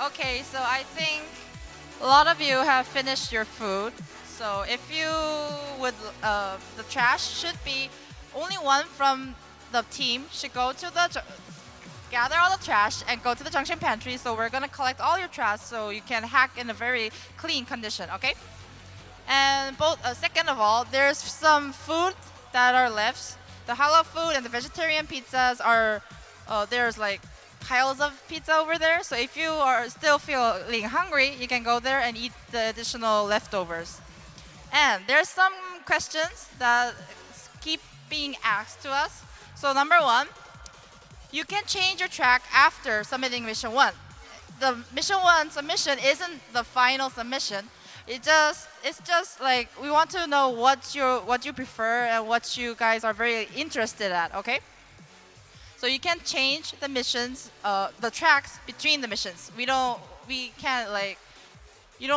Okay, so I think a lot of you have finished your food. So if you would, the trash should be only one from the team should go to gather all the trash and go to the junction pantry. So we're gonna collect all your trash so you can hack in a very clean condition, okay? And second of all, there's some food that are left. The halal food and the vegetarian pizzas are, there's like piles of pizza over there. So if you are still feeling hungry, you can go there and eat the additional leftovers. And there's some questions that keep being asked to us. So number one, you can change your track after submitting mission 1. The mission 1 submission isn't the final submission. It's just like we want to know what you prefer and what you guys are very interested at, okay? So you can change the missions, the tracks between the missions. You don't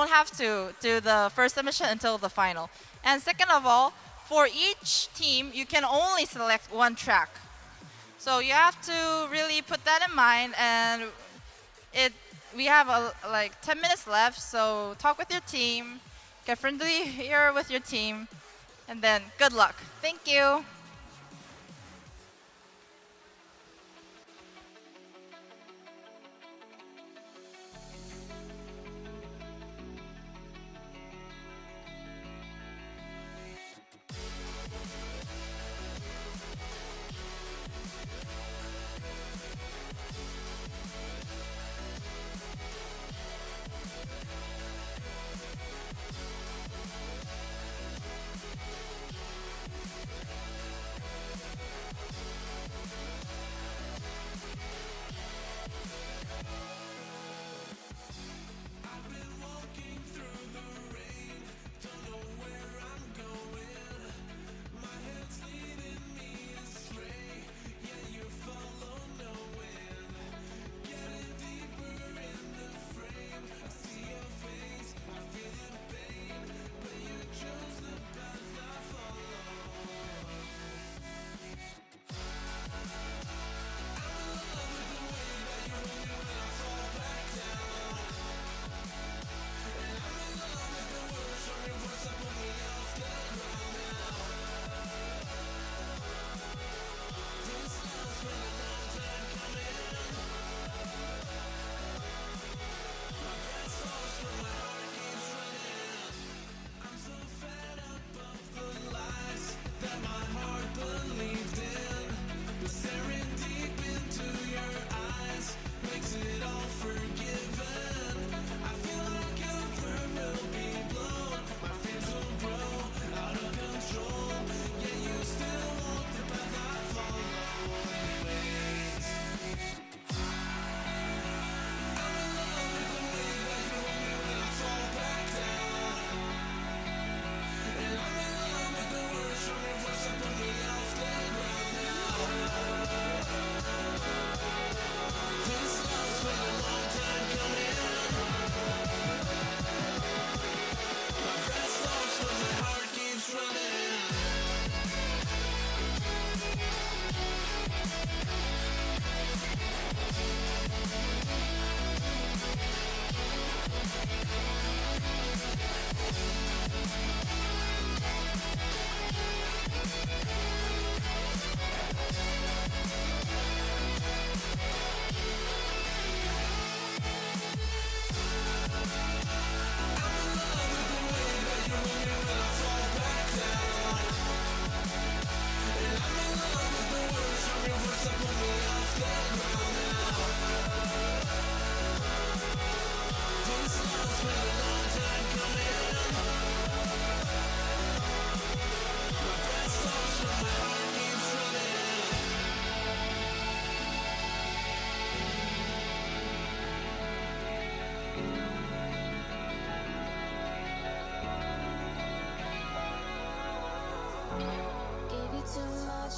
have to do the first submission until the final. And second of all, for each team, you can only select one track. So you have to really put that in mind, and we have like 10 minutes left, so talk with your team, get friendly here with your team, and then good luck. Thank you.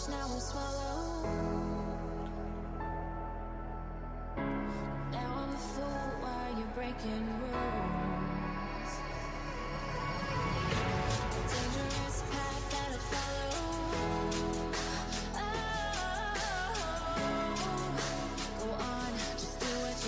now I'm swallowed. Now I'm a fool while you're breaking rules. Dangerous path that I follow. Oh, go on, just do what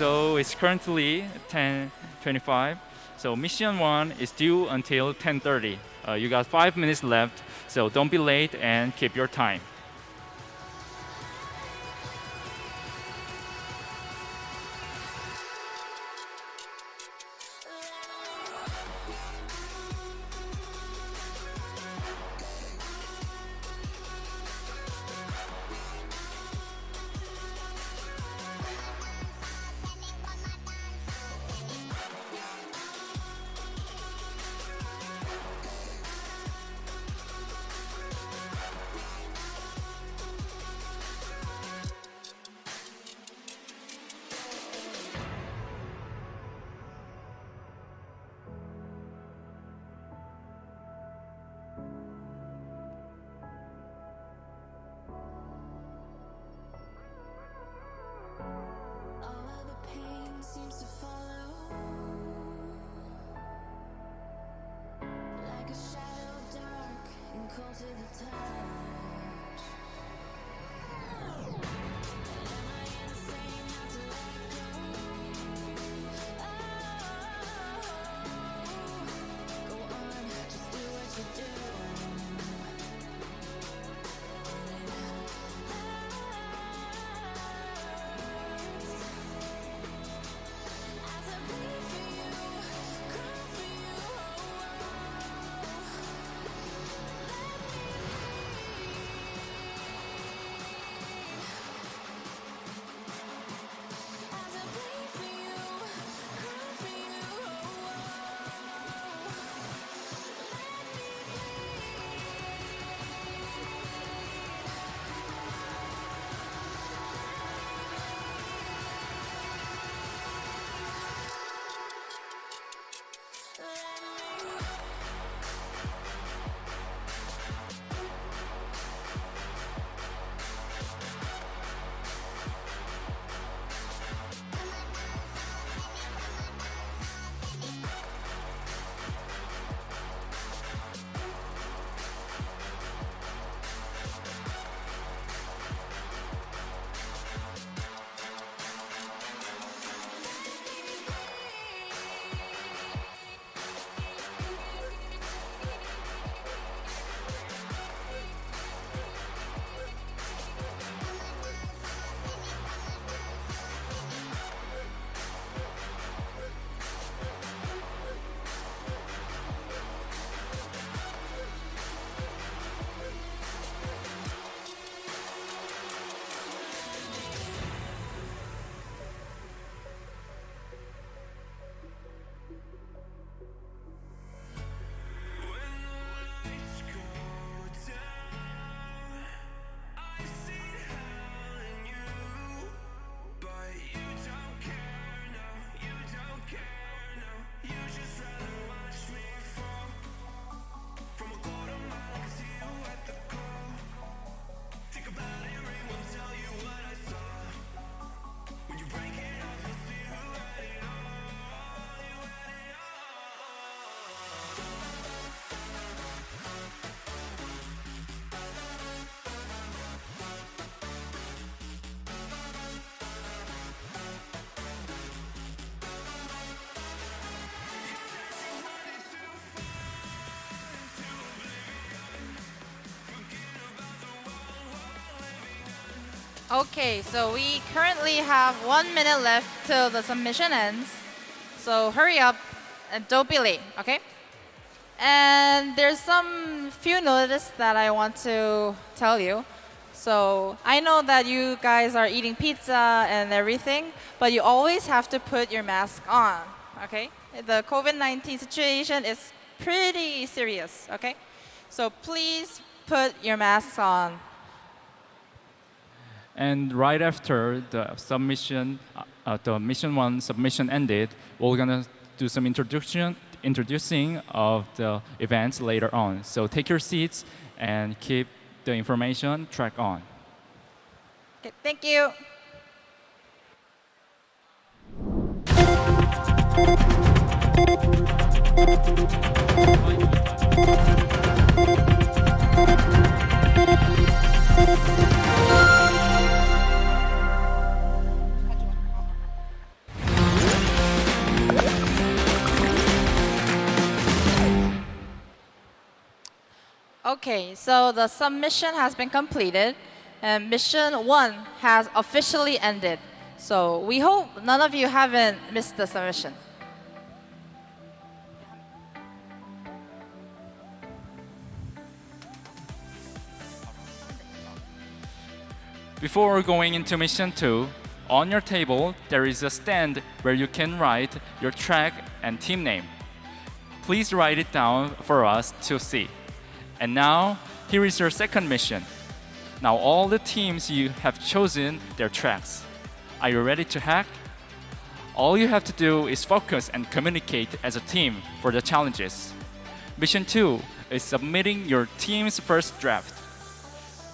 So it's currently 10:25. So mission 1 is due until 10:30. You got 5 minutes left, so don't be late and keep your time. Okay, so we currently have 1 minute left till the submission ends. So hurry up and don't be late, okay? And there's some few notices that I want to tell you. So I know that you guys are eating pizza and everything, but you always have to put your mask on, okay? The COVID-19 situation is pretty serious, okay? So please put your masks on. And right after the submission, the mission 1 submission ended, we're gonna do some introducing of the events later on. So take your seats and keep the information track on. Okay, thank you. Okay, so the submission has been completed and mission 1 has officially ended. So we hope none of you haven't missed the submission. Before going into mission 2, on your table there is a stand where you can write your track and team name. Please write it down for us to see. And now, here is your second mission. Now all the teams you have chosen their tracks. Are you ready to hack? All you have to do is focus and communicate as a team for the challenges. Mission 2 is submitting your team's first draft.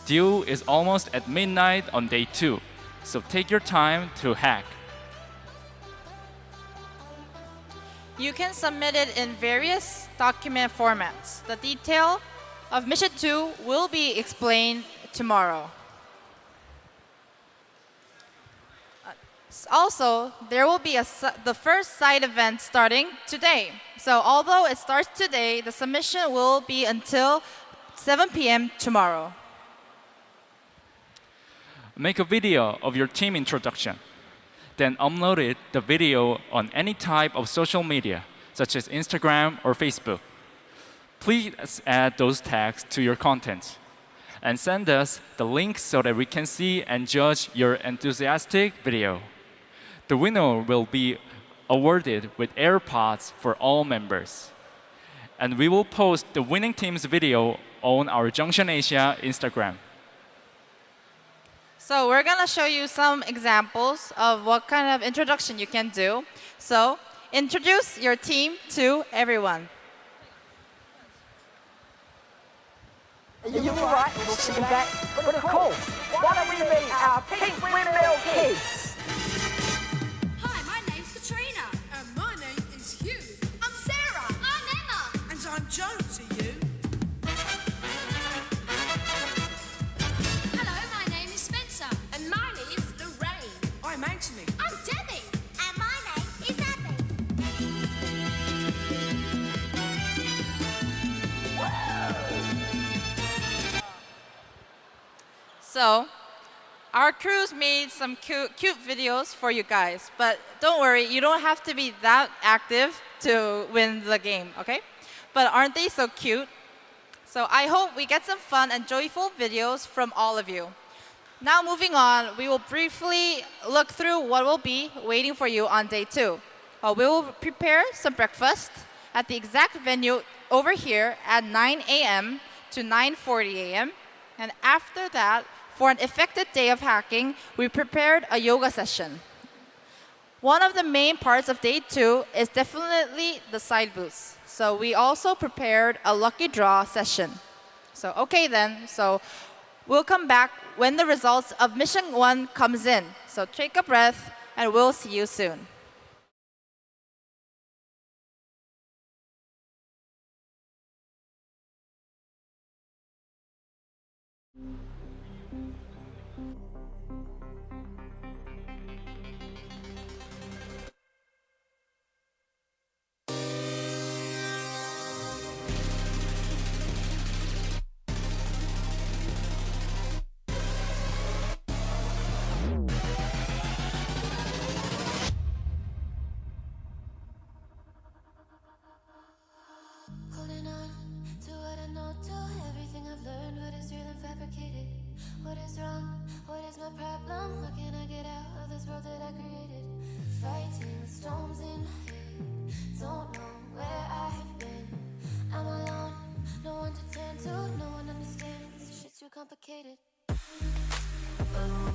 Due is almost at midnight on day 2, so take your time to hack. You can submit it in various document formats. The detail of mission 2 will be explained tomorrow. Also, there will be the first side event starting today. So although it starts today, the submission will be until 7 p.m. tomorrow. Make a video of your team introduction. Then upload the video on any type of social media, such as Instagram or Facebook. Please add those tags to your content. And send us the link so that we can see and judge your enthusiastic video. The winner will be awarded with AirPods for all members. And we will post the winning team's video on our Junction Asia Instagram. So we're going to show you some examples of what kind of introduction you can do. So introduce your team to everyone. You're right, we'll see that. But of course, why don't we meet our Pink Windmill Kids? Hi, my name's Katrina. And my name is Hugh. I'm Sarah. I'm Emma. And I'm Joan to you. Hello, my name is Spencer. And my name is Lorraine. I'm Anthony. I'm Debbie. And my name is Abby. So our crews made some cute videos for you guys. But don't worry, you don't have to be that active to win the game, okay? But aren't they so cute? So I hope we get some fun and joyful videos from all of you. Now moving on, we will briefly look through what will be waiting for you on day 2. We will prepare some breakfast at the exact venue over here at 9 a.m. to 9:40 a.m. And after that, for an effective day of hacking, we prepared a yoga session. One of the main parts of day 2 is definitely the side booths. So we also prepared a lucky draw session. So okay then, so we'll come back when the results of mission 1 comes in. So take a breath and we'll see you soon. Holding on to what I know, to everything I've learned, what is real and fabricated, what is wrong, what is my problem, how can I get out of this world that I created, fighting the storms in my head, don't know where I have been, I'm alone, no one to turn to, no one understands, this shit's too complicated. Oh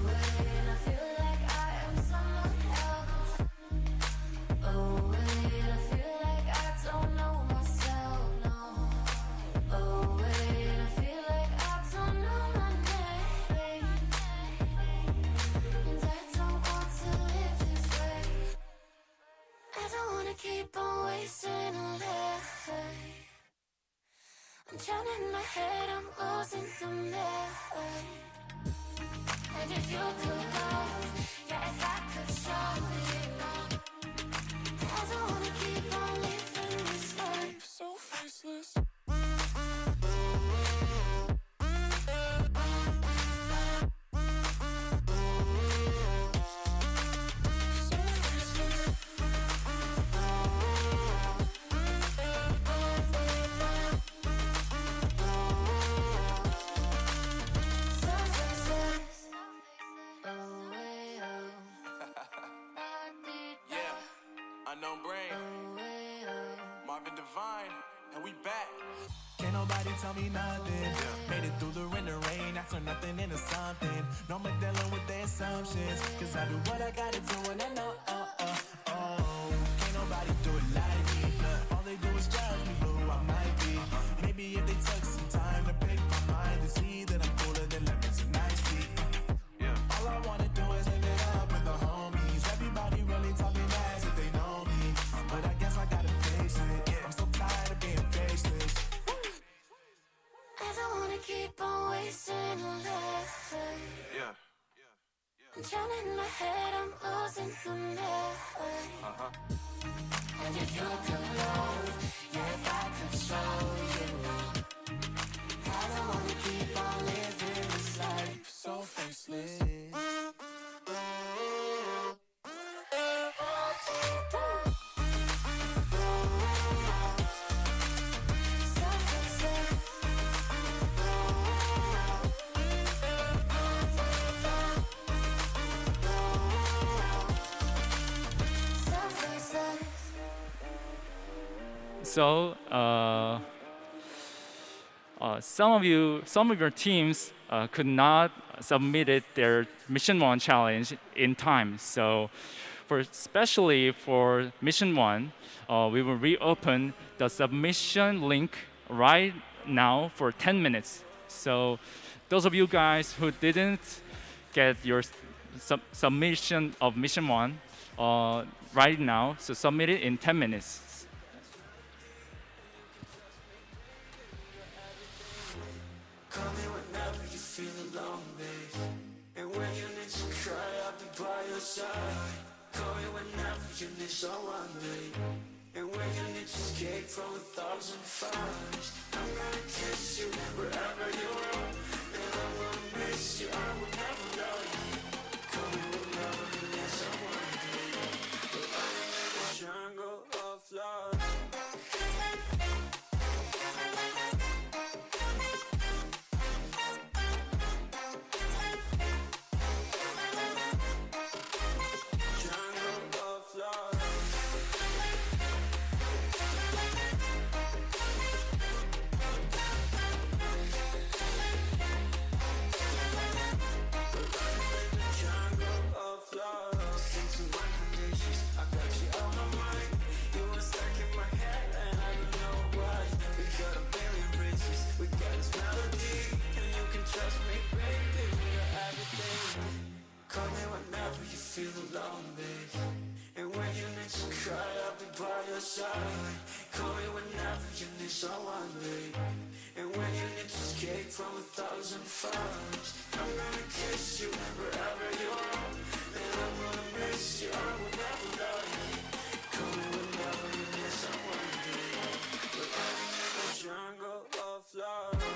wait, I feel like I am someone else. Oh wait, I feel like I don't know myself, no. Oh wait, I feel like I don't know my name. And I don't want to live this way. I don't wanna keep on wasting a life. I'm drowning in my head, I'm losing the mind. And if you could go, yeah, if I could show you, I don't wanna keep on living this life so faceless. Unknown Brain, Marvin Devine, and we back. Can't nobody tell me nothing. Made it through the wind and rain, I turn nothing into something. No more dealing with their assumptions, cause I do what I gotta do and I know, can't nobody do it like me. All they do is judge me for who I might be. Maybe if they took some time to pick my mind to see that I'm cooler than lemons and iced tea. All I wanna do is live it up with the homies. Everybody really talking ass if they know me, but I guess I gotta face it. I'm so tired of being faceless. I don't wanna keep on wasting life. I'm drowning in my head, I'm losing the net. And if you could know, yeah, if I could show you, I don't wanna keep on living this life so faceless. So, some of your teams could not submit their Mission 1 challenge in time. So, especially for Mission 1, we will reopen the submission link right now for 10 minutes. So, those of you guys who didn't get your submission of Mission 1 right now, so submit it in 10 minutes. Call me whenever you feel alone, babe. And when you need to cry, I'll be by your side. Call me whenever you need someone, babe. And when you need to escape from 1,000 fires, I'm gonna kiss you wherever you are. And I'm gonna miss you, I will never love you. Call me whenever you need someone, babe. But I'm in the jungle of love. Call me whenever you feel alone, babe. And when you need to cry, I'll be by your side. Call me whenever you need someone, babe. And when you need to escape from 1,000 fires, I'm gonna kiss you wherever you are. And I'm gonna miss you, I will never love you. Call me whenever you need someone, babe. But I'm in the jungle of love.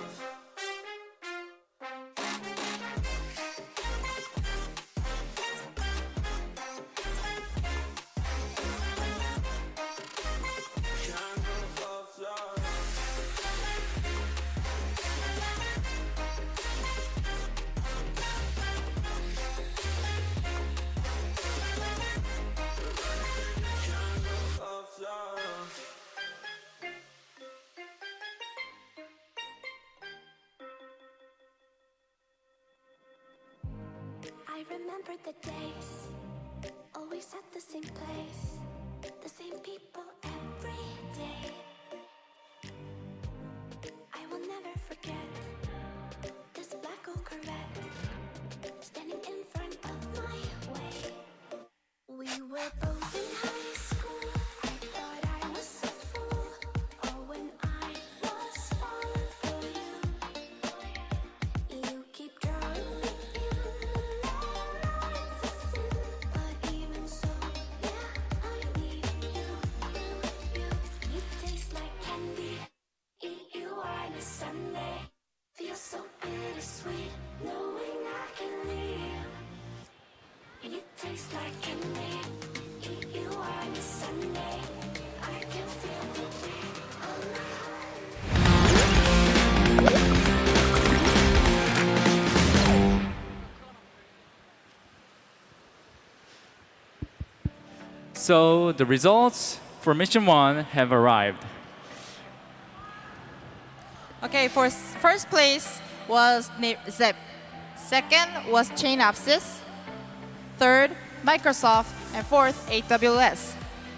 I remember the days, always at the same place, the same people every day. I will never forget this black old Corvette standing in front of my way. We were both in high school. I thought I was so fool. Oh, when I was falling for you, you keep drawing me in. But even so, yeah, I need you. So the results for mission 1 have arrived. Okay, first place was Zep. Second was Chain Apsis. Third, Microsoft. And fourth, AWS.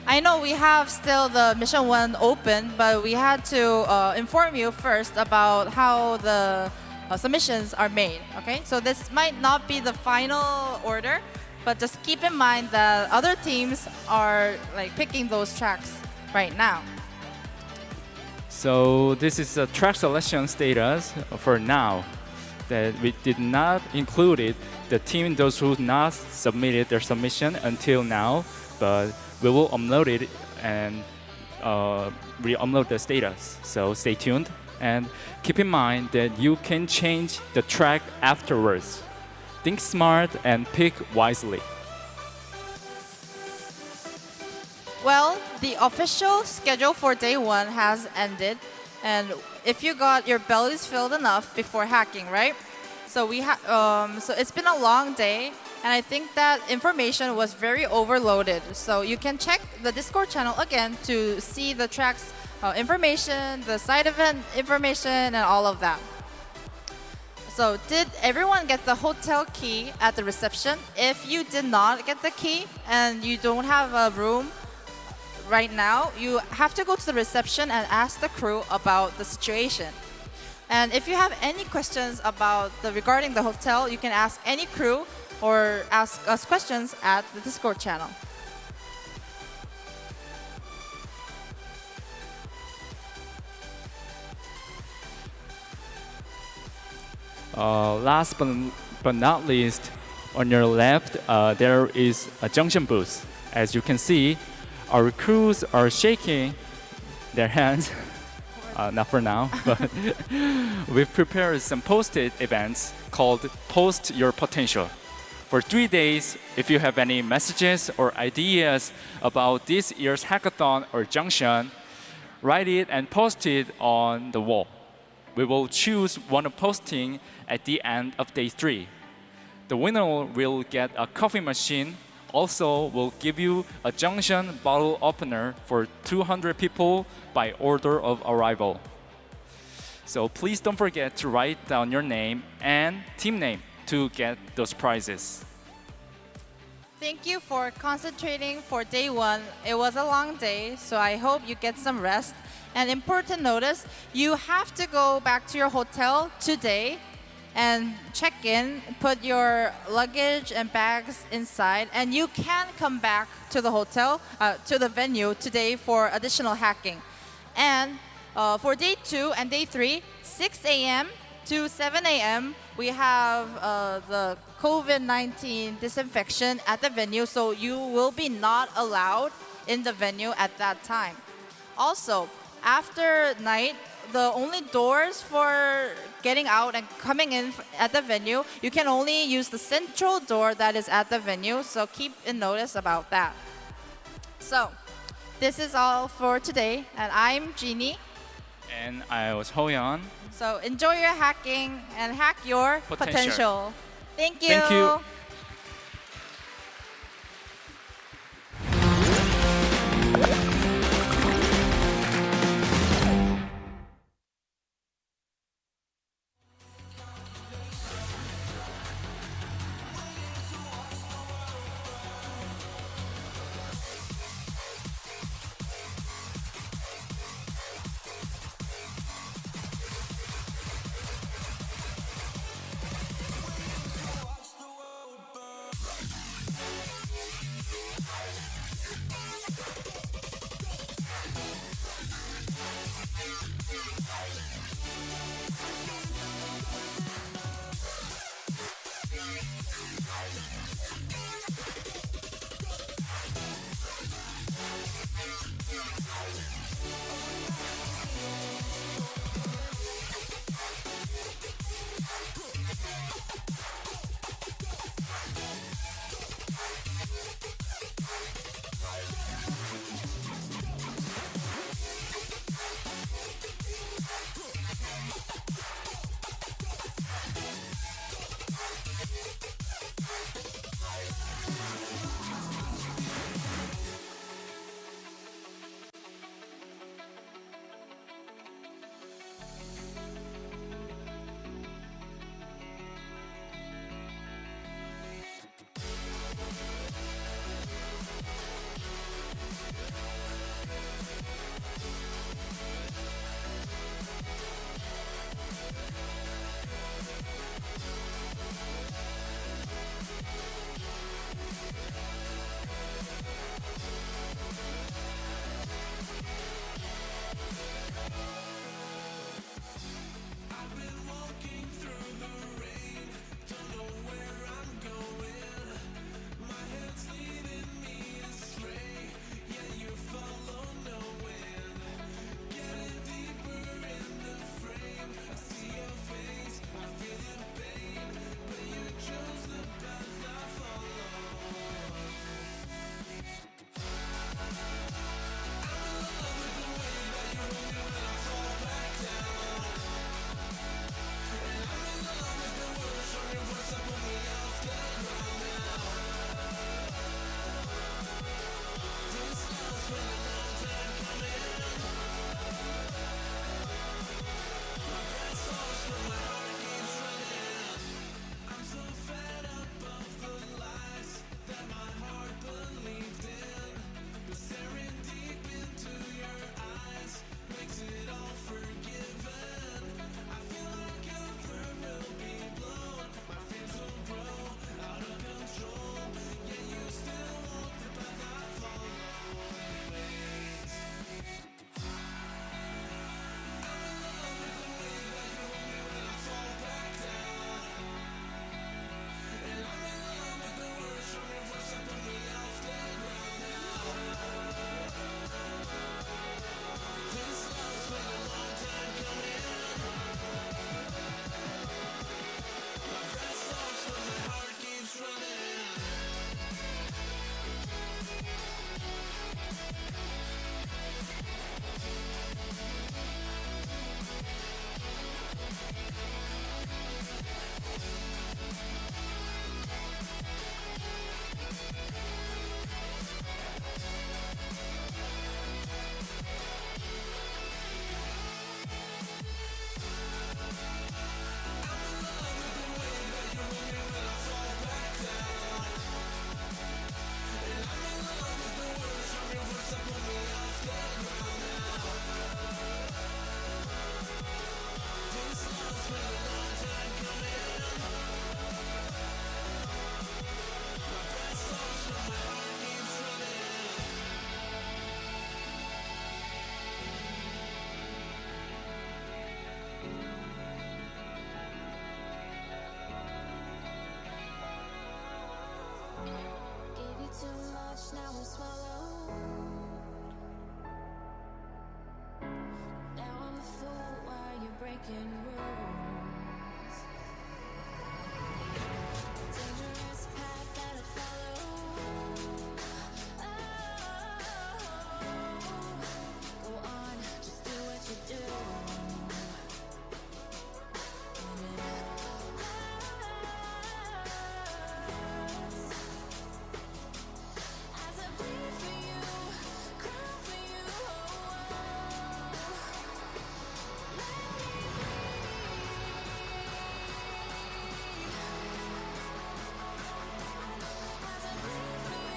I know we have still the mission 1 open, but we had to inform you first about how the submissions are made. Okay, so this might not be the final order, but just keep in mind that other teams are like picking those tracks right now. So this is a track selection status for now. That we did not include it, the team those who not submitted their submission until now, but we will upload it and re-upload the status. So stay tuned and keep in mind that you can change the track afterwards. Think smart and pick wisely. Well, the official schedule for day 1 has ended, and if you got your bellies filled enough before hacking, right? So so it's been a long day, and I think that information was very overloaded. So you can check the Discord channel again to see the tracks information, the side event information, and all of that. So did everyone get the hotel key at the reception? If you did not get the key and you don't have a room right now, you have to go to the reception and ask the crew about the situation. And if you have any questions regarding the hotel, you can ask any crew or ask us questions at the Discord channel. Last but not least, on your left, there is a junction booth. As you can see, our crews are shaking their hands. Not for now, but we've prepared some post-it events called Post Your Potential. For 3 days, if you have any messages or ideas about this year's hackathon or junction, write it and post it on the wall. We will choose one posting at the end of day 3. The winner will get a coffee machine. Also, we'll give you a junction bottle opener for 200 people by order of arrival. So please don't forget to write down your name and team name to get those prizes. Thank you for concentrating for day 1. It was a long day, so I hope you get some rest. And important notice, you have to go back to your hotel today and check in, put your luggage and bags inside, and you can come back to the hotel, to the venue today for additional hacking. And for day 2 and day 3, 6 a.m. to 7 a.m., we have the COVID-19 disinfection at the venue, so you will be not allowed in the venue at that time. Also, after night, the only doors for getting out and coming in at the venue, you can only use the central door that is at the venue, so keep in notice about that. So, this is all for today, and I'm Jeannie. And I was Hoyeon. So enjoy your hacking and hack your potential. Thank you. Thank you. fish, now I'm swallowed. Now I'm a fool while you're breaking rules.